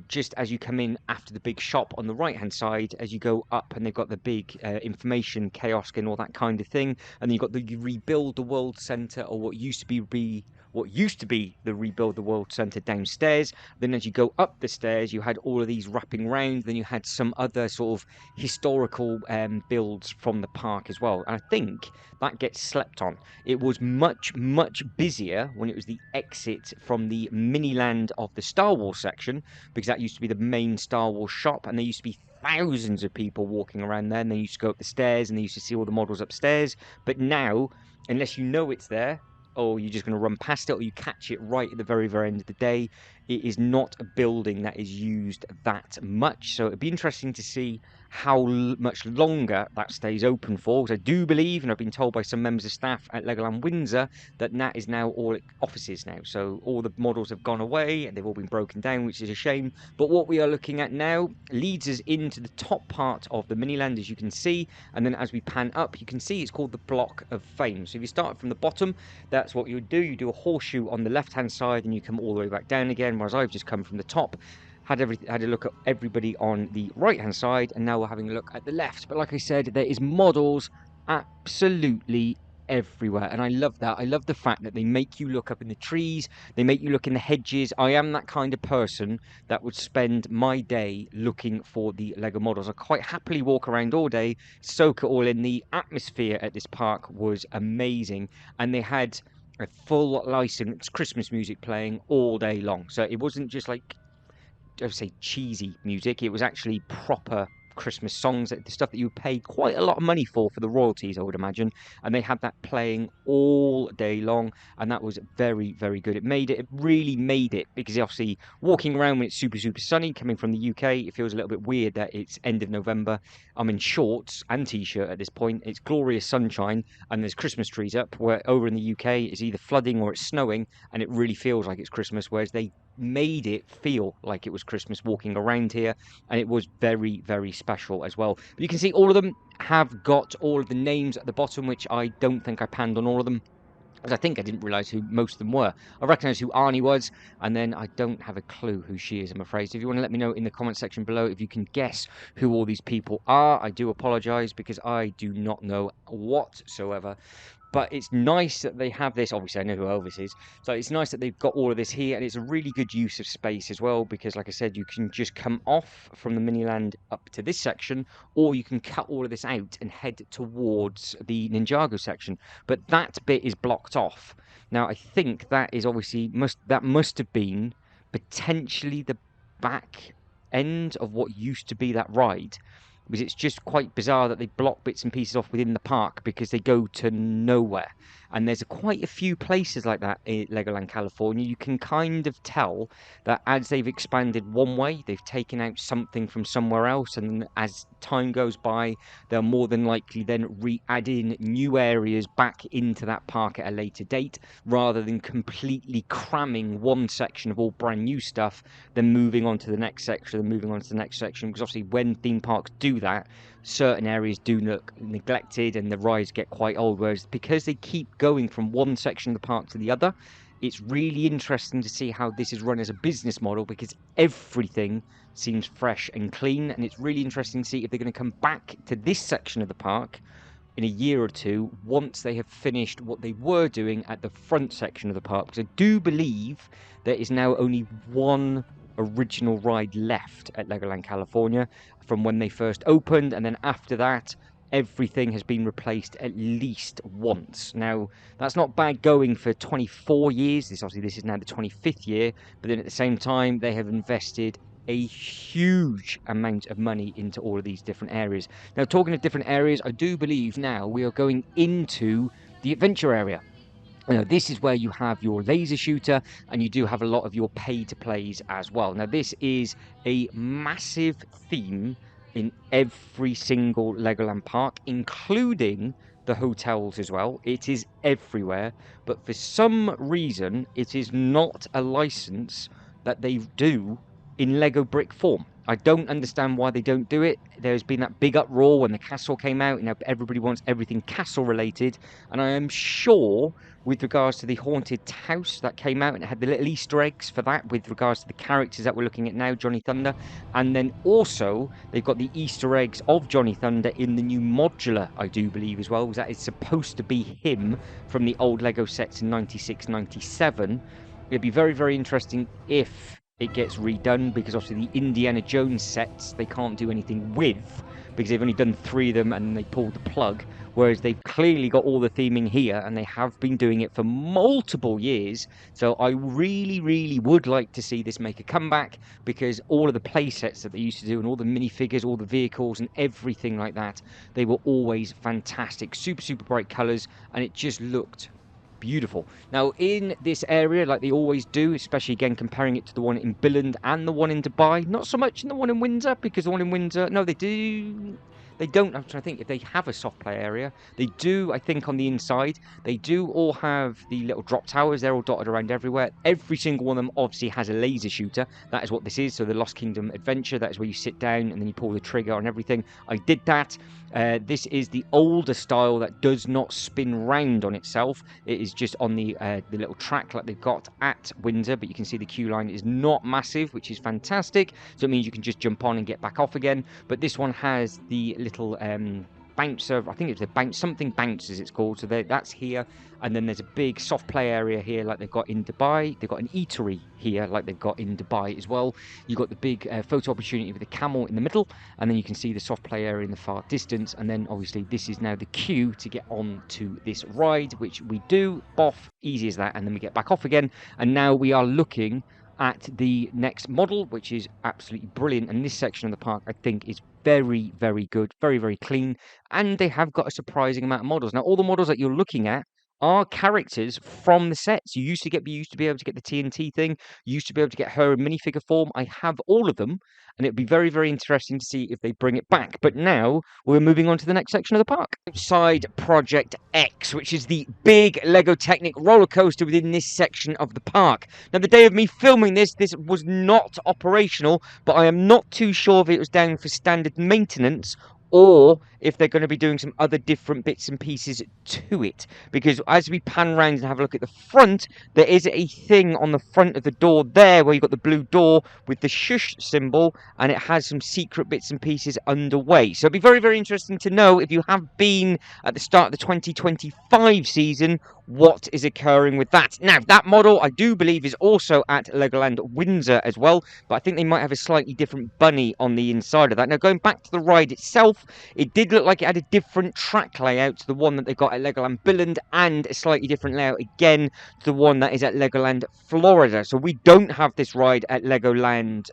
just as you come in after the big shop on the right hand side, as you go up, and they've got the big information kiosk and all that kind of thing, and then you've got the Rebuild the World Centre, or what used to be the Rebuild the World Centre downstairs. Then as you go up the stairs, you had all of these wrapping round, then you had some other sort of historical builds from the park as well, and I think that gets slept on. It was much, much busier when it was the exit from the Miniland of the Star Wars section, because that used to be the main Star Wars shop, and there used to be thousands of people walking around there, and they used to go up the stairs, and they used to see all the models upstairs. But now, unless you know it's there, or you're just going to run past it, or you catch it right at the very, very end of the day, it is not a building that is used that much. So it'd be interesting to see how much longer that stays open for. Because I do believe, and I've been told by some members of staff at Legoland Windsor, that that is now all offices now. So all the models have gone away and they've all been broken down, which is a shame. But what we are looking at now leads us into the top part of the Miniland, as you can see. And then as we pan up, you can see it's called the Block of Fame. So if you start from the bottom, that's what you would do. You do a horseshoe on the left-hand side and you come all the way back down again, whereas I've just come from the top. Had a look at everybody on the right hand side, and now we're having a look at the left. But like I said, there is models absolutely everywhere, and I love that. I love the fact that they make you look up in the trees, they make you look in the hedges. I am that kind of person that would spend my day looking for the Lego models. I quite happily walk around all day, soak it all in. The atmosphere at this park was amazing, and they had a full licensed Christmas music playing all day long. So it wasn't just like, I would say, cheesy music. It was actually proper Christmas songs, the stuff that you would pay quite a lot of money for the royalties, I would imagine. And they had that playing all day long, and that was very, very good. It really made it, because obviously walking around when it's super, super sunny, coming from the UK, it feels a little bit weird that it's end of November. I'm in shorts and t-shirt at this point. It's glorious sunshine, and there's Christmas trees up, where over in the UK it's either flooding or it's snowing, and it really feels like it's Christmas, whereas they made it feel like it was Christmas walking around here, and it was very, very special as well. But you can see all of them have got all of the names at the bottom, which I don't think I panned on all of them, because I think I didn't realise who most of them were. I recognise who Arnie was, and then I don't have a clue who she is, I'm afraid. So if you want to let me know in the comment section below if you can guess who all these people are, I do apologise, because I do not know whatsoever. But it's nice that they have this. Obviously, I know who Elvis is. So it's nice that they've got all of this here. And it's a really good use of space as well. Because, like I said, you can just come off from the Miniland up to this section. Or you can cut all of this out and head towards the Ninjago section. But that bit is blocked off. Now, I think that is obviously... that must have been potentially the back end of what used to be that ride. Because it's just quite bizarre that they block bits and pieces off within the park because they go to nowhere. And there's quite a few places like that in Legoland California. You can kind of tell that as they've expanded one way, they've taken out something from somewhere else, and as time goes by, they'll more than likely then re-add in new areas back into that park at a later date, rather than completely cramming one section of all brand new stuff, then moving on to the next section, and moving on to the next section. Because obviously when theme parks do that, certain areas do look neglected and the rides get quite old, whereas because they keep going from one section of the park to the other, it's really interesting to see how this is run as a business model, because everything seems fresh and clean. And it's really interesting to see if they're going to come back to this section of the park in a year or two once they have finished what they were doing at the front section of the park. Because I do believe there is now only one original ride left at Legoland California from when they first opened, and then after that everything has been replaced at least once. Now, that's not bad going for 24 years. This is now the 25th year, but then at the same time they have invested a huge amount of money into all of these different areas. Now, talking of different areas, I do believe now we are going into the adventure area. Now, this is where you have your laser shooter, and you do have a lot of your pay-to-plays as well. Now, this is a massive theme in every single Legoland park, including the hotels as well. It is everywhere, but for some reason, it is not a license that they do in Lego brick form. I don't understand why they don't do it. There's been that big uproar when the castle came out, and now everybody wants everything castle related. And I am sure with regards to the haunted house that came out, and it had the little Easter eggs for that with regards to the characters that we're looking at now, Johnny Thunder. And then also they've got the Easter eggs of Johnny Thunder in the new modular, I do believe as well, that it's supposed to be him from the old Lego sets in 96, 97. It'd be very, very interesting if it gets redone, because obviously the Indiana Jones sets they can't do anything with, because they've only done 3 of them and they pulled the plug, whereas they've clearly got all the theming here and they have been doing it for multiple years. So I really, really would like to see this make a comeback, because all of the play sets that they used to do and all the minifigures, all the vehicles and everything like that, they were always fantastic, super, super bright colors, and it just looked beautiful. Now, in this area, like they always do, especially again comparing it to the one in Billund and the one in Dubai, not so much in the one in Windsor, because the one in Windsor, no, they do. They don't. I'm trying to think if they have a soft play area. They do, I think, on the inside. They do all have the little drop towers. They're all dotted around everywhere. Every single one of them obviously has a laser shooter. That is what this is. So the Lost Kingdom Adventure, that is where you sit down and then you pull the trigger and everything. I did that. This is the older style that does not spin round on itself. It is just on the little track like they've got at Windsor, but you can see the queue line is not massive, which is fantastic. So it means you can just jump on and get back off again. But this one has the little bouncer, I think it's the something bounces it's called. So that's here, and then there's a big soft play area here like they've got in Dubai. They've got an eatery here like they've got in Dubai as well. You've got the big photo opportunity with the camel in the middle, and then you can see the soft play area in the far distance, and then obviously this is now the queue to get on to this ride, which we do, boff, easy as that, and then we get back off again, and now we are looking at the next model, which is absolutely brilliant. And this section of the park, I think, is very, very good, very, very clean. And they have got a surprising amount of models. Now, all the models that you're looking at are characters from the sets. You used to be able to get the TNT thing. You used to be able to get her in minifigure form. I have all of them, and it'd be very, very interesting to see if they bring it back. But now we're moving on to the next section of the park. Outside Project X, which is the big Lego Technic roller coaster within this section of the park. Now, the day of me filming this was not operational, but I am not too sure if it was down for standard maintenance or if they're going to be doing some other different bits and pieces to it. Because as we pan around and have a look at the front, there is a thing on the front of the door there where you've got the blue door with the shush symbol, and it has some secret bits and pieces underway. So it'd be very, very interesting to know, if you have been at the start of the 2025 season, what is occurring with that. Now, that model, I do believe, is also at Legoland Windsor as well, but I think they might have a slightly different bunny on the inside of that. Now, going back to the ride itself, it did look like it had a different track layout to the one that they got at Legoland Billund, and a slightly different layout again to the one that is at Legoland Florida. So we don't have this ride at Legoland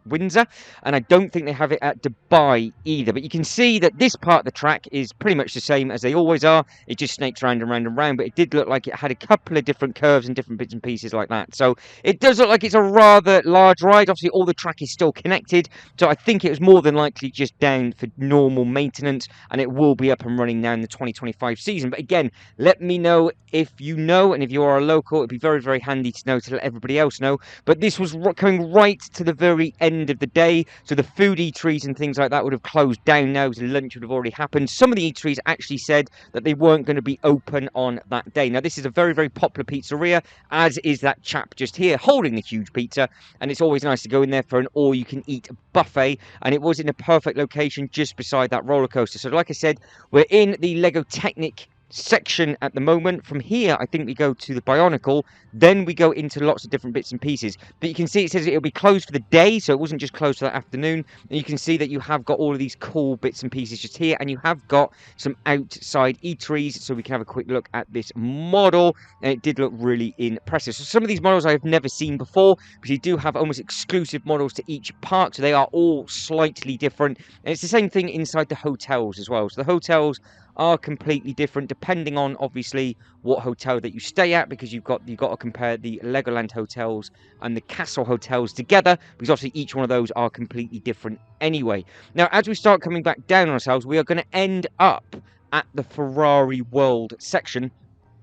Windsor, and I don't think they have it at Dubai either. But you can see that this part of the track is pretty much the same as they always are. It just snakes round and round and round, but it did look like it had a couple of different curves and different bits and pieces like that. So it does look like it's a rather large ride. Obviously, all the track is still connected, so I think it was more than likely just down for normal maintenance, and it will be up and running now in the 2025 season. But again, let me know if you know, and if you are a local, it'd be very, very handy to know, to let everybody else know. But this was coming right to the very end of the day, so the food eateries and things like that would have closed down now, so lunch would have already happened. Some of the eateries actually said that they weren't going to be open on that day. Now, this is a very, very popular pizzeria, as is that chap just here holding the huge pizza, and it's always nice to go in there for an all-you-can-eat buffet, and it was in a perfect location just beside that roller coaster. So like I said, we're in the Lego Technic section at the moment. From here, I think we go to the Bionicle, then we go into lots of different bits and pieces. But you can see it says it'll be closed for the day, so it wasn't just closed for that afternoon. And you can see that you have got all of these cool bits and pieces just here, and you have got some outside eateries, so we can have a quick look at this model, and it did look really impressive. So some of these models I have never seen before, because you do have almost exclusive models to each park, so they are all slightly different. And it's the same thing inside the hotels as well. So the hotels are completely different depending on obviously what hotel that you stay at, because you've got to compare the Legoland hotels and the castle hotels together, because obviously each one of those are completely different anyway. Now, as we start coming back down on ourselves, we are going to end up at the Ferrari World section.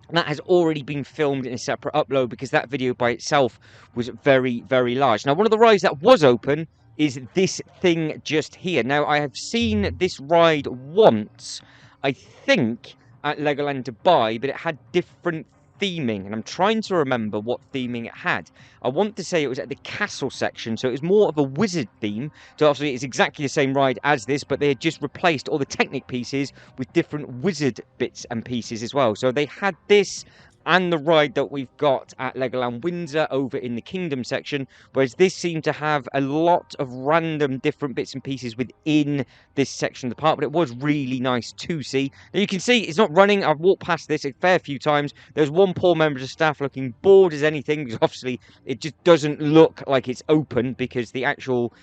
And that has already been filmed in a separate upload, because that video by itself was very, very large. Now, one of the rides that was open is this thing just here. Now, I have seen this ride once, I think, at Legoland Dubai, but it had different theming, and I'm trying to remember what theming it had. I want to say it was at the castle section, so it was more of a wizard theme. So obviously it's exactly the same ride as this, but they had just replaced all the Technic pieces with different wizard bits and pieces as well. So they had this and the ride that we've got at Legoland Windsor over in the Kingdom section, whereas this seemed to have a lot of random different bits and pieces within this section of the park, but it was really nice to see. Now you can see it's not running. I've walked past this a fair few times. There's one poor member of staff looking bored as anything, because obviously it just doesn't look like it's open, because the actual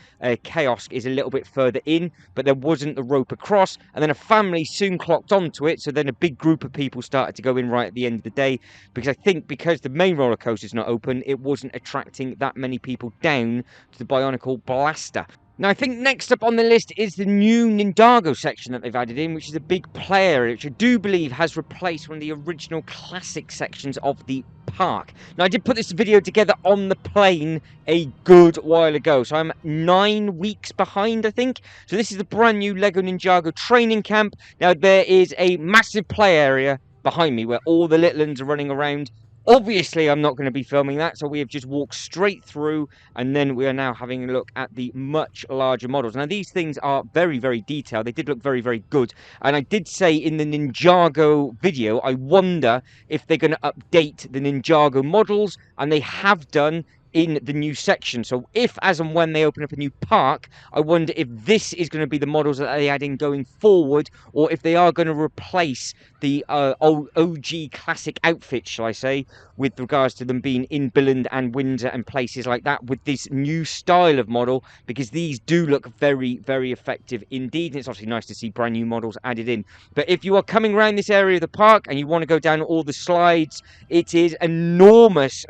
kiosk is a little bit further in, but there wasn't the rope across, and then a family soon clocked onto it, so then a big group of people started to go in right at the end of the day. because I think because the main roller coaster is not open, it wasn't attracting that many people down to the Bionicle Blaster. Now, I think next up on the list is the new Ninjago section that they've added in, which is a big play area, which I do believe has replaced one of the original classic sections of the park. Now, I did put this video together on the plane a good while ago, so I'm 9 weeks behind, I think. So this is the brand new Lego Ninjago training camp. Now, there is a massive play area behind me where all the little ones are running around. Obviously, I'm not going to be filming that, so we have just walked straight through, and then we are now having a look at the much larger models. Now, these things are very, very detailed. They did look very, very good. And I did say in the Ninjago video, I wonder if they're going to update the Ninjago models, and they have done in the new section. So if, as and when they open up a new park, I wonder if this is going to be the models that they add in going forward, or if they are going to replace the OG classic outfits, shall I say, with regards to them being in Billund and Windsor and places like that, with this new style of model, because these do look very, very effective indeed. And it's obviously nice to see brand new models added in. But if you are coming around this area of the park and you want to go down all the slides, it is enormous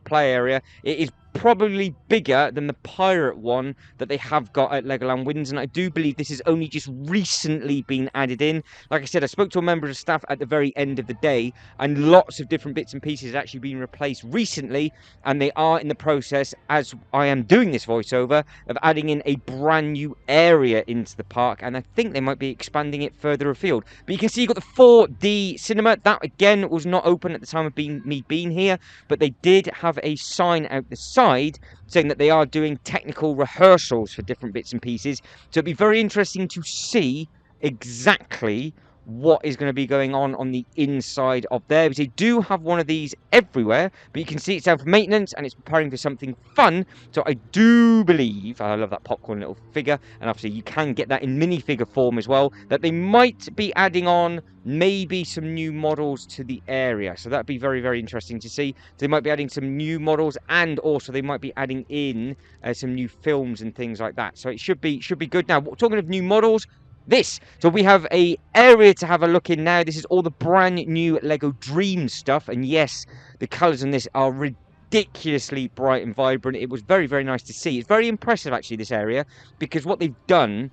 play area. It is probably bigger than the pirate one that they have got at Legoland Windsor, and I do believe this has only just recently been added in. Like I said, I spoke to a member of staff at the very end of the day, and lots of different bits and pieces have actually been replaced recently, and they are in the process, as I am doing this voiceover, of adding in a brand new area into the park, and I think they might be expanding it further afield. But you can see you've got the 4D cinema. That again was not open at the time of me being here, but they did have a sign out the side saying that they are doing technical rehearsals for different bits and pieces. So it'd be very interesting to see exactly what is going to be going on the inside of there, because they do have one of these everywhere, but you can see it's out for maintenance and it's preparing for something fun. So I do believe, I love that popcorn little figure, and obviously you can get that in minifigure form as well, that they might be adding on maybe some new models to the area. So that'd be very, very interesting to see. So they might be adding some new models, and also they might be adding in some new films and things like that. So it should be good. Now, talking of new models, so we have a area to have a look in now. This is all the brand new Lego Dream stuff, and yes, the colours in this are ridiculously bright and vibrant. It was very, very nice to see. It's very impressive actually, this area, because what they've done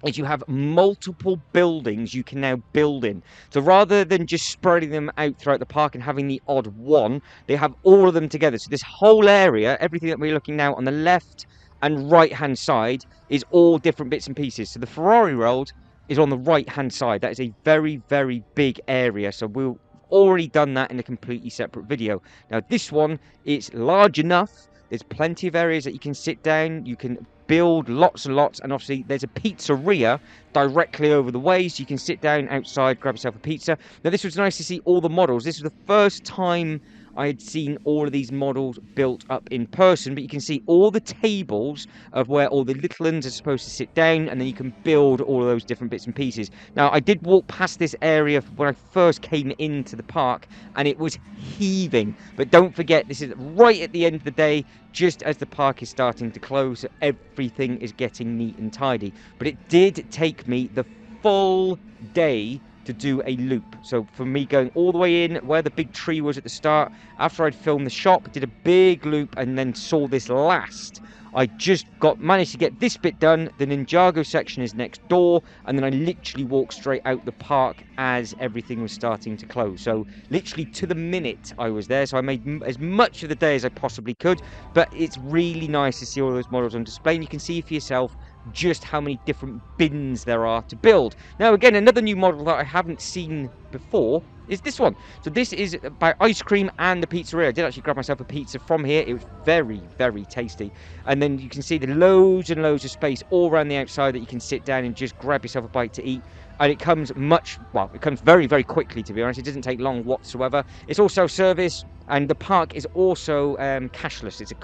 is you have multiple buildings you can now build in. So rather than just spreading them out throughout the park and having the odd one, they have all of them together. So this whole area, everything that we're looking now on the left and right hand side, is all different bits and pieces. So the Ferrari World is on the right hand side. That is a very, very big area, so we've already done that in a completely separate video. Now this one is large enough. There's plenty of areas that you can sit down, you can build lots and lots, and obviously there's a pizzeria directly over the way, so you can sit down outside, grab yourself a pizza. Now this was nice to see all the models. This was the first time I had seen all of these models built up in person, but you can see all the tables of where all the little ones are supposed to sit down, and then you can build all of those different bits and pieces. Now, I did walk past this area when I first came into the park, and it was heaving. But don't forget, this is right at the end of the day, just as the park is starting to close, so everything is getting neat and tidy. But it did take me the full day to do a loop. So for me, going all the way in where the big tree was at the start, after I'd filmed the shop, did a big loop, and then saw this last, I just managed to get this bit done. The Ninjago section is next door, and then I literally walked straight out the park as everything was starting to close. So literally to the minute I was there. So I made as much of the day as I possibly could, but it's really nice to see all those models on display, and you can see for yourself just how many different bins there are to build. Now again, another new model that I haven't seen before is this one. So this is about ice cream and the pizzeria. I did actually grab myself a pizza from here. It was very, very tasty. And then you can see the loads and loads of space all around the outside that you can sit down and just grab yourself a bite to eat. And it comes it comes very, very quickly, to be honest. It doesn't take long whatsoever. It's all self-service, and the park is also cashless. It's a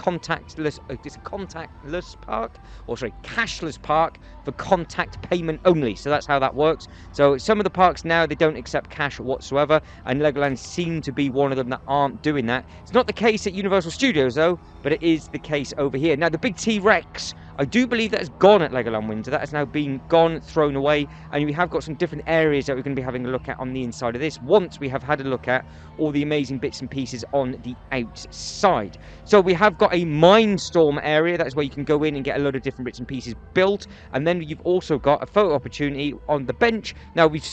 cashless park for contact payment only. So that's how that works. So some of the parks now, they don't accept cash whatsoever, and Legoland seem to be one of them that aren't doing that. It's not the case at Universal Studios though, but it is the case over here. Now the big T-Rex, I do believe that is gone at Legoland Windsor. That has now been gone, thrown away, and we have got some different areas that we're going to be having a look at on the inside of this once we have had a look at all the amazing bits and pieces on the outside. So we have got a Mindstorm area. That is where you can go in and get a load of different bits and pieces built, and then you've also got a photo opportunity on the bench. Now, we've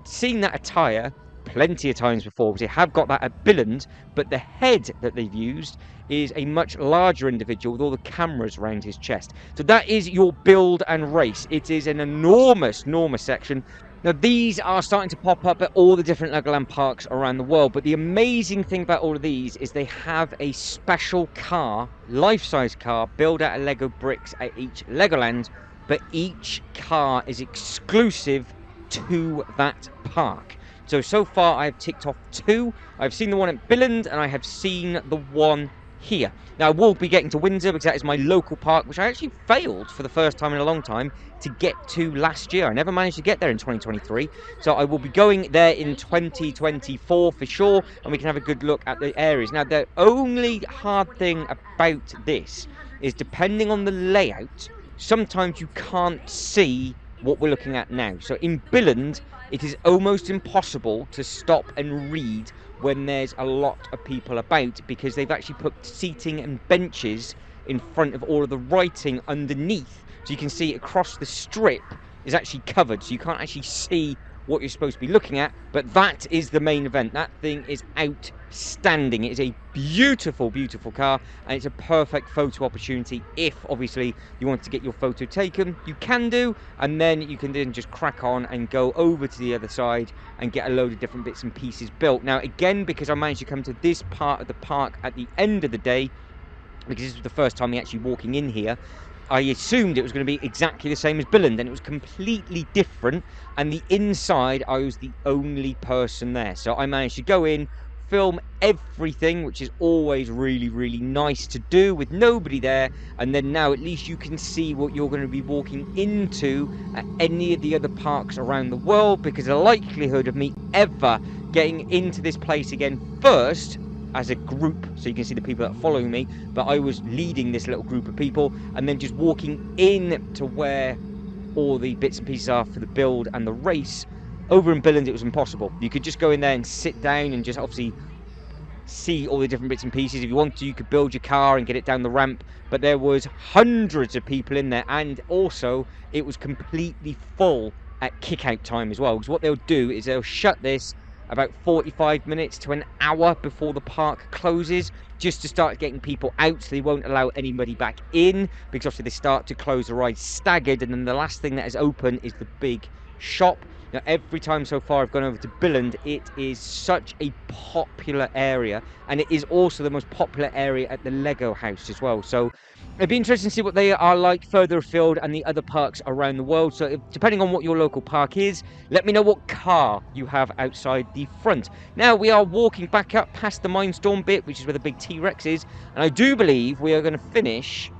seen that attire plenty of times before. We have got that at Billund, but the head that they've used is a much larger individual with all the cameras around his chest. So that is your build and race. It is an enormous section. Now, these are starting to pop up at all the different Legoland parks around the world, but the amazing thing about all of these is they have a special car, life-size car, built out of Lego bricks at each Legoland, but each car is exclusive to that park. So far I've ticked off 2. I've seen the one at Billund and I have seen the one here. Now, I will be getting to Windsor because that is my local park, which I actually failed for the first time in a long time to get to last year. I never managed to get there in 2023. So I will be going there in 2024 for sure, and we can have a good look at the areas. Now, the only hard thing about this is depending on the layout, sometimes you can't see what we're looking at now. So in Billund, it is almost impossible to stop and read when there's a lot of people about, because they've actually put seating and benches in front of all of the writing underneath, so you can see across the strip is actually covered, so you can't actually see what you're supposed to be looking at. But that is the main event. That thing is outstanding. It is a beautiful car, and it's a perfect photo opportunity. If obviously you want to get your photo taken, you can do, and then you can then just crack on and go over to the other side and get a load of different bits and pieces built. Now, again, because I managed to come to this part of the park at the end of the day, because this was the first time me actually walking in here, I assumed it was going to be exactly the same as Billund, and it was completely different. And the inside, I was the only person there. So I managed to go in, film everything, which is always really nice to do with nobody there. And then now at least you can see what you're going to be walking into at any of the other parks around the world, because the likelihood of me ever getting into this place again first as a group, so you can see the people that are following me, but I was leading this little group of people, and then just walking in to where all the bits and pieces are for the build and the race. Over in Billund, it was impossible. You could just go in there and sit down and just obviously see all the different bits and pieces. If you want to, you could build your car and get it down the ramp, but there was hundreds of people in there, and also it was completely full at kick-out time as well, because what they'll do is they'll shut this about 45 minutes to an hour before the park closes, just to start getting people out, so they won't allow anybody back in, because obviously they start to close the ride staggered, and then the last thing that is open is the big shop. Now, every time so far I've gone over to Billund, it is such a popular area, and it is also the most popular area at the Lego house as well. So it'd be interesting to see what they are like further afield and the other parks around the world. So depending on what your local park is, let me know what car you have outside the front. Now we are walking back up past the Mindstorm bit, which is where the big T-Rex is, and I do believe we are going to finish,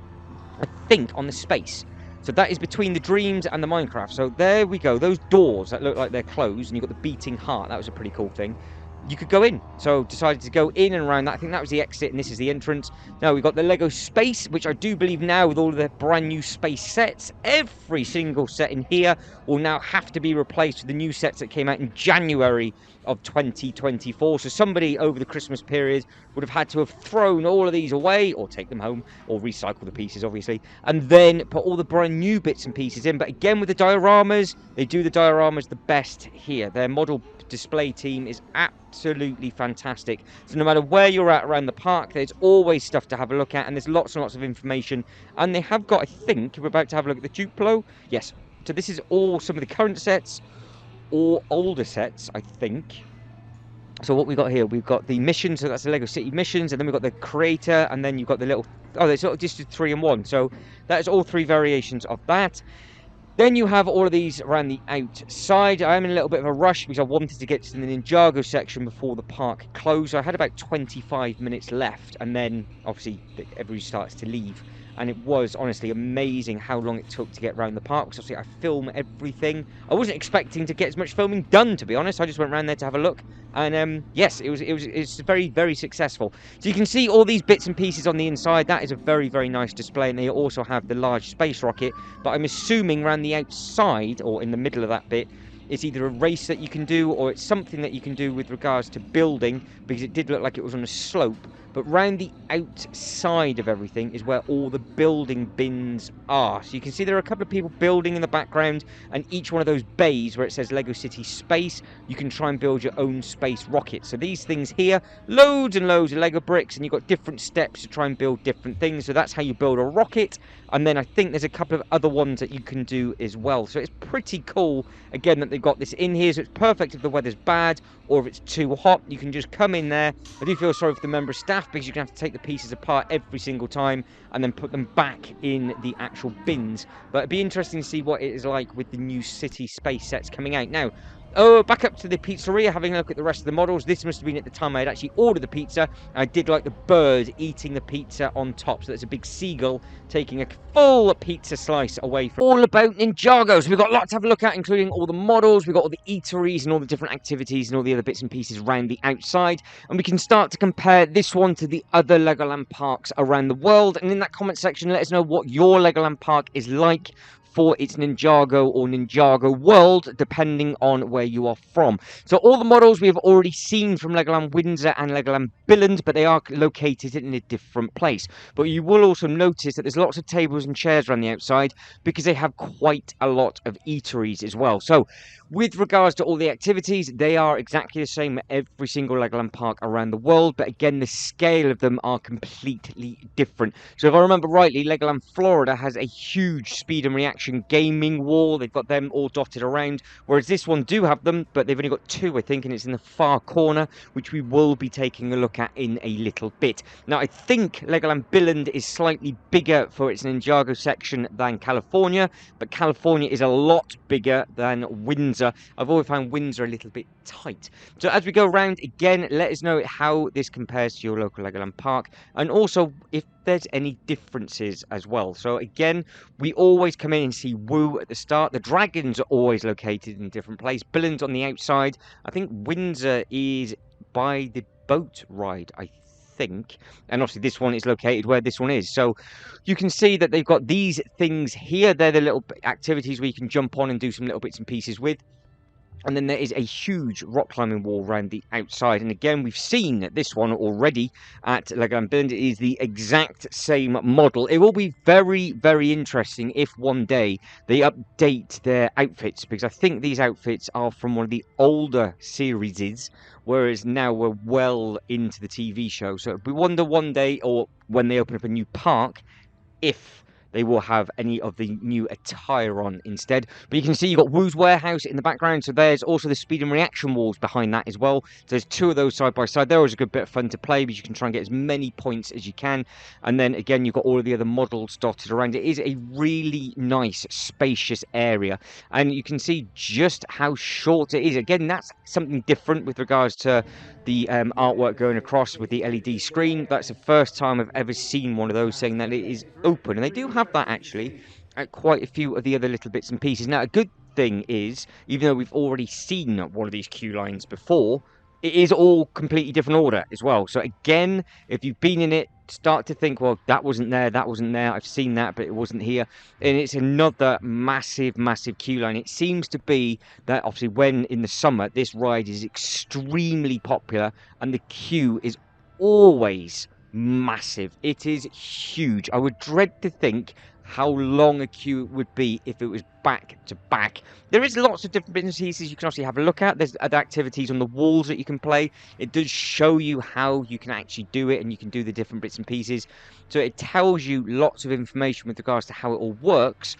I think, on the space. So that is between the Dreams and the Minecraft. So there we go. Those doors that look like they're closed, and you've got the beating heart. That was a pretty cool thing. You could go in. So decided to go in and around that. I think that was the exit, and this is the entrance. Now we've got the Lego Space, which I do believe now, with all of the brand new space sets, every single set in here will now have to be replaced with the new sets that came out in January of 2024. So somebody over the Christmas period would have had to have thrown all of these away, or take them home, or recycle the pieces obviously, and then put all the brand new bits and pieces in. But again, with the dioramas, they do the dioramas the best here. Their model display team is absolutely fantastic. So no matter where you're at around the park, there's always stuff to have a look at, and there's lots and lots of information. And they have got, I think, we're about to have a look at the Duplo. Yes, so this is all some of the current sets or older sets, I think. So what we've got here, we've got the missions, so that's the Lego City missions, and then we've got the creator, and then you've got the little, oh, it's sort of just 3 in 1. So that is all 3 variations of that. Then you have all of these around the outside. I am in a little bit of a rush because I wanted to get to the Ninjago section before the park closed. I had about 25 minutes left, and then obviously everybody starts to leave. And it was honestly amazing how long it took to get around the park, because obviously I film everything. I wasn't expecting to get as much filming done, to be honest. I just went around there to have a look, And yes, it's very, very successful. So you can see all these bits and pieces on the inside. That is a very, very nice display, and they also have the large space rocket. But I'm assuming around the outside or in the middle of that bit, it's either a race that you can do or it's something that you can do with regards to building, because it did look like it was on a slope. But round the outside of everything is where all the building bins are. So you can see there are a couple of people building in the background, and each one of those bays where it says Lego City Space, you can try and build your own space rocket. So these things here, loads and loads of Lego bricks, and you've got different steps to try and build different things. So that's how you build a rocket. And then I think there's a couple of other ones that you can do as well. So it's pretty cool, again, that they've got this in here. So it's perfect if the weather's bad or if it's too hot. You can just come in there. I do feel sorry for the member of staff because you're going to have to take the pieces apart every single time and then put them back in the actual bins. But it'd be interesting to see what it is like with the new city space sets coming out. Now, back up to the pizzeria, having a look at the rest of the models. This must have been at the time I had actually ordered the pizza. I did like the bird eating the pizza on top. So there's a big seagull taking a full pizza slice away from. All about Ninjago. So we've got lots to have a look at, including all the models. We've got all the eateries and all the different activities and all the other bits and pieces around the outside. And we can start to compare this one to the other Legoland parks around the world. And in that comment section, let us know what your Legoland park is like for its Ninjago or Ninjago World, depending on where you are from. So all the models we have already seen from Legoland Windsor and Legoland Billund, but they are located in a different place. But you will also notice that there's lots of tables and chairs around the outside because they have quite a lot of eateries as well. So with regards to all the activities, they are exactly the same at every single Legoland park around the world, but again, the scale of them are completely different. So if I remember rightly, Legoland Florida has a huge speed and reaction gaming wall. They've got them all dotted around, whereas this one do have them, but they've only got two, I think, and it's in the far corner, which we will be taking a look at in a little bit. Now, I think Legoland Billund is slightly bigger for its Ninjago section than California, but California is a lot bigger than Windsor. I've always found Windsor a little bit tight. So as we go around, again, let us know how this compares to your local Legoland park, and also if there's any differences as well. So again, we always come in and see Woo at the start. The dragons are always located in a different place. Billund's on the outside. I think Windsor is by the boat ride, I think, and obviously this one is located where this one is. So you can see that they've got these things here. They're the little activities where you can jump on and do some little bits and pieces with. And then there is a huge rock climbing wall around the outside. And again, we've seen this one already at Legoland Billund. It is the exact same model. It will be very, very interesting if one day they update their outfits, because I think these outfits are from one of the older series, whereas now we're well into the TV show. So we wonder one day, or when they open up a new park, if they will have any of the new attire on instead. But you can see you've got Woo's Warehouse in the background, so there's also the speed and reaction walls behind that as well. So there's two of those side by side. They're always a good bit of fun to play, because you can try and get as many points as you can. And then again, you've got all of the other models dotted around. It is a really nice, spacious area. And you can see just how short it is. Again, that's something different with regards to the artwork going across with the LED screen. That's the first time I've ever seen one of those saying that it is open. And they do have that actually at quite a few of the other little bits and pieces. Now, a good thing is, even though we've already seen one of these queue lines before, it is all completely different order as well. So again, if you've been in it, start to think, well, that wasn't there, I've seen that, but it wasn't here. And it's another massive, massive queue line. It seems to be that obviously when in the summer, this ride is extremely popular and the queue is always massive. It is huge. I would dread to think how long a queue would be if it was back to back. There is lots of different bits and pieces you can actually have a look at. There's other activities on the walls that you can play. It does show you how you can actually do it, and you can do the different bits and pieces. So it tells you lots of information with regards to how it all works.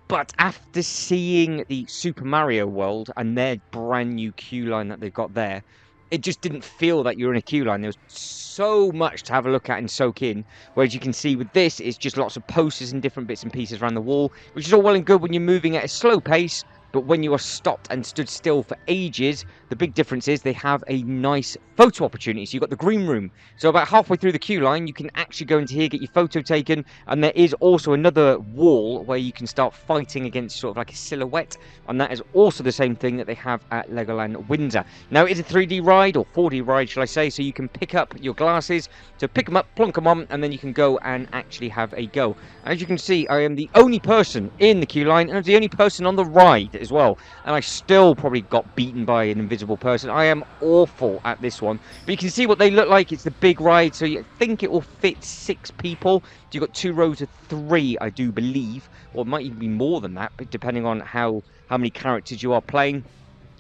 But after seeing the Super Mario World and their brand new queue line that they've got there, it just didn't feel that you're in a queue line. There was so much to have a look at and soak in. Whereas you can see with this, it's just lots of posters and different bits and pieces around the wall, which is all well and good when you're moving at a slow pace. but when you are stopped and stood still for ages, the big difference is they have a nice photo opportunity. So you've got the green room. So about halfway through the queue line, you can actually go into here, get your photo taken, and there is also another wall where you can start fighting against sort of like a silhouette, and that is also the same thing that they have at Legoland Windsor. Now, it is a 3D ride, or 4D ride, shall I say, so you can pick up your glasses, so pick them up, plonk them on, and then you can go and actually have a go. As you can see, I am the only person in the queue line, and I'm the only person on the ride as well, and I still probably got beaten by an invisible person. I am awful at this one, but you can see what they look like. It's the big ride, so you think it will fit 6 people. So you've got 2 rows of 3, I do believe, or it might even be more than that, but depending on how many characters you are playing.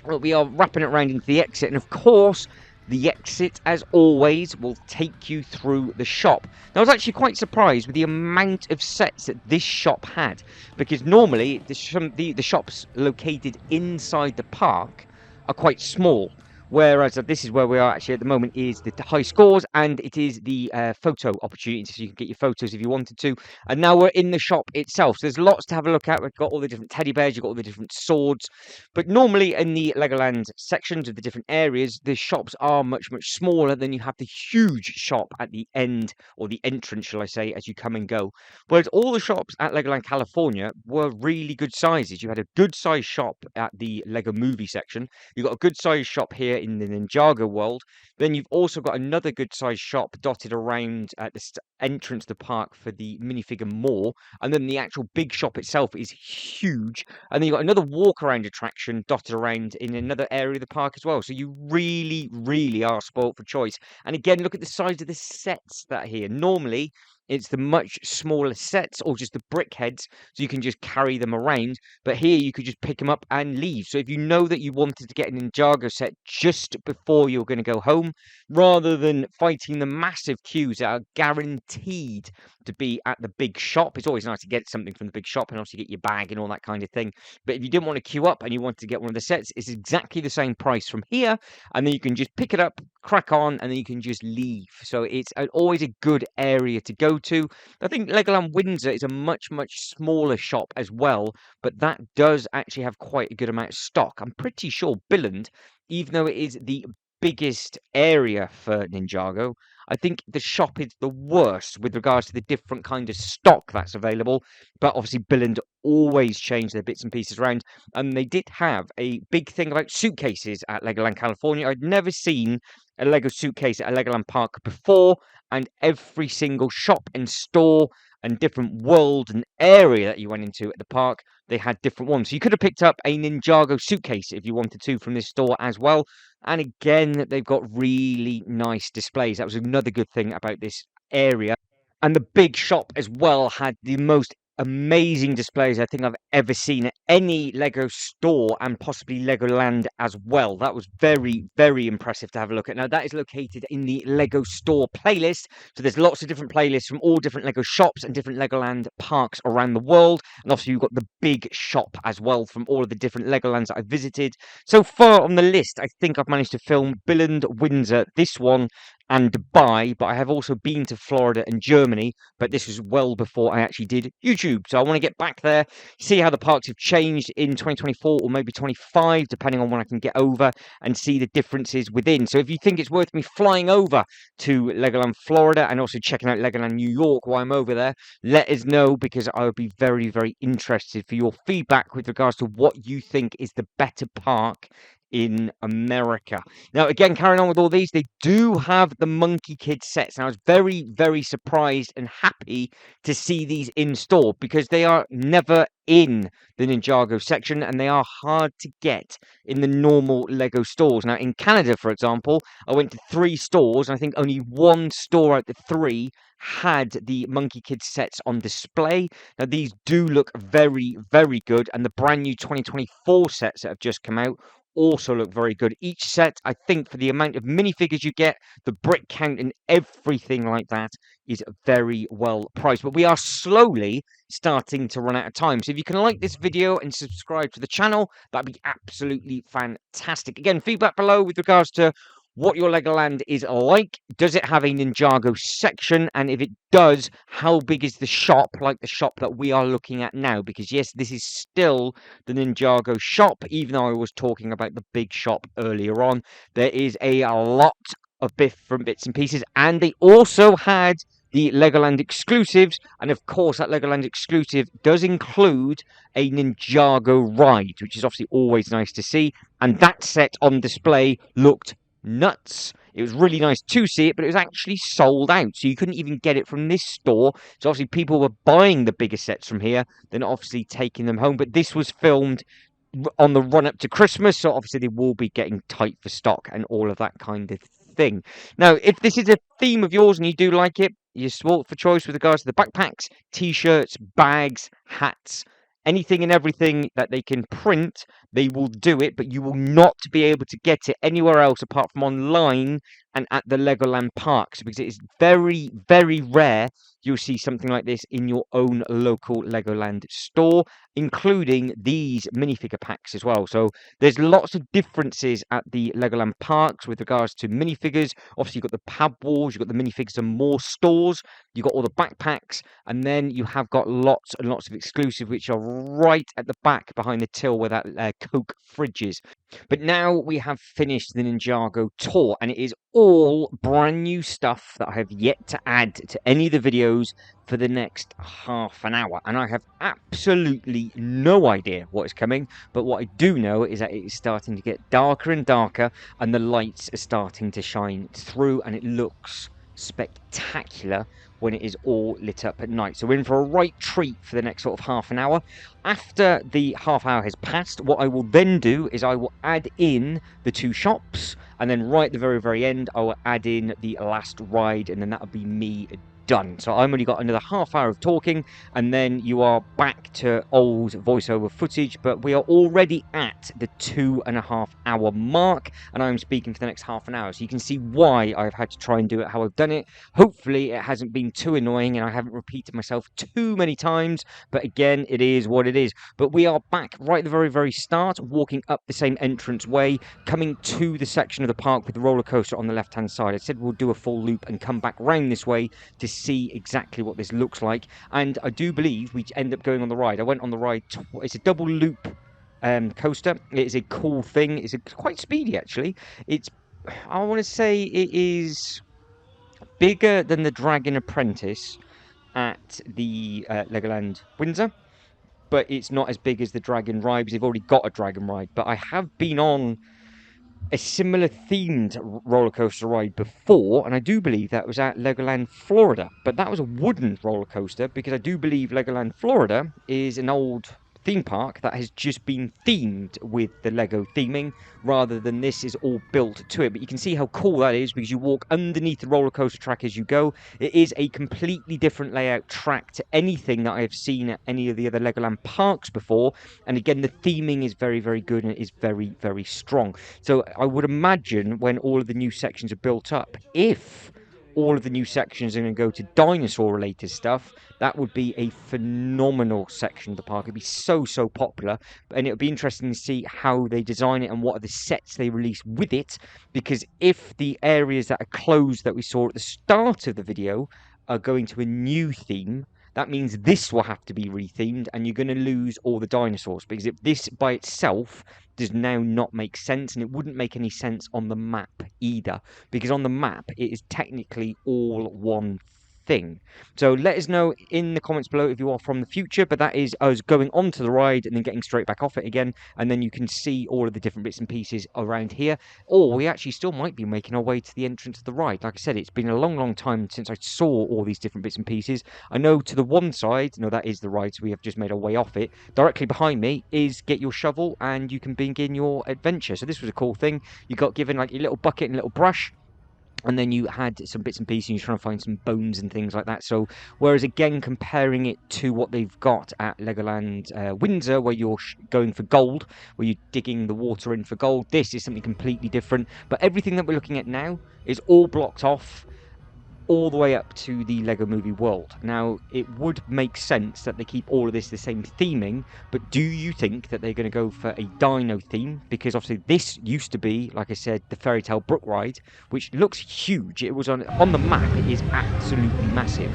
Well, we are wrapping it around into the exit, and of course, the exit, as always, will take you through the shop. Now, I was actually quite surprised with the amount of sets that this shop had, because normally the shops located inside the park are quite small. Whereas this is where we are actually at the moment, is the high scores, and it is the photo opportunity, so you can get your photos if you wanted to. And now we're in the shop itself, so there's lots to have a look at. We've got all the different teddy bears, you've got all the different swords, but normally in the Legoland sections of the different areas, the shops are much smaller than you have the huge shop at the end, or the entrance, shall I say, as you come and go. Whereas all the shops at Legoland California were really good sizes. You had a good sized shop at the Lego movie section, you've got a good sized shop here in the Ninjago world, then you've also got another good sized shop dotted around at the entrance to the park for the minifigure mall, and then the actual big shop itself is huge, and then you've got another walk around attraction dotted around in another area of the park as well. So you really are spoilt for choice. And again, look at the size of the sets that are here. Normally it's the much smaller sets, or just the brick heads, so you can just carry them around. But here you could just pick them up and leave. So if you know that you wanted to get an Ninjago set just before you're going to go home, rather than fighting the massive queues that are guaranteed to be at the big shop, it's always nice to get something from the big shop and obviously get your bag and all that kind of thing. But if you didn't want to queue up and you wanted to get one of the sets, it's exactly the same price from here, and then you can just pick it up, crack on, and then you can just leave. So it's always a good area to go to. I think Legoland Windsor is a much smaller shop as well, but that does actually have quite a good amount of stock. I'm pretty sure Billund, even though it is the biggest area for Ninjago, I think the shop is the worst with regards to the different kind of stock that's available. But obviously Billund always change their bits and pieces around, and they did have a big thing about suitcases at Legoland California. I'd never seen a Lego suitcase at a Legoland park before, and every single shop and store and different world and area that you went into at the park, they had different ones. So you could have picked up a Ninjago suitcase if you wanted to from this store as well. And again, they've got really nice displays. That was another good thing about this area. And the big shop as well had the most amazing displays I think I've ever seen at any Lego store, and possibly Legoland as well. That was very impressive to have a look at. Now, that is located in the Lego store playlist, so there's lots of different playlists from all different Lego shops and different Legoland parks around the world, and obviously you've got the big shop as well from all of the different Legolands that I've visited. So far on the list, I think I've managed to film Billund, Windsor, this one, and Dubai, but I have also been to Florida and Germany, but this was well before I actually did YouTube. So I want to get back there, see how the parks have changed in 2024 or maybe 25, depending on when I can get over, and see the differences within. So if you think it's worth me flying over to Legoland Florida and also checking out Legoland New York while I'm over there, let us know, because I would be very interested for your feedback with regards to what you think is the better park in America. Now, again, carrying on with all these, they do have the Monkey Kid sets. And I was very surprised and happy to see these in store, because they are never in the Ninjago section, and they are hard to get in the normal Lego stores. Now, in Canada, for example, I went to 3 stores, and I think only 1 store out of the 3 had the Monkey Kid sets on display. Now, these do look very good, and the brand new 2024 sets that have just come out also look very good. Each set, I think, for the amount of minifigures you get, the brick count and everything like that, is very well priced. But we are slowly starting to run out of time. So if you can like this video and subscribe to the channel, that'd be absolutely fantastic. Again, feedback below with regards to what your Legoland is like. Does it have a Ninjago section? And if it does, how big is the shop, like the shop that we are looking at now? Because yes, this is still the Ninjago shop, even though I was talking about the big shop earlier on. There is a lot of different bits and pieces, and they also had the Legoland exclusives, and of course that Legoland exclusive does include a Ninjago ride, which is obviously always nice to see, and that set on display looked nuts. It was really nice to see it, but it was actually sold out, so you couldn't even get it from this store. So obviously people were buying the bigger sets from here, then obviously taking them home. But this was filmed on the run up to Christmas, so obviously they will be getting tight for stock and all of that kind of thing. Now, if this is a theme of yours and you do like it, you're sport for choice with regards to the backpacks, t-shirts, bags, hats, anything and everything that they can print, they will do it, but you will not be able to get it anywhere else apart from online and at the Legoland parks, because it is very, very rare you'll see something like this in your own local Legoland store, including these minifigure packs as well. So there's lots of differences at the Legoland parks with regards to minifigures. Obviously, you've got the pad walls, you've got the minifigures and more stores, you've got all the backpacks, and then you have got lots and lots of exclusive, which are right at the back behind the till where that Coke fridge is. But now we have finished the Ninjago tour, and it is all brand new stuff that I have yet to add to any of the videos for the next half an hour. And I have absolutely no idea what is coming, but what I do know is that it is starting to get darker and darker, and the lights are starting to shine through, and it looks spectacular when it is all lit up at night. So we're in for a right treat for the next sort of half an hour. After the half hour has passed, what I will then do is I will add in the two shops, and then right at the very, very end, I will add in the last ride, and then that'll be me done. So I've only got another half hour of talking, and then you are back to old voiceover footage, but we are already at the 2.5 hour mark, and I'm speaking for the next half an hour, so you can see why I've had to try and do it how I've done it. Hopefully it hasn't been too annoying and I haven't repeated myself too many times, but again, it is what it is. But we are back right at the very, very start, walking up the same entrance way, coming to the section of the park with the roller coaster on the left hand side. I said we'll do a full loop and come back round this way to see exactly what this looks like, and I do believe we end up going on the ride. I went on the ride, it's a double loop coaster. It is a cool thing. It's quite speedy actually. I want to say it is bigger than the Dragon Apprentice at the Legoland Windsor, but it's not as big as the Dragon Ride because they've already got a Dragon Ride. But I have been on a similar themed roller coaster ride before, and I do believe that was at Legoland Florida, but that was a wooden roller coaster, because I do believe Legoland Florida is an old theme park that has just been themed with the Lego theming, rather than this is all built to it. But you can see how cool that is, because you walk underneath the roller coaster track as you go. It is a completely different layout track to anything that I have seen at any of the other Legoland parks before, and again the theming is very, very good, and it is very, very strong. So I would imagine when all of the new sections are built up, if all of the new sections are going to go to dinosaur related stuff, that would be a phenomenal section of the park. It'd be so, so popular, and it would be interesting to see how they design it and what are the sets they release with it, because if the areas that are closed that we saw at the start of the video are going to a new theme, that means this will have to be rethemed, and you're going to lose all the dinosaurs, because if this by itself does now not make sense, and it wouldn't make any sense on the map either, because on the map it is technically all one thing. So let us know in the comments below if you are from the future, but that is us going onto the ride and then getting straight back off it again, and then you can see all of the different bits and pieces around here. Or we actually still might be making our way to the entrance of the ride. Like I said, it's been a long, long time since I saw all these different bits and pieces. I know to the one side, no, that is the ride, so we have just made our way off it. Directly behind me is get your shovel and you can begin your adventure. So this was a cool thing. You got given like a little bucket and a little brush, and then you had some bits and pieces, and you're trying to find some bones and things like that. So whereas again, comparing it to what they've got at Legoland Windsor, where you're going for gold, where you're digging the water in for gold, this is something completely different. But everything that we're looking at now is all blocked off, all the way up to the Lego Movie World. Now, it would make sense that they keep all of this the same theming, but do you think that they're going to go for a dino theme? Because obviously this used to be, like I said, the Fairy Tale Brook ride, which looks huge. It was on the map, it is absolutely massive.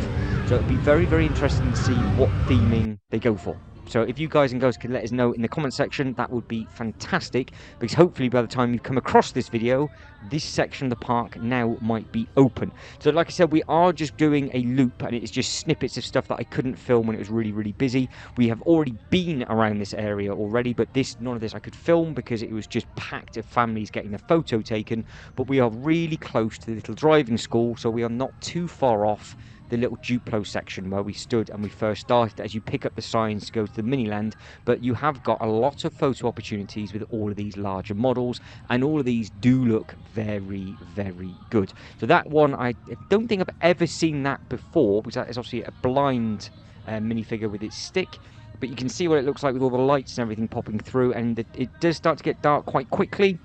So it'd be very, very interesting to see what theming they go for. So if you guys and girls can let us know in the comment section, that would be fantastic, because hopefully by the time you come across this video, this section of the park now might be open. So like I said, we are just doing a loop, and it's just snippets of stuff that I couldn't film when it was really, really busy. We have already been around this area already, but none of this I could film because it was just packed of families getting a photo taken. But we are really close to the little driving school, so we are not too far off the little Duplo section where we stood and we first started as you pick up the signs to go to the Miniland. But you have got a lot of photo opportunities with all of these larger models, and all of these do look very, very good. So that one, I don't think I've ever seen that before, because that is obviously a blind minifigure with its stick. But you can see what it looks like with all the lights and everything popping through, and it does start to get dark quite quickly.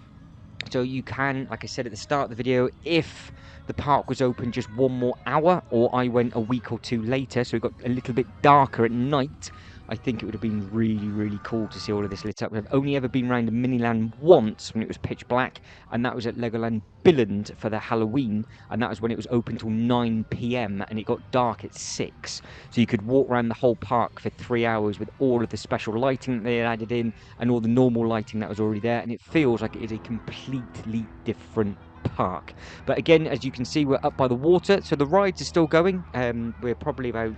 So you can, like I said at the start of the video, if the park was open just one more hour, or I went a week or two later, so it got a little bit darker at night, I think it would have been really, really cool to see all of this lit up. I've only ever been around the Miniland once when it was pitch black, and that was at Legoland Billund for the Halloween, and that was when it was open till 9 p.m. and it got dark at 6. So you could walk around the whole park for 3 hours with all of the special lighting that they had added in and all the normal lighting that was already there, and it feels like it is a completely different park. But again, as you can see, we're up by the water, so the rides are still going. We're probably about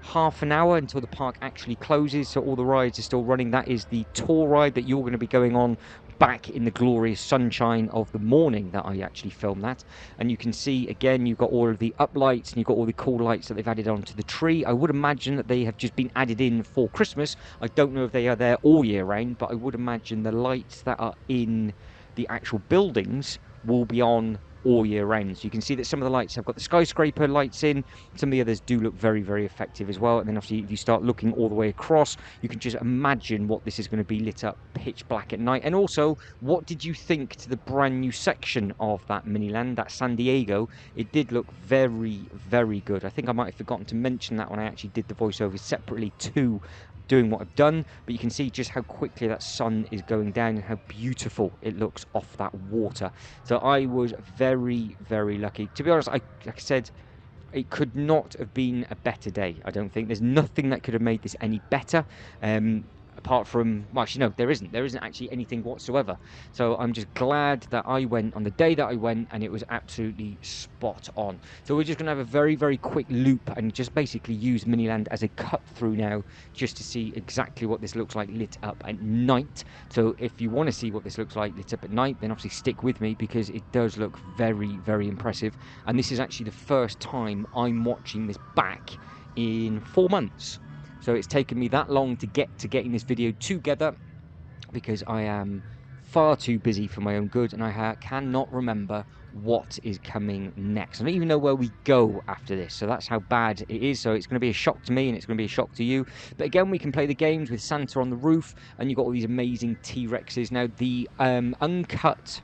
half an hour until the park actually closes, so all the rides are still running. That is the tour ride that you're going to be going on back in the glorious sunshine of the morning that I actually filmed that. And you can see again, you've got all of the uplights and you've got all the cool lights that they've added onto the tree. I would imagine that they have just been added in for Christmas. I don't know if they are there all year round, but I would imagine the lights that are in the actual buildings will be on all year round. So you can see that some of the lights have got the skyscraper lights in, some of the others do look very, very effective as well. And then obviously if you start looking all the way across, you can just imagine what this is going to be lit up pitch black at night. And also, what did you think to the brand new section of that Miniland, that San Diego? It did look very, very good. I think I might have forgotten to mention that when I actually did the voiceover separately to doing what I've done, but you can see just how quickly that sun is going down and how beautiful it looks off that water. So I was very, very lucky. To be honest, like I said, it could not have been a better day, I don't think. There's nothing that could have made this any better. Apart from, well, actually, no, there isn't actually anything whatsoever. So I'm just glad that I went on the day that I went, and it was absolutely spot on. So we're just going to have a very, very quick loop and just basically use Miniland as a cut through now, just to see exactly what this looks like lit up at night. So if you want to see what this looks like lit up at night, then obviously stick with me, because it does look very, very impressive. And this is actually the first time I'm watching this back in 4 months. So it's taken me that long to get to getting this video together, because I am far too busy for my own good, and I cannot remember what is coming next. I don't even know where we go after this, so that's how bad it is. So it's going to be a shock to me, and it's going to be a shock to you. But again, we can play the games with Santa on the roof, and you've got all these amazing T-Rexes. Now, the uncut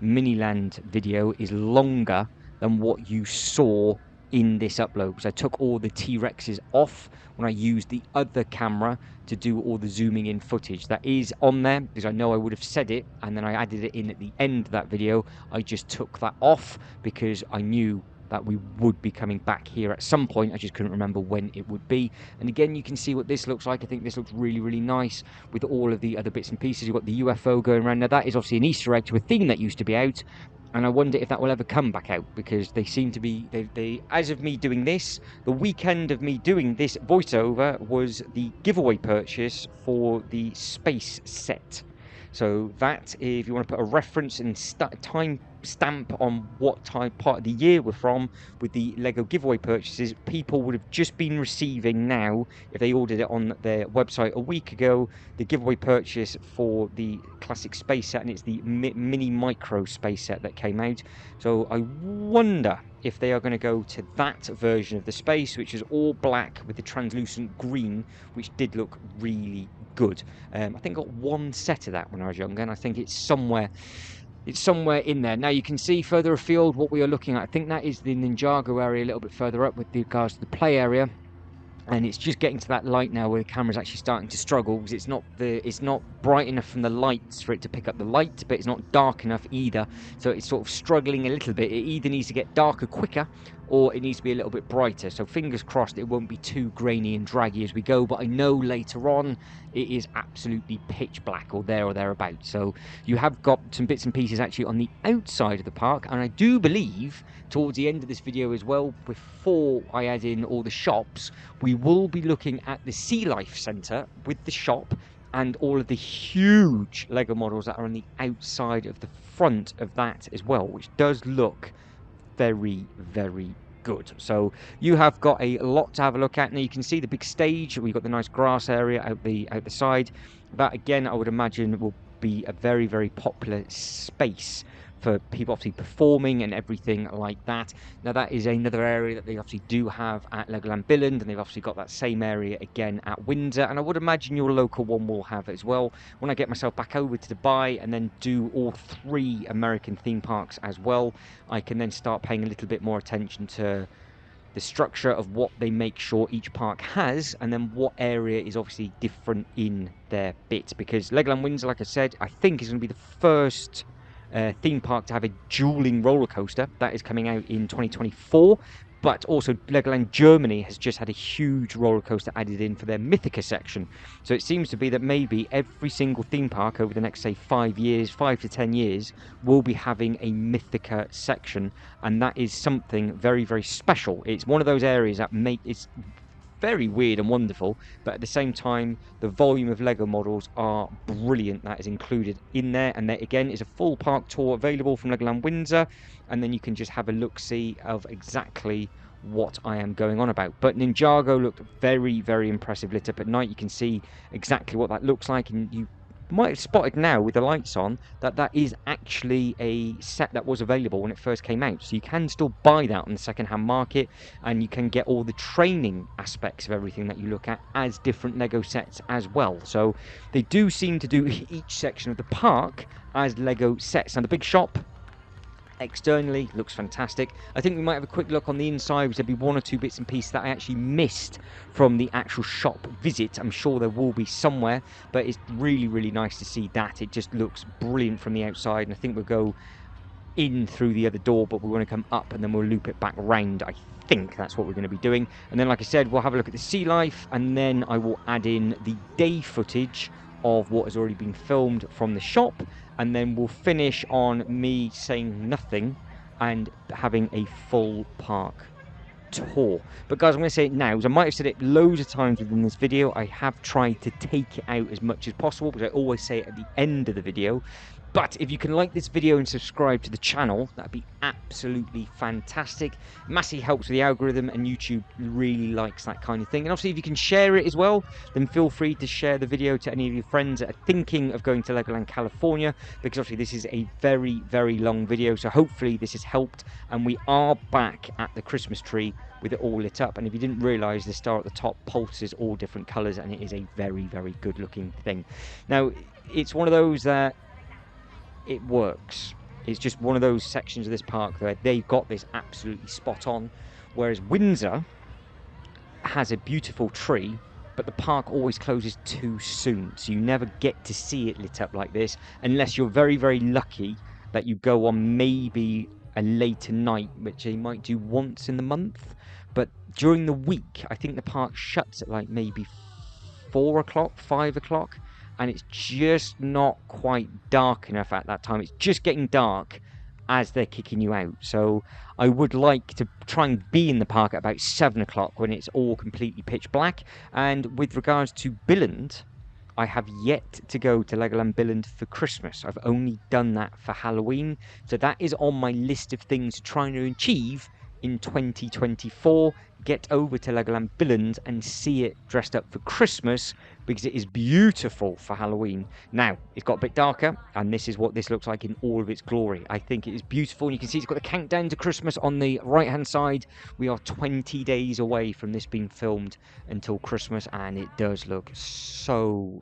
Miniland video is longer than what you saw in this upload, because I took all the T-Rexes off when I used the other camera to do all the zooming in footage. That is on there because I know I would have said it, and then I added it in at the end of that video. I just took that off because I knew that we would be coming back here at some point. I just couldn't remember when it would be. And again, you can see what this looks like. I think this looks really, really nice with all of the other bits and pieces. You've got the UFO going around. Now, that is obviously an Easter egg to a theme that used to be out, and I wonder if that will ever come back out, because they seem to be, they as of me doing this, the weekend of me doing this voiceover was the giveaway purchase for the space set. So that, if you want to put a reference and time stamp on what part of the year we're from with the Lego giveaway purchases, people would have just been receiving now, if they ordered it on their website a week ago, the giveaway purchase for the classic space set, and it's the mini micro space set that came out. So I wonder if they are going to go to that version of the space, which is all black with the translucent green, which did look really good. I think I got one set of that when I was younger, and I think it's somewhere It's somewhere in there. Now you can see further afield what we are looking at. I think that is the Ninjago area a little bit further up with regards to the play area. And it's just getting to that light now where the camera's actually starting to struggle, because it's not bright enough from the lights for it to pick up the light, but it's not dark enough either. So it's sort of struggling a little bit. It either needs to get darker quicker or it needs to be a little bit brighter. So fingers crossed it won't be too grainy and draggy as we go, but I know later on it is absolutely pitch black or thereabouts. So you have got some bits and pieces actually on the outside of the park, and I do believe towards the end of this video as well, before I add in all the shops, we will be looking at the Sea Life Centre with the shop and all of the huge Lego models that are on the outside of the front of that as well, which does look very, very good. So you have got a lot to have a look at. Now you can see the big stage. We've got the nice grass area out the side. That again, I would imagine will be a very, very popular space for people obviously performing and everything like that. Now that is another area that they obviously do have at Legoland Billund, and they've obviously got that same area again at Windsor, and I would imagine your local one will have it as well. When I get myself back over to Dubai and then do all 3 American theme parks as well, I can then start paying a little bit more attention to the structure of what they make sure each park has, and then what area is obviously different in their bit. Because Legoland Windsor, like I said, I think is going to be the first theme park to have a dueling roller coaster. That is coming out in 2024. But also Legoland Germany has just had a huge roller coaster added in for their Mythica section. So it seems to be that maybe every single theme park over the next, say, 5 to 10 years, will be having a Mythica section. And that is something very, very special. It's one of those areas that it's very weird and wonderful, but at the same time the volume of Lego models are brilliant that is included in there. And there again is a full park tour available from Legoland Windsor, and then you can just have a look-see of exactly what I am going on about. But Ninjago looked very, very impressive lit up at night. You can see exactly what that looks like, and you might have spotted now with the lights on that that is actually a set that was available when it first came out. So you can still buy that on the second-hand market, and you can get all the training aspects of everything that you look at as different Lego sets as well. So they do seem to do each section of the park as Lego sets. Now the big shop externally looks fantastic. I think we might have a quick look on the inside, because there'll be 1 or 2 bits and pieces that I actually missed from the actual shop visit. I'm sure there will be somewhere, but it's really, really nice to see that. It just looks brilliant from the outside, and I think we'll go in through the other door, but we want to come up and then we'll loop it back round. I think that's what we're going to be doing. And then, like I said, we'll have a look at the Sea Life, and then I will add in the day footage of what has already been filmed from the shop, and then we'll finish on me saying nothing and having a full park tour. But guys, I'm going to say it now, because I might have said it loads of times within this video. I have tried to take it out as much as possible, because I always say it at the end of the video. But if you can like this video and subscribe to the channel, that'd be absolutely fantastic. Massively helps with the algorithm, and YouTube really likes that kind of thing. And obviously, if you can share it as well, then feel free to share the video to any of your friends that are thinking of going to Legoland California, because obviously this is a very, very long video. So hopefully this has helped, and we are back at the Christmas tree with it all lit up. And if you didn't realize, the star at the top pulses all different colors, and it is a very, very good looking thing. Now, it's one of those that it works. It's just one of those sections of this park where they've got this absolutely spot on, whereas Windsor has a beautiful tree, but the park always closes too soon, so you never get to see it lit up like this, unless you're very, very lucky that you go on maybe a later night, which they might do once in the month. But during the week, I think the park shuts at like maybe 4 o'clock, 5 o'clock, and it's just not quite dark enough at that time. It's just getting dark as they're kicking you out. So I would like to try and be in the park at about 7 o'clock when it's all completely pitch black. And with regards to Billund, I have yet to go to Legoland Billund for Christmas. I've only done that for Halloween. So that is on my list of things to try and achieve in 2024. Get over to Legoland Billund and see it dressed up for Christmas because it is beautiful for Halloween. Now, it's got a bit darker, and this is what this looks like in all of its glory. I think it is beautiful, and you can see it's got the countdown to Christmas on the right-hand side. We are 20 days away from this being filmed until Christmas, and it does look so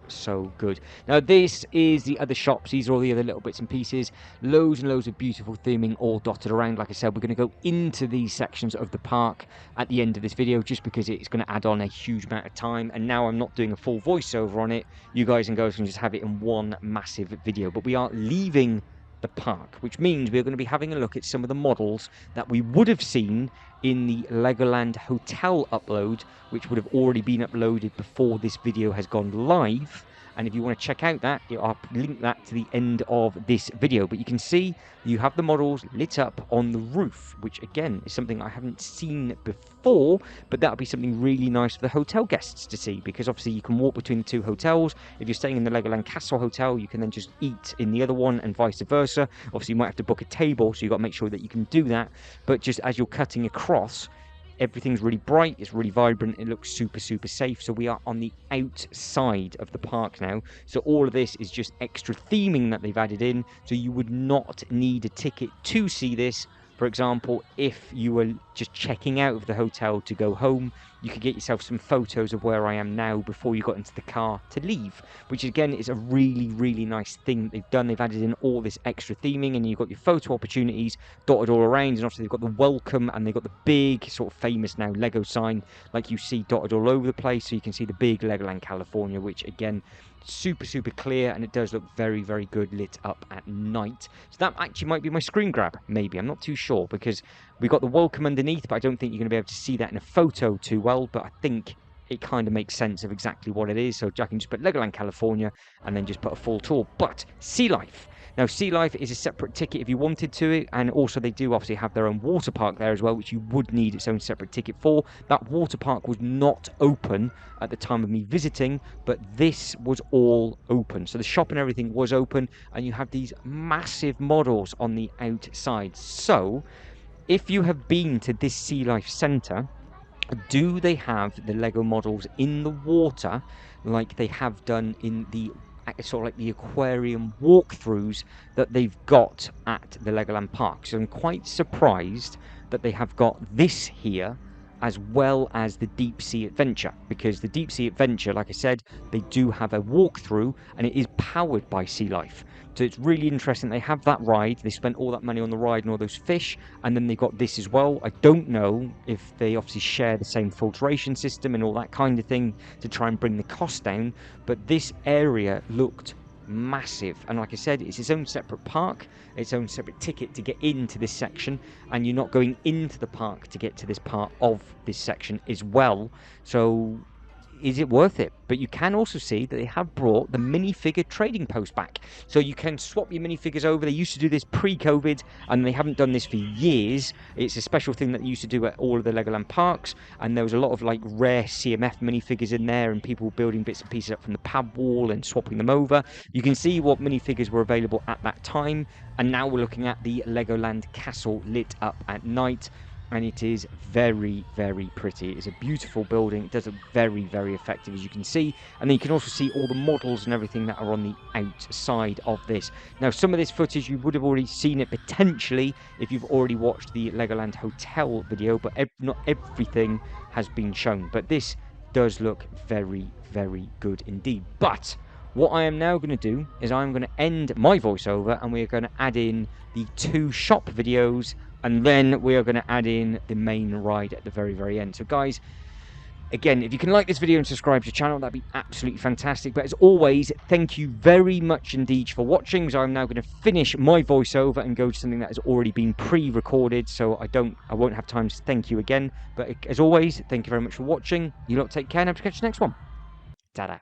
good. Now, this is the other shops. These are all the other little bits and pieces. Loads and loads of beautiful theming all dotted around. Like I said, we're going to go into these sections of the park at the end of this video, just because it's going to add on a huge amount of time. And now I'm not doing a full voiceover on it. You guys and girls can just have it in one massive video. But we are leaving the park, which means we're going to be having a look at some of the models that we would have seen in the Legoland hotel upload, which would have already been uploaded before this video has gone live. And if you want to check out that, I'll link that to the end of this video. But you can see you have the models lit up on the roof, which again is something I haven't seen before, but that'll be something really nice for the hotel guests to see, because obviously you can walk between the two hotels. If you're staying in the Legoland Castle Hotel, you can then just eat in the other one and vice versa. Obviously you might have to book a table, so you've got to make sure that you can do that. But just as you're cutting across, everything's really bright, it's really vibrant, it looks super safe. So we are on the outside of the park now. So all of this is just extra theming that they've added in. So you would not need a ticket to see this. For example, if you were just checking out of the hotel to go home, you could get yourself some photos of where I am now before you got into the car to leave, which again is a really nice thing that they've done. They've added in all this extra theming, and you've got your photo opportunities dotted all around, and obviously they've got the welcome, and they've got the big sort of famous now Lego sign like you see dotted all over the place. So you can see the big Legoland California, which again, super clear, and it does look very good lit up at night. So that actually might be my screen grab, maybe, I'm not too sure, because we got the welcome underneath, but I don't think you're going to be able to see that in a photo too well. But I think it kind of makes sense of exactly what it is. So I can just put Legoland California and then just put a full tour. But Sea Life. Now, Sea Life is a separate ticket if you wanted to it, and also they do obviously have their own water park there as well, which you would need its own separate ticket for. That water park was not open at the time of me visiting, but this was all open. So the shop and everything was open, and you have these massive models on the outside. So if you have been to this Sea Life Centre, do they have the Lego models in the water like they have done in the sort of like the aquarium walkthroughs that they've got at the Legoland Park? So I'm quite surprised that they have got this here as well as the Deep Sea Adventure, because the Deep Sea Adventure, like I said, they do have a walkthrough and it is powered by Sea Life. So it's really interesting. They have that ride, they spent all that money on the ride and all those fish, and then they got this as well. I don't know if they obviously share the same filtration system and all that kind of thing to try and bring the cost down, but this area looked massive. And like I said, it's its own separate park, its own separate ticket to get into this section, and you're not going into the park to get to this part of this section as well. So is it worth it? But you can also see that they have brought the minifigure trading post back, so you can swap your minifigures over. They used to do this pre-COVID, and they haven't done this for years. It's a special thing that they used to do at all of the Legoland parks, and there was a lot of like rare CMF minifigures in there, and people building bits and pieces up from the pad wall and swapping them over. You can see what minifigures were available at that time, and now we're looking at the Legoland Castle lit up at night. And it is very pretty. It's a beautiful building. It does look very effective, as you can see. And then you can also see all the models and everything that are on the outside of this. Now, some of this footage, you would have already seen it potentially if you've already watched the Legoland Hotel video, but not everything has been shown. But this does look very good indeed. But what I am now going to do is I'm going to end my voiceover, and we're going to add in the 2 shop videos, and then we are going to add in the main ride at the very end. So guys, again, if you can like this video and subscribe to the channel, that'd be absolutely fantastic. But as always, thank you very much indeed for watching. So I'm now going to finish my voiceover and go to something that has already been pre-recorded, so I won't have time to thank you again. But as always, thank you very much for watching. You lot take care, and I hope to catch you next one. Ta-da.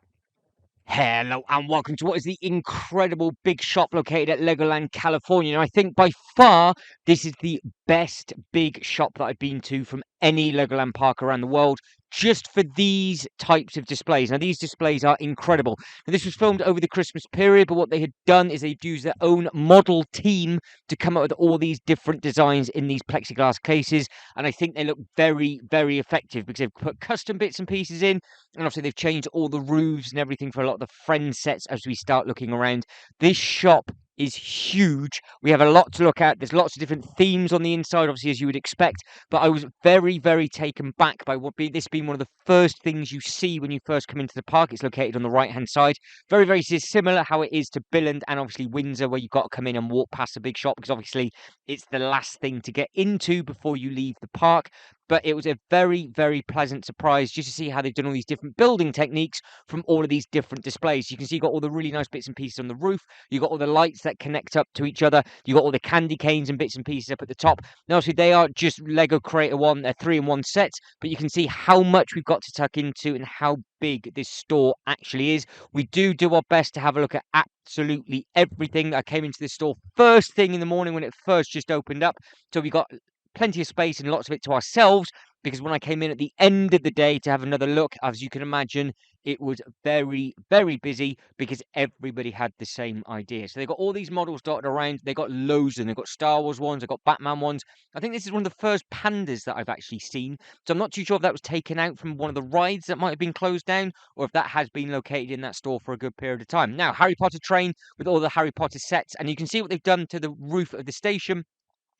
Hello and welcome to what is the incredible big shop located at Legoland, California. And I think by far this is the best big shop that I've been to from any Legoland park around the world. just for these types of displays. Now, these displays are incredible. Now, this was filmed over the Christmas period, but what they had done is they've used their own model team to come up with all these different designs in these plexiglass cases. And I think they look very, very effective because they've put custom bits and pieces in. And obviously, they've changed all the roofs and everything for a lot of the friend sets as we start looking around. This shop is huge. We have a lot to look at. There's lots of different themes on the inside, obviously, as you would expect. But I was very, very taken back by this being one of the first things you see when you first come into the park. It's located on the right-hand side. Very, very similar how it is to Billund and obviously Windsor, where you've got to come in and walk past the big shop because obviously it's the last thing to get into before you leave the park. But it was a very, very pleasant surprise just to see how they've done all these different building techniques from all of these different displays. You can see you've got all the really nice bits and pieces on the roof. You've got all the lights that connect up to each other. You've got all the candy canes and bits and pieces up at the top. Now, obviously, they are just Lego Creator 1, they're 3-in-1 sets, but you can see how much we've got to tuck into and how big this store actually is. We do our best to have a look at absolutely everything. I came into this store first thing in the morning when it first just opened up. So we got plenty of space and lots of it to ourselves because when I came in at the end of the day to have another look, as you can imagine, it was very, very busy because everybody had the same idea. So they've got all these models dotted around. They've got loads of them. They've got Star Wars ones. They've got Batman ones. I think this is one of the first pandas that I've actually seen. So I'm not too sure if that was taken out from one of the rides that might have been closed down or if that has been located in that store for a good period of time. Now, Harry Potter train with all the Harry Potter sets. And you can see what they've done to the roof of the station.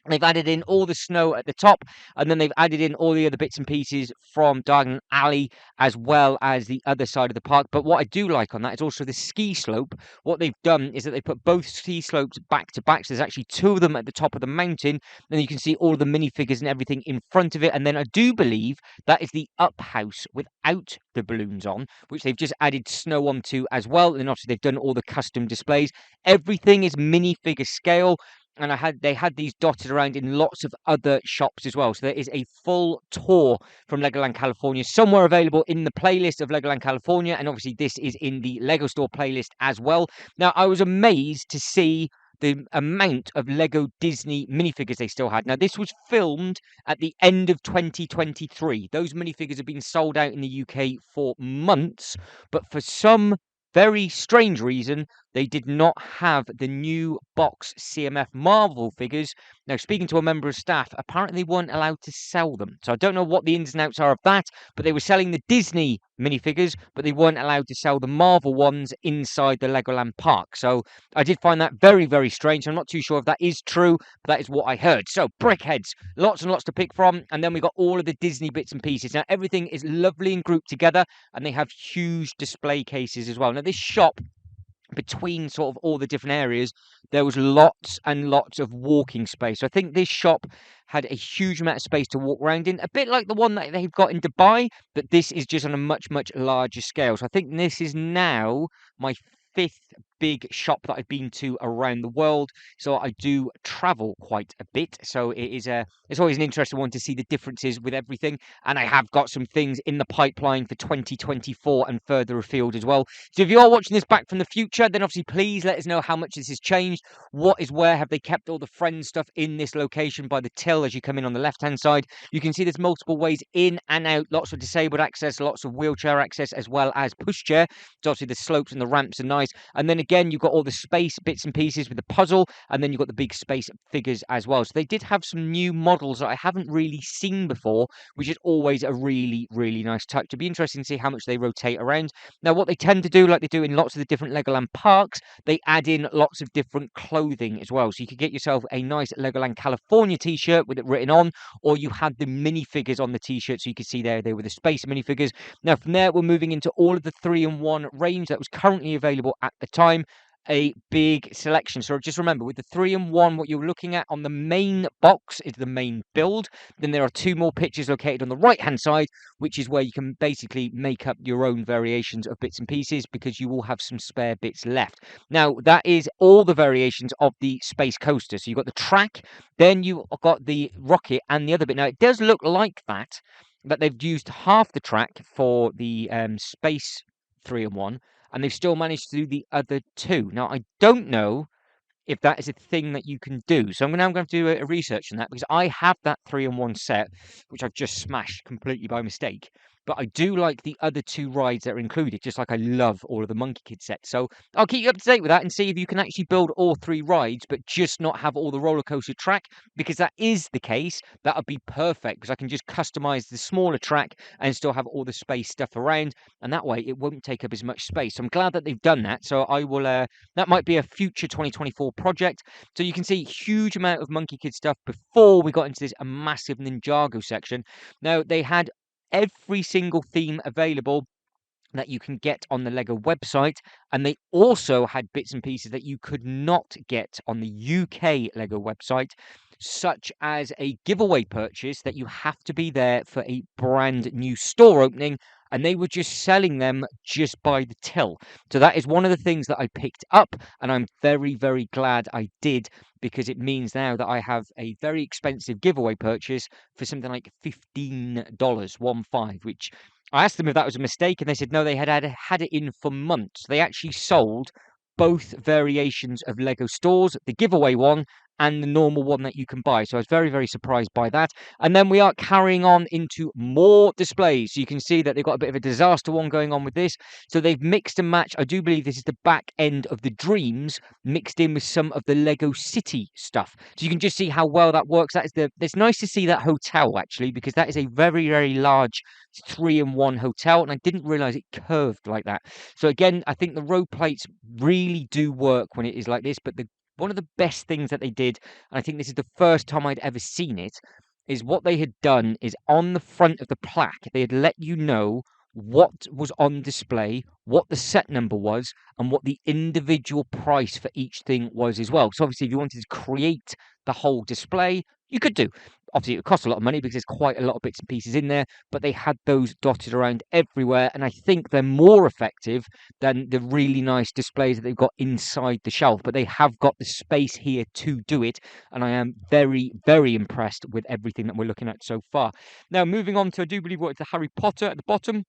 They've added in all the snow at the top, and then they've added in all the other bits and pieces from Diagon Alley, as well as the other side of the park. But what I do like on that is also the ski slope. What they've done is that they put both ski slopes back to back. So there's actually two of them at the top of the mountain. Then you can see all the minifigures and everything in front of it. And then I do believe that is the up house without the balloons on, which they've just added snow onto as well. And obviously they've done all the custom displays. Everything is minifigure scale. And they had these dotted around in lots of other shops as well. So there is a full tour from Legoland California somewhere available in the playlist of Legoland California. And obviously this is in the Lego Store playlist as well. Now, I was amazed to see the amount of Lego Disney minifigures they still had. Now, this was filmed at the end of 2023. Those minifigures have been sold out in the UK for months. But for some very strange reason, they did not have the new box CMF Marvel figures. Now, speaking to a member of staff, apparently they weren't allowed to sell them. So I don't know what the ins and outs are of that, but they were selling the Disney minifigures, but they weren't allowed to sell the Marvel ones inside the Legoland park. So I did find that very, very strange. I'm not too sure if that is true, but that is what I heard. So brickheads, lots and lots to pick from. And then we got all of the Disney bits and pieces. Now, everything is lovely and grouped together, and they have huge display cases as well. Now, this shop, between sort of all the different areas, there was lots and lots of walking space. So I think this shop had a huge amount of space to walk around in, a bit like the one that they've got in Dubai, but this is just on a much, much larger scale. So I think this is now my fifth big shop that I've been to around the world. So I do travel quite a bit. So it's always an interesting one to see the differences with everything. And I have got some things in the pipeline for 2024 and further afield as well. So if you are watching this back from the future, then obviously please let us know how much this has changed. What is where? Have they kept all the Friends stuff in this location by the till as you come in on the left-hand side? You can see there's multiple ways in and out, lots of disabled access, lots of wheelchair access, as well as pushchair. So obviously the slopes and the ramps are nice. And then again, you've got all the space bits and pieces with the puzzle, and then you've got the big space figures as well. So they did have some new models that I haven't really seen before, which is always a really, really nice touch. It'd be interesting to see how much they rotate around. Now, what they tend to do, like they do in lots of the different Legoland parks, they add in lots of different clothing as well. So you could get yourself a nice Legoland California t-shirt with it written on, or you had the minifigures on the t-shirt. So you can see there, they were the space minifigures. Now, from there, we're moving into all of the 3-in-1 range that was currently available at the time. A big selection. So just remember, with the 3-in-1, what you're looking at on the main box is the main build. Then there are two more pictures located on the right-hand side, which is where you can basically make up your own variations of bits and pieces because you will have some spare bits left. Now, that is all the variations of the Space Coaster. So you've got the track, then you've got the rocket and the other bit. Now, it does look like that, but they've used half the track for the Space 3-in-1, and they've still managed to do the other two. Now, I don't know if that is a thing that you can do. So I'm going to do a research on that because I have that 3-in-1 set, which I've just smashed completely by mistake. but I do like the other two rides that are included, just like I love all of the Monkey Kid sets. So I'll keep you up to date with that and see if you can actually build all three rides, but just not have all the roller coaster track, because that is the case. That would be perfect because I can just customize the smaller track and still have all the space stuff around, and that way it won't take up as much space. So I'm glad that they've done that. So I will. That might be a future 2024 project. So you can see huge amount of Monkey Kid stuff before we got into this massive Ninjago section. Now they had every single theme available that you can get on the Lego website, and they also had bits and pieces that you could not get on the UK Lego website, such as a giveaway purchase that you have to be there for a brand new store opening, and they were just selling them just by the till. So that is one of the things that I picked up, and I'm very, very glad I did, because it means now that I have a very expensive giveaway purchase for something like $15, 1 5, which I asked them if that was a mistake, and they said no, they had it in for months. They actually sold both variations of Lego stores, the giveaway one and the normal one that you can buy. So I was very, very surprised by that. And then we are carrying on into more displays. So you can see that they've got a bit of a disaster one going on with this. So they've mixed and matched. I do believe this is the back end of the Dreams mixed in with some of the Lego City stuff. So you can just see how well that works. It's nice to see that hotel actually, because that is a very, very large 3-in-1 hotel, and I didn't realize it curved like that. So again, I think the road plates really do work when it is like this, but one of the best things that they did, and I think this is the first time I'd ever seen it, is what they had done is on the front of the plaque, they had let you know what was on display, what the set number was, and what the individual price for each thing was as well. So obviously, if you wanted to create the whole display, you could do. Obviously, it would cost a lot of money because there's quite a lot of bits and pieces in there, but they had those dotted around everywhere, and I think they're more effective than the really nice displays that they've got inside the shelf. But they have got the space here to do it, and I am very, very impressed with everything that we're looking at so far. Now, moving on to, I do believe, what is the Harry Potter at the bottom.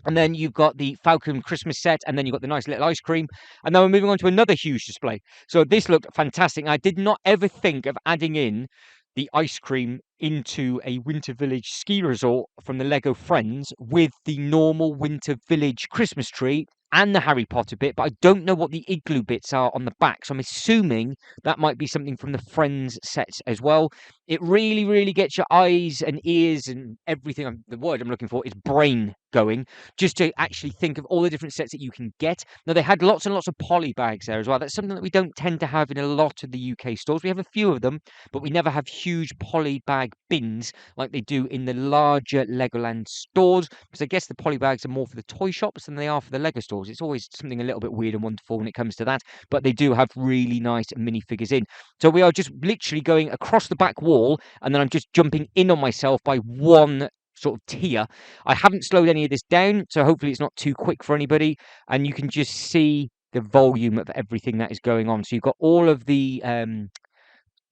And then you've got the Falcon Christmas set, and then you've got the nice little ice cream. And now we're moving on to another huge display. So this looked fantastic. I did not ever think of adding in the ice cream into a Winter Village ski resort from the Lego Friends with the normal Winter Village Christmas tree and the Harry Potter bit, but I don't know what the igloo bits are on the back. So I'm assuming that might be something from the Friends sets as well. It really, really gets your eyes and ears and everything. The word I'm looking for is brain going, just to actually think of all the different sets that you can get. Now, they had lots and lots of poly bags there as well. That's something that we don't tend to have in a lot of the UK stores. We have a few of them, but we never have huge poly bag bins like they do in the larger Legoland stores, because I guess the poly bags are more for the toy shops than they are for the Lego stores. It's always something a little bit weird and wonderful when it comes to that, but they do have really nice minifigures in. So we are just literally going across the back wall, and then I'm just jumping in on myself by one sort of tier. I haven't slowed any of this down, so hopefully it's not too quick for anybody, and you can just see the volume of everything that is going on. So you've got all of the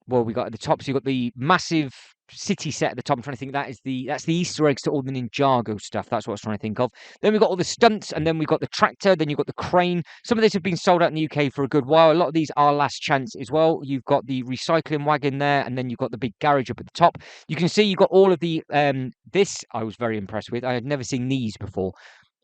well, we got at the top. So you've got the massive city set at the top. I'm trying to think that's the Easter eggs to all the Ninjago stuff. That's what I was trying to think of. Then we've got all the stunts, and then we've got the tractor, then you've got the crane. Some of this have been sold out in the UK for a good while. A lot of these are last chance as well. You've got the recycling wagon there, and then you've got the big garage up at the top. You can see you've got all of the this I was very impressed with. I had never seen these before.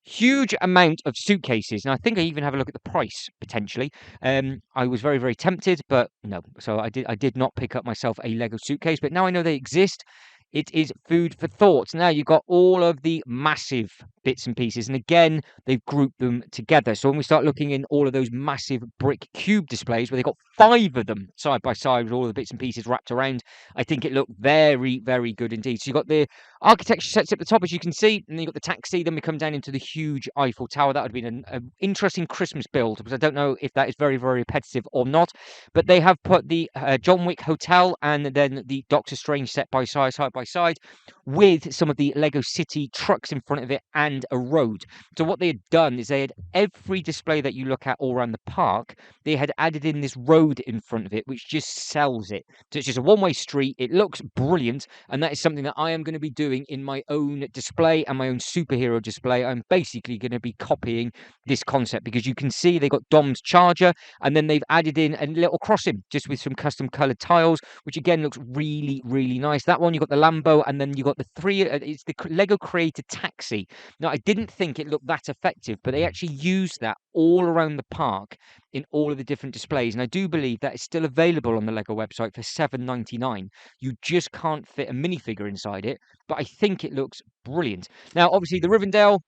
Huge amount of suitcases, and I think I even have a look at the price potentially. I was very, very tempted, but no. So I did not pick up myself a Lego suitcase, but now I know they exist. It is food for thought. Now you've got all of the massive bits and pieces, and again they've grouped them together. So when we start looking in all of those massive brick cube displays, where they've got 5 of them side by side with all the bits and pieces wrapped around, I think it looked very, very good indeed. So you've got the architecture sets at the top, as you can see, and then you've got the taxi. Then we come down into the huge Eiffel Tower. That would have been an interesting Christmas build, because I don't know if that is very, very repetitive or not. But they have put the John Wick Hotel and then the Doctor Strange set by side by side, with some of the Lego City trucks in front of it and a road. So what they had done is they had every display that you look at all around the park, they had added in this road in front of it, which just sells it. So it's just a one-way street. It looks brilliant, and that is something that I am going to be doing in my own display and my own superhero display. I'm basically going to be copying this concept, because you can see they got Dom's charger, and then they've added in a little crossing just with some custom colored tiles, which again looks really, really nice. That one, you got the Lambo, and then you got the three. It's the Lego Creator Taxi. Now, I didn't think it looked that effective, but they actually used that all around the park in all of the different displays. And I do believe that it's still available on the Lego website for $7.99. You just can't fit a minifigure inside it, but I think it looks brilliant. Now, obviously, the Rivendell,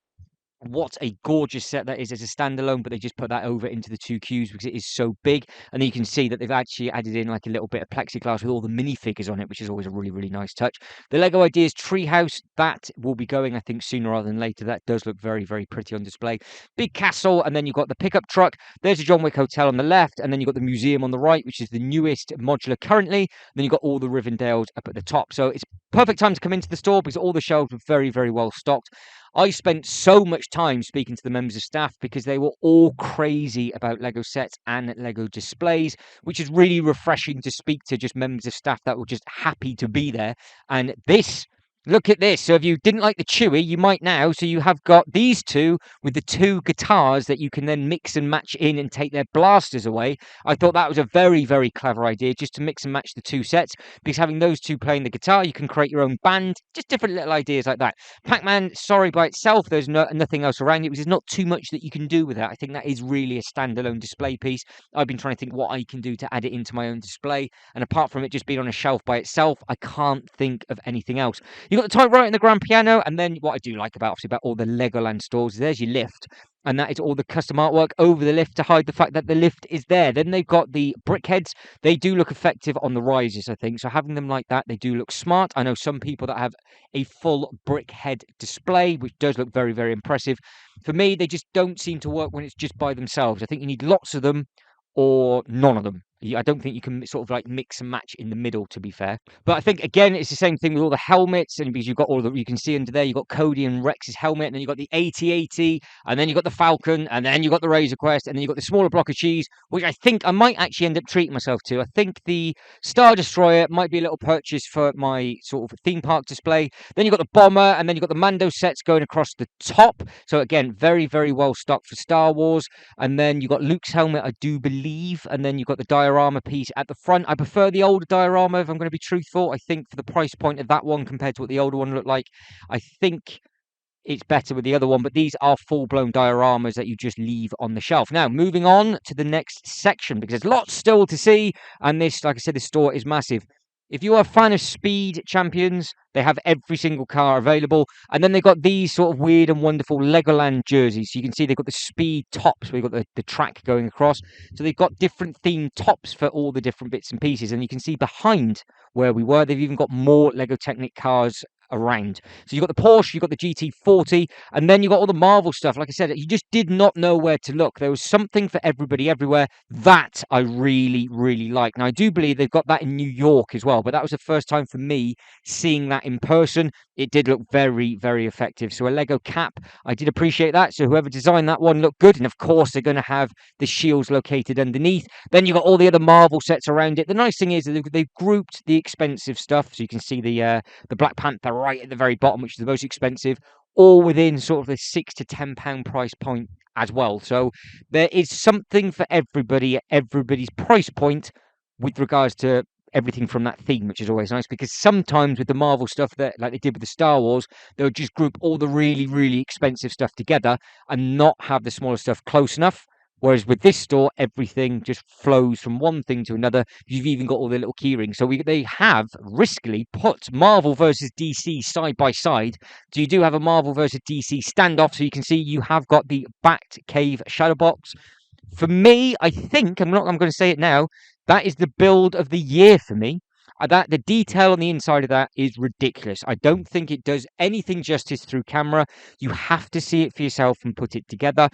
what a gorgeous set that is as a standalone, but they just put that over into the two queues because it is so big. And then you can see that they've actually added in like a little bit of plexiglass with all the minifigures on it, which is always a really, really nice touch. The Lego Ideas Treehouse, that will be going, I think, sooner rather than later. That does look very, very pretty on display. Big castle, and then you've got the pickup truck. There's a John Wick Hotel on the left, and then you've got the museum on the right, which is the newest modular currently. Then you've got all the Rivendales up at the top. So it's perfect time to come into the store because all the shelves are very, very well stocked. I spent so much time speaking to the members of staff because they were all crazy about Lego sets and Lego displays, which is really refreshing to speak to just members of staff that were just happy to be there. And this, look at this. So if you didn't like the Chewie, you might now. So you have got these two with the two guitars that you can then mix and match in and take their blasters away. I thought that was a very, very clever idea just to mix and match the two sets, because having those two playing the guitar, you can create your own band, just different little ideas like that. Pac-Man, sorry, by itself, there's nothing else around it because there's not too much that you can do with that. I think that is really a standalone display piece. I've been trying to think what I can do to add it into my own display. And apart from it just being on a shelf by itself, I can't think of anything else. You've got the typewriter and the grand piano, and then what I do like about, obviously, about all the Legoland stores, there's your lift, and that is all the custom artwork over the lift to hide the fact that the lift is there. Then they've got the brick heads. They do look effective on the rises, I think. So having them like that, they do look smart. I know some people that have a full brick head display, which does look very, very impressive. For me, they just don't seem to work when it's just by themselves. I think you need lots of them or none of them. I don't think you can sort of like mix and match in the middle, to be fair. But I think, again, it's the same thing with all the helmets, and because you've got all the, you can see under there, you've got Cody and Rex's helmet, and then you've got the AT-AT, and then you've got the Falcon, and then you've got the Razor Quest, and then you've got the smaller block of cheese, which I think I might actually end up treating myself to. I think the Star Destroyer might be a little purchase for my sort of theme park display. Then you've got the Bomber, and then you've got the Mando sets going across the top. So again, very, very well stocked for Star Wars. And then you've got Luke's helmet, I do believe, and then you've got the diorama piece at the front. I prefer the older diorama, if I'm going to be truthful. I think for the price point of that one compared to what the older one looked like, I think it's better with the other one. But these are full-blown dioramas that you just leave on the shelf. Now, moving on to the next section, because there's lots still to see, and this, like I said, this store is massive. If you are a fan of Speed Champions, they have every single car available. And then they've got these sort of weird and wonderful Legoland jerseys. So you can see they've got the Speed tops, where you've got the track going across. So they've got different themed tops for all the different bits and pieces. And you can see behind where we were, they've even got more Lego Technic cars around. So you've got the Porsche, you've got the GT40, and then you've got all the Marvel stuff. Like I said, you just did not know where to look. There was something for everybody everywhere. That I really, really like. Now, I do believe they've got that in New York as well, but that was the first time for me seeing that in person. It did look very, very effective. So a Lego cap, I did appreciate that. So whoever designed that one looked good. And of course, they're going to have the shields located underneath. Then you've got all the other Marvel sets around it. The nice thing is that they've grouped the expensive stuff. So you can see the Black Panther right at the very bottom, which is the most expensive, all within sort of the £6 to £10 price point as well. So there is something for everybody at everybody's price point with regards to everything from that theme, which is always nice, because sometimes with the Marvel stuff, that like they did with the Star Wars, they'll just group all the really, really expensive stuff together and not have the smaller stuff close enough. Whereas with this store, everything just flows from one thing to another. You've even got all the little key rings. So they have riskily put Marvel versus DC side by side. So you do have a Marvel versus DC standoff. So you can see you have got the Batcave shadow box. For me, I think, I'm going to say it now, that is the build of the year for me. The detail on the inside of that is ridiculous. I don't think it does anything justice through camera. You have to see it for yourself and put it together.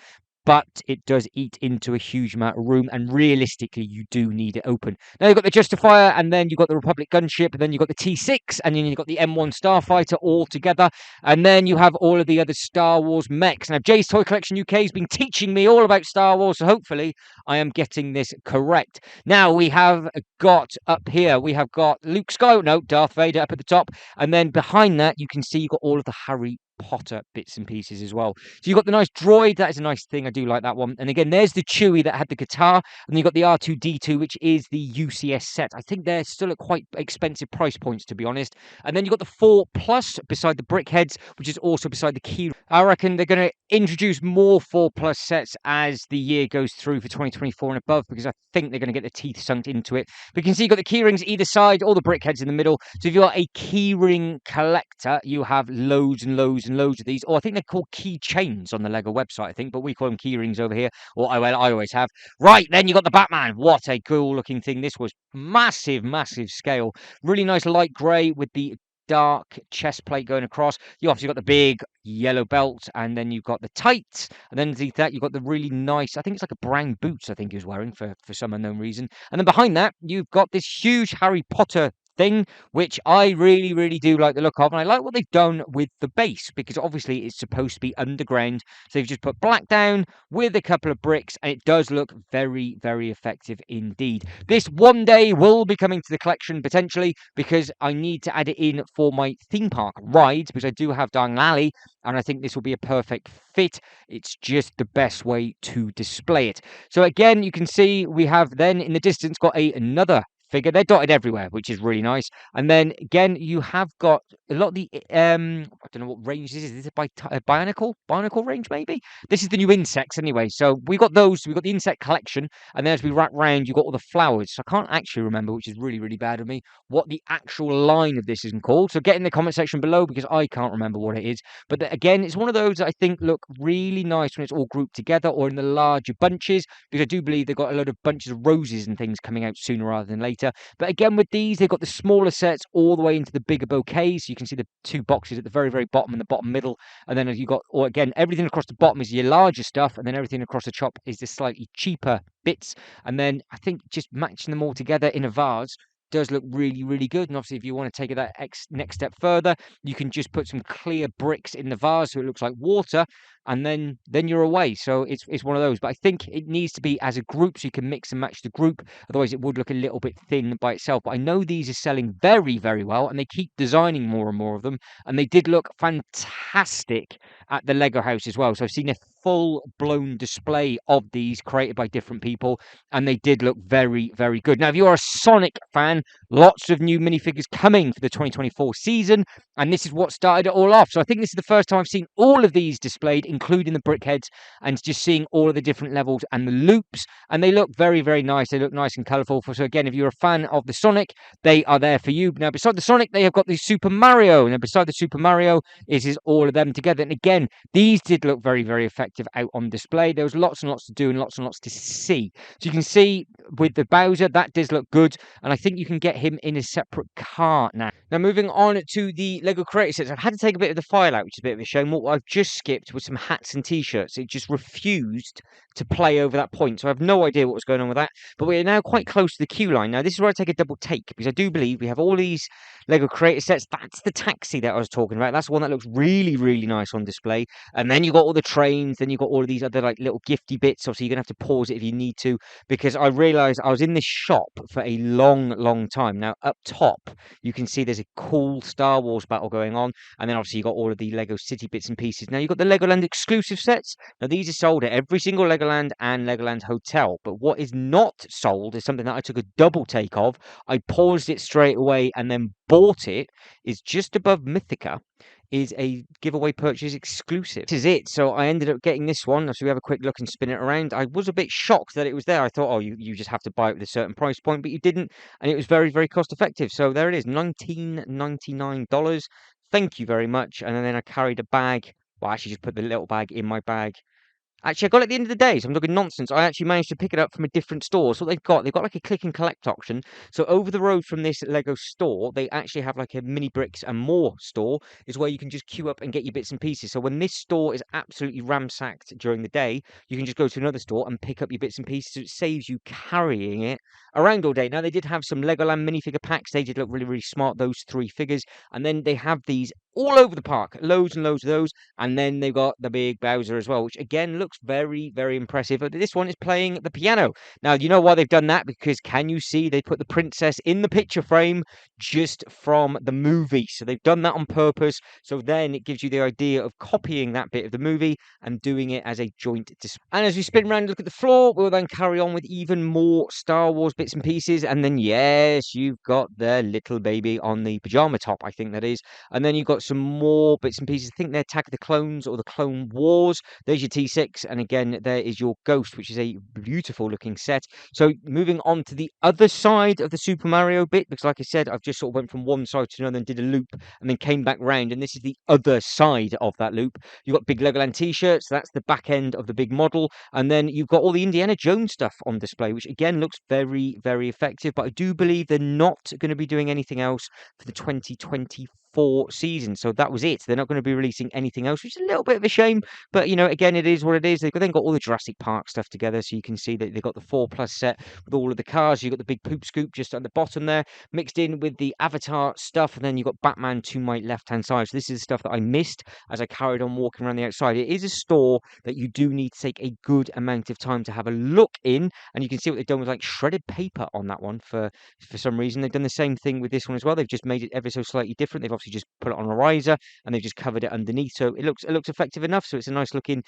But it does eat into a huge amount of room, and realistically, you do need it open. Now you've got the Justifier, and then you've got the Republic gunship, and then you've got the T6, and then you've got the M1 Starfighter all together, and then you have all of the other Star Wars mechs. Now, Jay's Toy Collection UK has been teaching me all about Star Wars, so hopefully I am getting this correct. Now, we have got up here, we have got Darth Vader up at the top, and then behind that, you can see you've got all of the Harry Potter bits and pieces as well. So you've got the nice droid. That is a nice thing. I do like that one. And again, there's the Chewie that had the guitar. And then you've got the R2-D2, which is the UCS set. I think they're still at quite expensive price points, to be honest. And then you've got the 4 Plus beside the Brickheads, which is also beside the key. I reckon they're going to introduce more 4 Plus sets as the year goes through for 2024 and above, because I think they're going to get the teeth sunk into it. But you can see you've got the key rings either side, all the Brickheads in the middle. So if you're a keyring collector, you have loads and loads and loads of these. Or I think they're called key chains on the Lego website, I think, but we call them key rings over here. Or I always have. Right, then you got the Batman. What a cool looking thing. This was massive, massive scale. Really nice light grey with the dark chest plate going across. You obviously got the big yellow belt, and then you've got the tights, and then underneath that you've got the really nice, I think it's like a brown boots, I think he was wearing for some unknown reason. And then behind that you've got this huge Harry Potter thing, which I really, really do like the look of. And I like what they've done with the base, because obviously it's supposed to be underground. So they've just put black down with a couple of bricks, and it does look very, very effective indeed. This one day will be coming to the collection potentially, because I need to add it in for my theme park rides, because I do have Diagon Alley, and I think this will be a perfect fit. It's just the best way to display it. So again, you can see we have then in the distance got another figure. They're dotted everywhere, which is really nice. And then again, you have got a lot of the I don't know what range this is. Is it by Bionicle range maybe? This is the new insects anyway. So we got those. We got the insect collection, and then as we wrap round, you got all the flowers. So I can't actually remember, which is really, really bad of me, what the actual line of this is called. So get in the comment section below, because I can't remember what it is. But again, it's one of those that I think look really nice when it's all grouped together or in the larger bunches, because I do believe they've got a lot of bunches of roses and things coming out sooner rather than later. But again, with these, they've got the smaller sets all the way into the bigger bouquets. So you can see the 2 boxes at the very, very bottom and the bottom middle. And then you got, or again, everything across the bottom is your larger stuff, and then everything across the top is the slightly cheaper bits. And then I think just matching them all together in a vase does look really, really good. And obviously, if you want to take it that next step further, you can just put some clear bricks in the vase so it looks like water, and then you're away. So it's one of those. But I think it needs to be as a group, so you can mix and match the group. Otherwise, it would look a little bit thin by itself. But I know these are selling very, very well, and they keep designing more and more of them. And they did look fantastic at the Lego house as well. So I've seen a full-blown display of these created by different people, and they did look very, very good. Now, if you're a Sonic fan, lots of new minifigures coming for the 2024 season, and this is what started it all off. So I think this is the first time I've seen all of these displayed, including the Brickheads, and just seeing all of the different levels and the loops, and they look very, very nice. They look nice and colourful. So again, if you're a fan of the Sonic, they are there for you. Now, beside the Sonic, they have got the Super Mario, and beside the Super Mario is all of them together. And again, these did look very, very effective out on display. There was lots and lots to do and lots to see. So you can see with the Bowser, that does look good, and I think you can get him in a separate car now. Now, moving on to the Lego Creator Sets, I've had to take a bit of the file out, which is a bit of a shame. What I've just skipped was some hats and t-shirts. It just refused to play over that point, so I have no idea what was going on with that. But we are now quite close to the queue line. Now, this is where I take a double take, because I do believe we have all these Lego Creator Sets. That's the taxi that I was talking about. That's the one that looks really, really nice on display. And then you got all the trains, then you got all of these other like little gifty bits. Obviously, you're gonna have to pause it if you need to, because I realized I was in this shop for a long, long time. Now, up top, you can see there's a cool Star Wars battle going on, and then obviously you got all of the Lego City bits and pieces. Now, you've got the Legoland exclusive sets. Now, these are sold at every single Legoland and Legoland hotel, but what is not sold is something that I took a double take of. I paused it straight away and then bought it. Is just above Mythica, is a giveaway purchase exclusive. This is it. So I ended up getting this one. So we have a quick look and spin it around. I was a bit shocked that it was there. I thought, oh, you just have to buy it with a certain price point, but you didn't. And it was very, very cost effective. So there it is, $19.99. Thank you very much. And then I carried a bag. Well, I actually just put the little bag in my bag. Actually, I got it at the end of the day, so I'm talking nonsense. I actually managed to pick it up from a different store. So what they've got like a click and collect option. So over the road from this Lego store, they actually have like a mini bricks and more store, is where you can just queue up and get your bits and pieces. So when this store is absolutely ramsacked during the day, you can just go to another store and pick up your bits and pieces. So it saves you carrying it around all day. Now, they did have some Legoland minifigure packs. They did look really, really smart, those 3 figures. And then they have these all over the park. Loads and loads of those. And then they've got the big Bowser as well, which again looks very, very impressive. But this one is playing the piano. Now, you know why they've done that? Because can you see they put the princess in the picture frame just from the movie? So they've done that on purpose. So then it gives you the idea of copying that bit of the movie and doing it as a joint display. And as we spin around and look at the floor, we'll then carry on with even more Star Wars bits and pieces. And then, yes, you've got the little baby on the pajama top, I think that is. And then you've got some more bits and pieces. I think they're Attack of the Clones or the Clone Wars. There's your T6. And again, there is your Ghost, which is a beautiful looking set. So moving on to the other side of the Super Mario bit, because like I said, I've just sort of went from one side to another and did a loop and then came back round. And this is the other side of that loop. You've got big Legoland t-shirts. That's the back end of the big model. And then you've got all the Indiana Jones stuff on display, which again looks very, very effective. But I do believe they're not going to be doing anything else for the 2024 season. So that was it. They're not going to be releasing anything else, which is a little bit of a shame. But, you know, again, it is what it is. They've then got all the Jurassic Park stuff together. So you can see that they've got the 4+ set with all of the cars. You've got the big poop scoop just at the bottom there, mixed in with the Avatar stuff. And then you've got Batman to my left-hand side. So this is the stuff that I missed as I carried on walking around the outside. It is a store that you do need to take a good amount of time to have a look in. And you can see what they've done with like shredded paper on that one for some reason. They've done the same thing with this one as well. They've just made it ever so slightly different. They've obviously just put it on a riser and they've just covered it underneath. So it looks effective enough. So it's a nice looking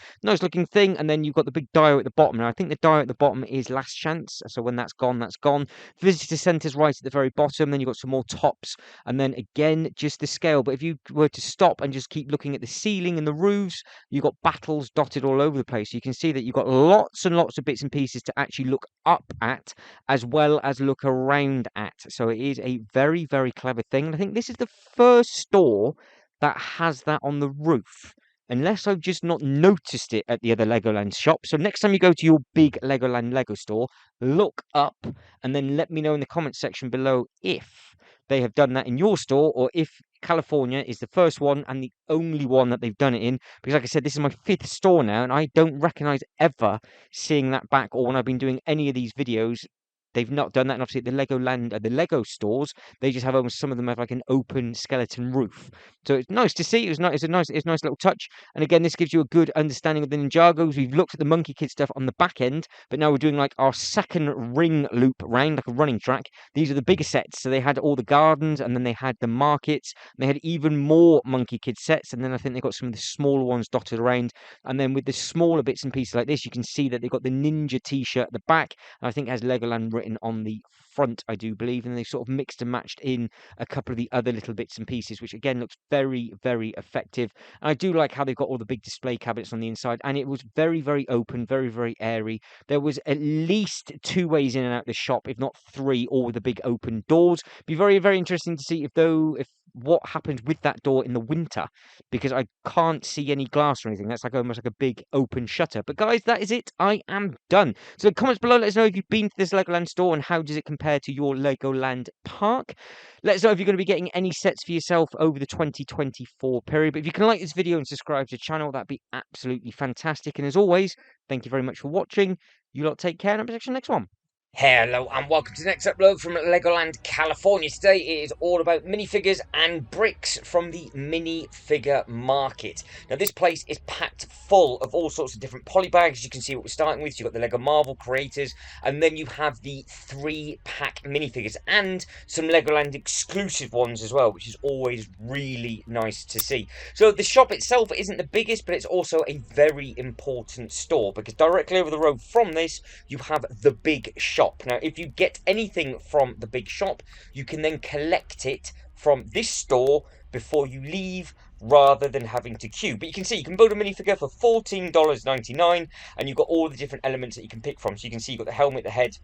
thing. And then you've got the big dial at the bottom. Now I think the dial at the bottom is last chance. So when that's gone, that's gone. Visitor centre's right at the very bottom. Then you've got some more tops. And then again, just the scale. But if you were to stop and just keep looking at the ceiling and the roofs, you've got battles dotted all over the place. You can see that you've got lots and lots of bits and pieces to actually look up at as well as look around at. So it is a very, very clever thing. And I think this is the first store that has that on the roof. Unless I've just not noticed it at the other Legoland shop. So next time you go to your big Legoland Lego store, look up and then let me know in the comment section below if they have done that in your store or if California is the first one and the only one that they've done it in. Because like I said, this is my 5th store now and I don't recognize ever seeing that back or when I've been doing any of these videos. They've not done that, and obviously at the Legoland, the Lego stores, they just have almost some of them have like an open skeleton roof. So it's nice to see. It's a nice little touch. And again, this gives you a good understanding of the Ninjagos. We've looked at the Monkey Kid stuff on the back end, but now we're doing like our second ring loop round, like a running track. These are the bigger sets. So they had all the gardens, and then they had the markets. They had even more Monkey Kid sets, and then I think they got some of the smaller ones dotted around. And then with the smaller bits and pieces like this, you can see that they've got the Ninja T-shirt at the back. And I think it has Legoland written on the front, I do believe, and they sort of mixed and matched in a couple of the other little bits and pieces, which again looks very, very effective. And I do like how they've got all the big display cabinets on the inside, and it was very, very open, very, very airy. There was at least 2 ways in and out of the shop, if not 3, all with the big open doors. Be very, very interesting to see if what happens with that door in the winter, because I can't see any glass or anything. That's like almost like a big open shutter. But guys, that is it. I am done. So comments below, let us know if you've been to this Legoland store and how does it compare to your Legoland park. Let us know if you're going to be getting any sets for yourself over the 2024 period. But if you can like this video and subscribe to the channel, that'd be absolutely fantastic. And as always, thank you very much for watching. You lot take care and I'll see you in the next one. Hello and welcome to the next upload from Legoland, California. Today it is all about minifigures and bricks from the minifigure market. Now this place is packed full of all sorts of different polybags. You can see what we're starting with. You've got the Lego Marvel creators and then you have the 3-pack minifigures and some Legoland exclusive ones as well, which is always really nice to see. So the shop itself isn't the biggest, but it's also a very important store because directly over the road from this you have the big shop. Now, if you get anything from the big shop, you can then collect it from this store before you leave rather than having to queue. But you can see you can build a minifigure for $14.99 and you've got all the different elements that you can pick from. So you can see you've got the helmet, the head,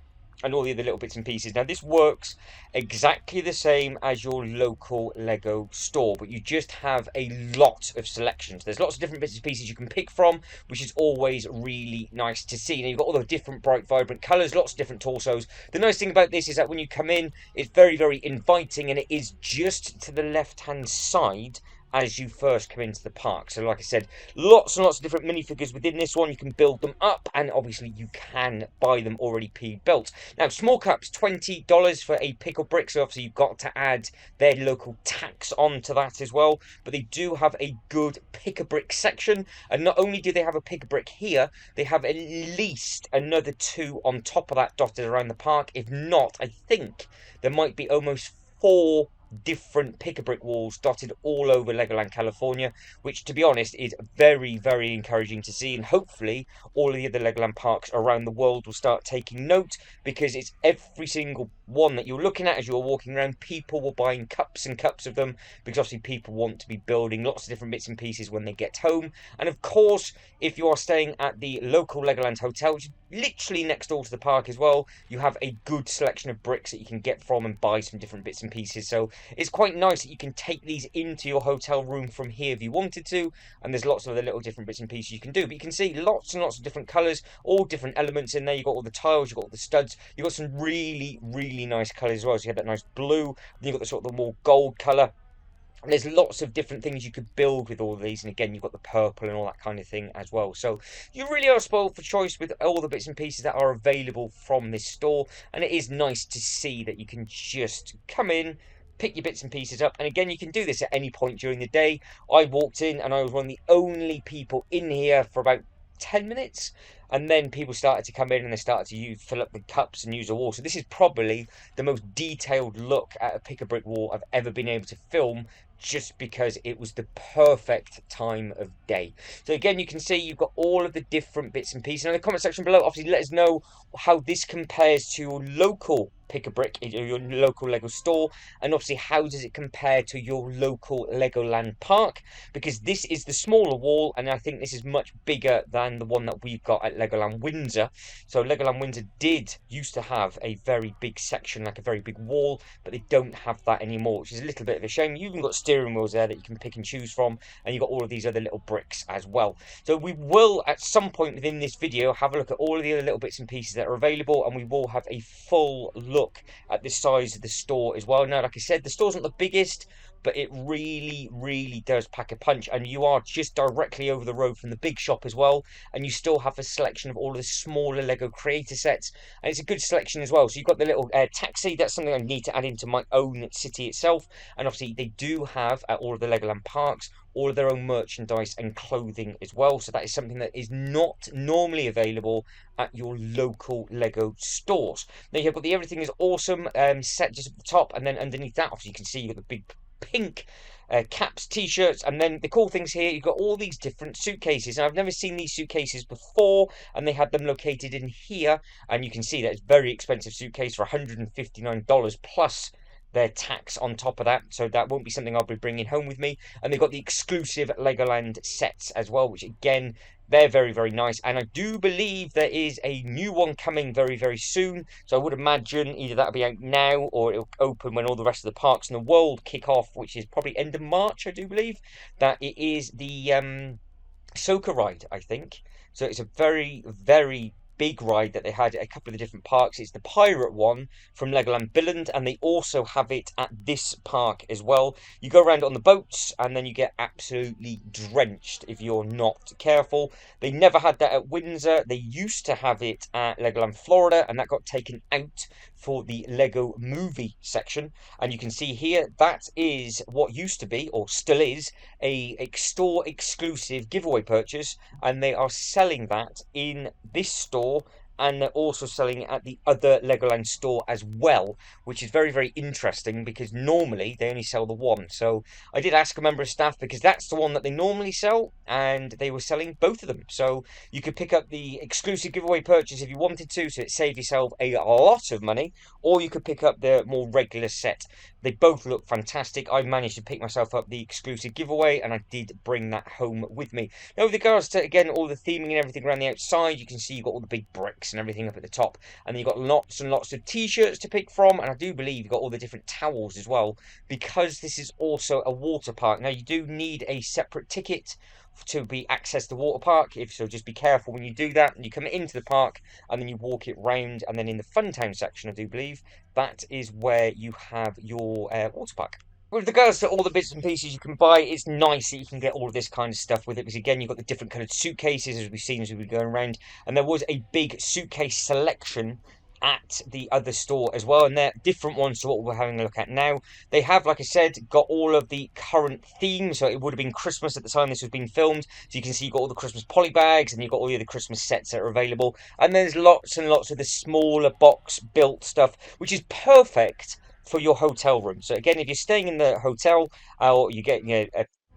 and all the other little bits and pieces. Now this works exactly the same as your local Lego store, but you just have a lot of selections. There's lots of different bits and pieces you can pick from, which is always really nice to see. Now you've got all the different bright, vibrant colours, lots of different torsos. The nice thing about this is that when you come in, it's very, very inviting, and it is just to the left-hand side as you first come into the park. So like I said, lots and lots of different minifigures within this one. You can build them up, and obviously you can buy them already pre-built. Now, small cups, $20 for a pickle brick, so obviously you've got to add their local tax onto that as well. But they do have a good pick-a-brick section, and not only do they have a pick-a-brick here, they have at least another 2 on top of that dotted around the park. If not, I think there might be almost 4 different pick-a-brick walls dotted all over Legoland California, which, to be honest, is very, very encouraging to see. And hopefully all of the other Legoland parks around the world will start taking note, because it's every single one that you're looking at as you're walking around. People were buying cups and cups of them, because obviously people want to be building lots of different bits and pieces when they get home. And of course, if you are staying at the local Legoland hotel, which is literally next door to the park as well, you have a good selection of bricks that you can get from and buy some different bits and pieces. So it's quite nice that you can take these into your hotel room from here if you wanted to, and there's lots of other little different bits and pieces you can do. But you can see lots and lots of different colours, all different elements in there. You've got all the tiles, you've got all the studs, you've got some really, really nice colours as well. So you have that nice blue, then you've got the sort of the more gold colour. And there's lots of different things you could build with all of these, and again you've got the purple and all that kind of thing as well. So you really are spoiled for choice with all the bits and pieces that are available from this store, and it is nice to see that you can just come in, pick your bits and pieces up. And again, you can do this at any point during the day. I walked in and I was one of the only people in here for about 10 minutes, and then people started to come in and they started to fill up the cups and use the wall. So this is probably the most detailed look at a pick-a-brick wall I've ever been able to film, just because it was the perfect time of day. So again, you can see you've got all of the different bits and pieces. In the comment section below, obviously let us know how this compares to your local pick-a-brick, your local Lego store, and obviously how does it compare to your local Legoland park, because this is the smaller wall, and I think this is much bigger than the one that we've got at Legoland Windsor. So Legoland Windsor used to have a very big section, like a very big wall, but they don't have that anymore, which is a little bit of a shame. You've even got steering wheels there that you can pick and choose from, and you've got all of these other little bricks as well. So we will at some point within this video have a look at all of the other little bits and pieces that are available, and we will have a full look at the size of the store as well. Now, like I said, the store's not the biggest, but it really, really does pack a punch, and you are just directly over the road from the big shop as well, and you still have a selection of all of the smaller Lego creator sets, and it's a good selection as well. So you've got the little taxi. That's something I need to add into my own city itself, and obviously they do have at all of the Legoland parks all of their own merchandise and clothing as well. So that is something that is not normally available at your local Lego stores. Now you've got the Everything is Awesome set just at the top, and then underneath that, obviously you can see you've got the big pink caps, t-shirts, and then the cool things here, you've got all these different suitcases. Now I've never seen these suitcases before, and they had them located in here, and you can see that it's a very expensive suitcase for $159 plus their tax on top of that, so that won't be something I'll be bringing home with me. And they've got the exclusive Legoland sets as well, which again, they're very, very nice, and I do believe there is a new one coming very, very soon. So I would imagine either that'll be out now, or it'll open when all the rest of the parks in the world kick off, which is probably end of March, I do believe. That it is the Soca ride, I think. So it's a very, very big ride that they had at a couple of the different parks. It's the pirate one from Legoland Billund, and they also have it at this park as well. You go around on the boats, and then you get absolutely drenched if you're not careful. They never had that at Windsor. They used to have it at Legoland Florida, and that got taken out for the Lego movie section. And you can see here, that is what used to be, or still is, a store exclusive giveaway purchase, and they are selling that in this store, and they're also selling it at the other Legoland store as well, which is very, very interesting, because normally they only sell the one. So I did ask a member of staff, because that's the one that they normally sell, and they were selling both of them. So you could pick up the exclusive giveaway purchase if you wanted to, so it saved yourself a lot of money, or you could pick up the more regular set. They both look fantastic. I managed to pick myself up the exclusive giveaway, and I did bring that home with me. Now, with regards to, again, all the theming and everything around the outside, you can see you've got all the big bricks and everything up at the top, and then you've got lots and lots of t-shirts to pick from, and I do believe you've got all the different towels as well, because this is also a water park. Now, you do need a separate ticket to be access the water park, if so just be careful when you do that. And you come into the park, and then you walk it round, and then in the Funtown section, I do believe, that is where you have your water park. with regards to all the bits and pieces you can buy, it's nice that you can get all of this kind of stuff with it, because again, you've got the different coloured suitcases, as we've seen as we've been going around, and there was a big suitcase selection at the other store as well, and they're different ones to what we're having a look at now. They have, like I said, got all of the current themes, so it would have been Christmas at the time this was being filmed, so you can see you've got all the Christmas poly bags, and you've got all the other Christmas sets that are available, and there's lots and lots of the smaller box built stuff, which is perfect for your hotel room. So again, if you're staying in the hotel, or you get, you're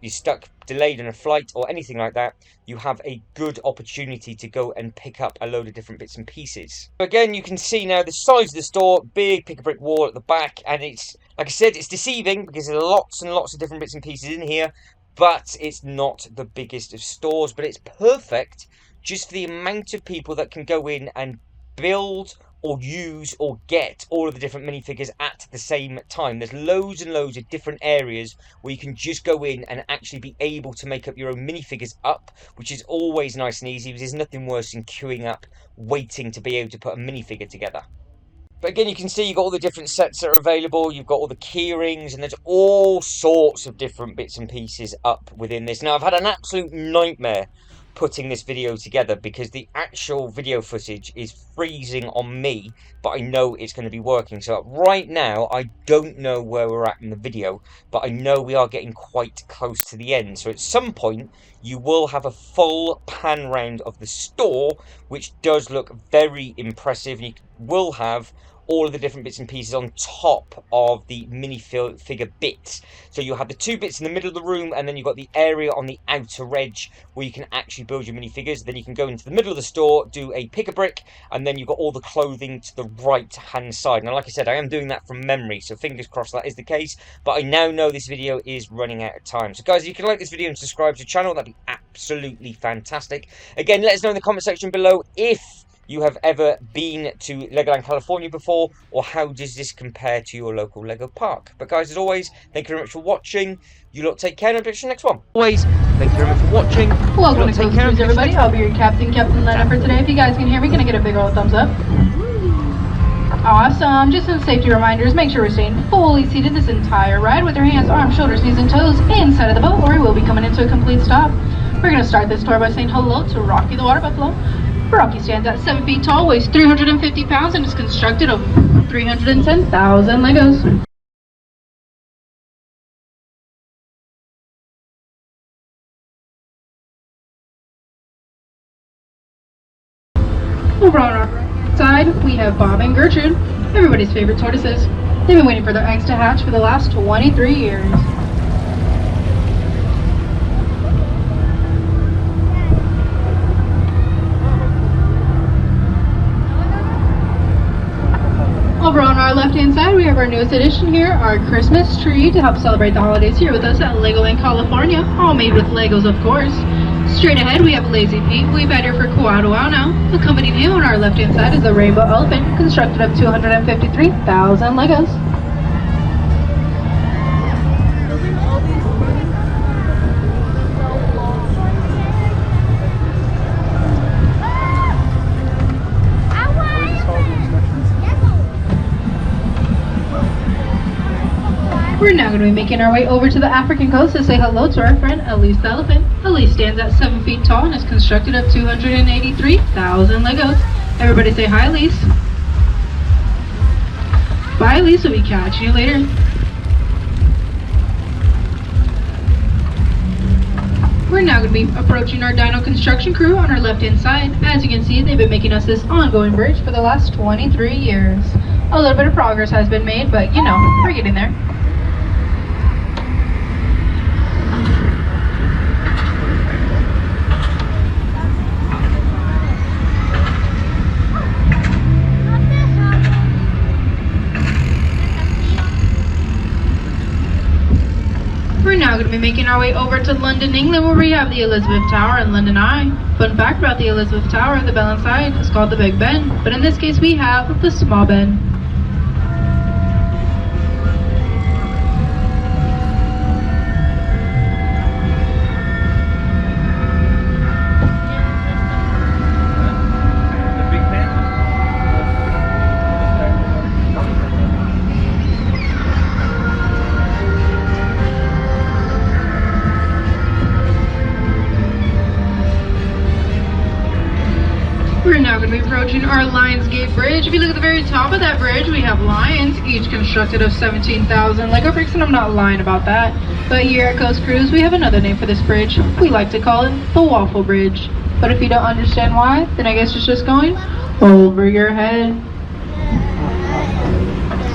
stuck, delayed in a flight or anything like that, you have a good opportunity to go and pick up a load of different bits and pieces. So again, you can see now the size of the store, big pick-a-brick wall at the back, and it's, like I said, it's deceiving because there's lots and lots of different bits and pieces in here, but it's not the biggest of stores, but it's perfect just for the amount of people that can go in and build or use or get all of the different minifigures at the same time. There's loads and loads of different areas where you can just go in and actually be able to make up your own minifigures up, which is always nice and easy, because there's nothing worse than queuing up, waiting to be able to put a minifigure together. But again, you can see you've got all the different sets that are available, you've got all the key rings, and there's all sorts of different bits and pieces up within this. Now, I've had an absolute nightmare putting this video together because the actual video footage is freezing on me, but I know it's going to be working. So right now, I don't know where we're at in the video, but I know we are getting quite close to the end. So at some point, you will have a full pan round of the store, which does look very impressive, and you will have all of the different bits and pieces on top of the minifigure bits. So you'll have the two bits in the middle of the room, and then you've got the area on the outer edge where you can actually build your minifigures. Then you can go into the middle of the store, do a pick-a-brick, and then you've got all the clothing to the right-hand side. Now, like I said, I am doing that from memory, so fingers crossed that is the case, but I now know this video is running out of time. So guys, if you can like this video and subscribe to the channel, that'd be absolutely fantastic. Again, let us know in the comment section below if you have ever been to Legoland, California before, or how does this compare to your local Lego park? But guys, as always, thank you very much for watching. You lot take care, and I'll catch you next one. Always, thank you very much for watching. Welcome to Coast News, everybody. I'll be your Captain Lena for today. If you guys can hear me, can I get a big old thumbs up? Awesome. Just some safety reminders, make sure we're staying fully seated this entire ride with your hands, arms, shoulders, knees, and toes inside of the boat, or we will be coming into a complete stop. We're going to start this tour by saying hello to Rocky the Water Buffalo. Rocky stands at 7 feet tall, weighs 350 pounds, and is constructed of 310,000 Legos. Over on our right side, we have Bob and Gertrude, everybody's favorite tortoises. They've been waiting for their eggs to hatch for the last 23 years. Over on our left-hand side, we have our newest addition here, our Christmas tree to help celebrate the holidays here with us at Legoland, California, all made with Legos, of course. Straight ahead, we have Lazy Pete, way better for Kuautuau now. Accompanying him on our left-hand side is the Rainbow Elephant, constructed of 253,000 Legos. We're now going to be making our way over to the African coast to say hello to our friend Elise the elephant. Elise stands at 7 feet tall and is constructed of 283,000 Legos. Everybody say hi, Elise. Bye, Elise. We'll be catching you later. We're now going to be approaching our dino construction crew on our left-hand side. As you can see, they've been making us this ongoing bridge for the last 23 years. A little bit of progress has been made, but you know, we're getting there. We're now going to be making our way over to London, England, where we have the Elizabeth Tower and London Eye. Fun fact about the Elizabeth Tower, the bell inside is called the Big Ben, but in this case we have the Small Ben. We're now going to be approaching our Lionsgate Bridge. If you look at the very top of that bridge, we have lions, each constructed of 17,000 Lego bricks, and I'm not lying about that. But here at Coast Cruise, we have another name for this bridge. We like to call it the Waffle Bridge. But if you don't understand why, then I guess it's just going over your head.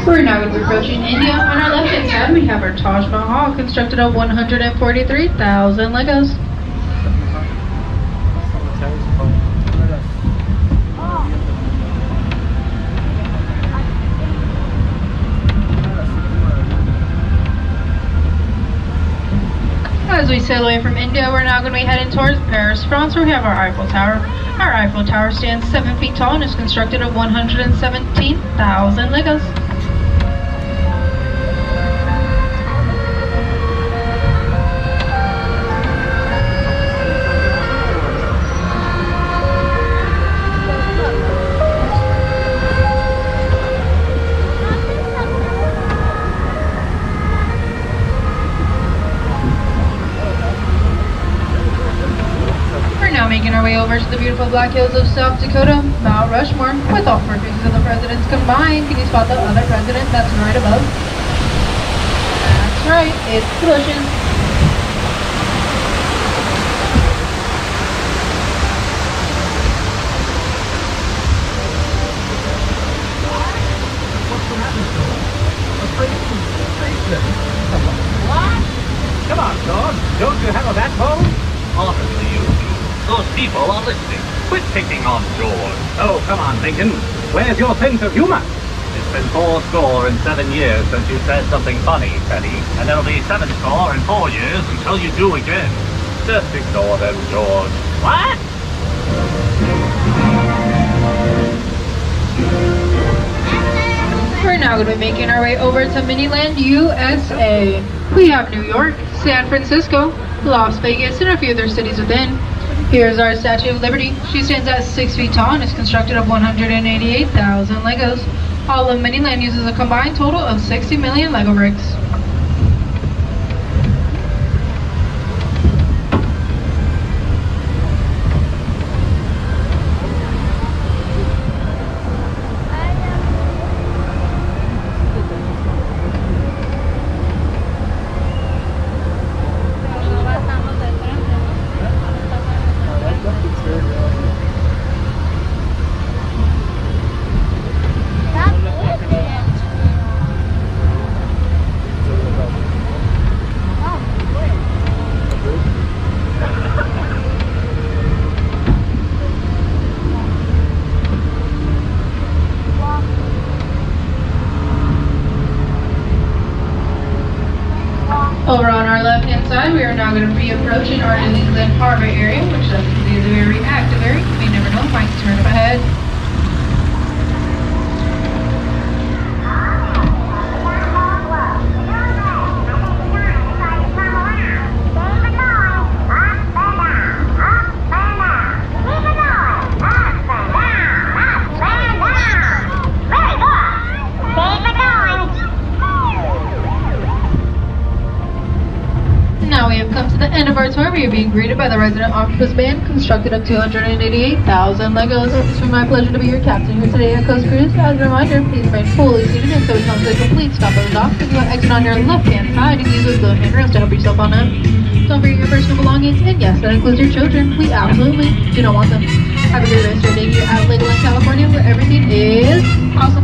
We're now going to be approaching India. On our left-hand side, we have our Taj Mahal, constructed of 143,000 Legos. As we sail away from India, we're now going to be heading towards Paris, France, where we have our Eiffel Tower. Our Eiffel Tower stands 7 feet tall and is constructed of 117,000 Legos. Making our way over to the beautiful Black Hills of South Dakota, Mount Rushmore. With all four faces of the presidents combined, can you spot the other president that's right above? That's right, it's the Bushes. What? Come on, George. Don't you have a backbone? Honestly, you do. Those people are listening. Quit picking on George. Oh, come on, Lincoln. Where's your sense of humor? It's been 407 years since you said something funny, Teddy. And it'll be 74 years until you do again. Just ignore them, George. What? We're now going to be making our way over to Miniland, USA. We have New York, San Francisco, Las Vegas, and a few other cities within. Here's our Statue of Liberty. She stands at 6 feet tall and is constructed of 188,000 Legos. All of Miniland uses a combined total of 60 million Lego bricks. Over on our left-hand side, we are now going to be approaching our Legoland Harbor area, which does be a very active area. You may never know, might turn up ahead. Now we have come to the end of our tour. We are being greeted by the Resident Octopus Band, constructed of 288,000 Legos. It's been my pleasure to be your captain here today at Coast Cruise. As a reminder, please remain fully seated until we come to a complete stop of the dock. If you will exit on your left-hand side, you can use those little handrails to help yourself on up. Don't forget your personal belongings, and yes, that includes your children. We absolutely do not want them. Have a great rest of your day here at Legoland, California, where everything is awesome.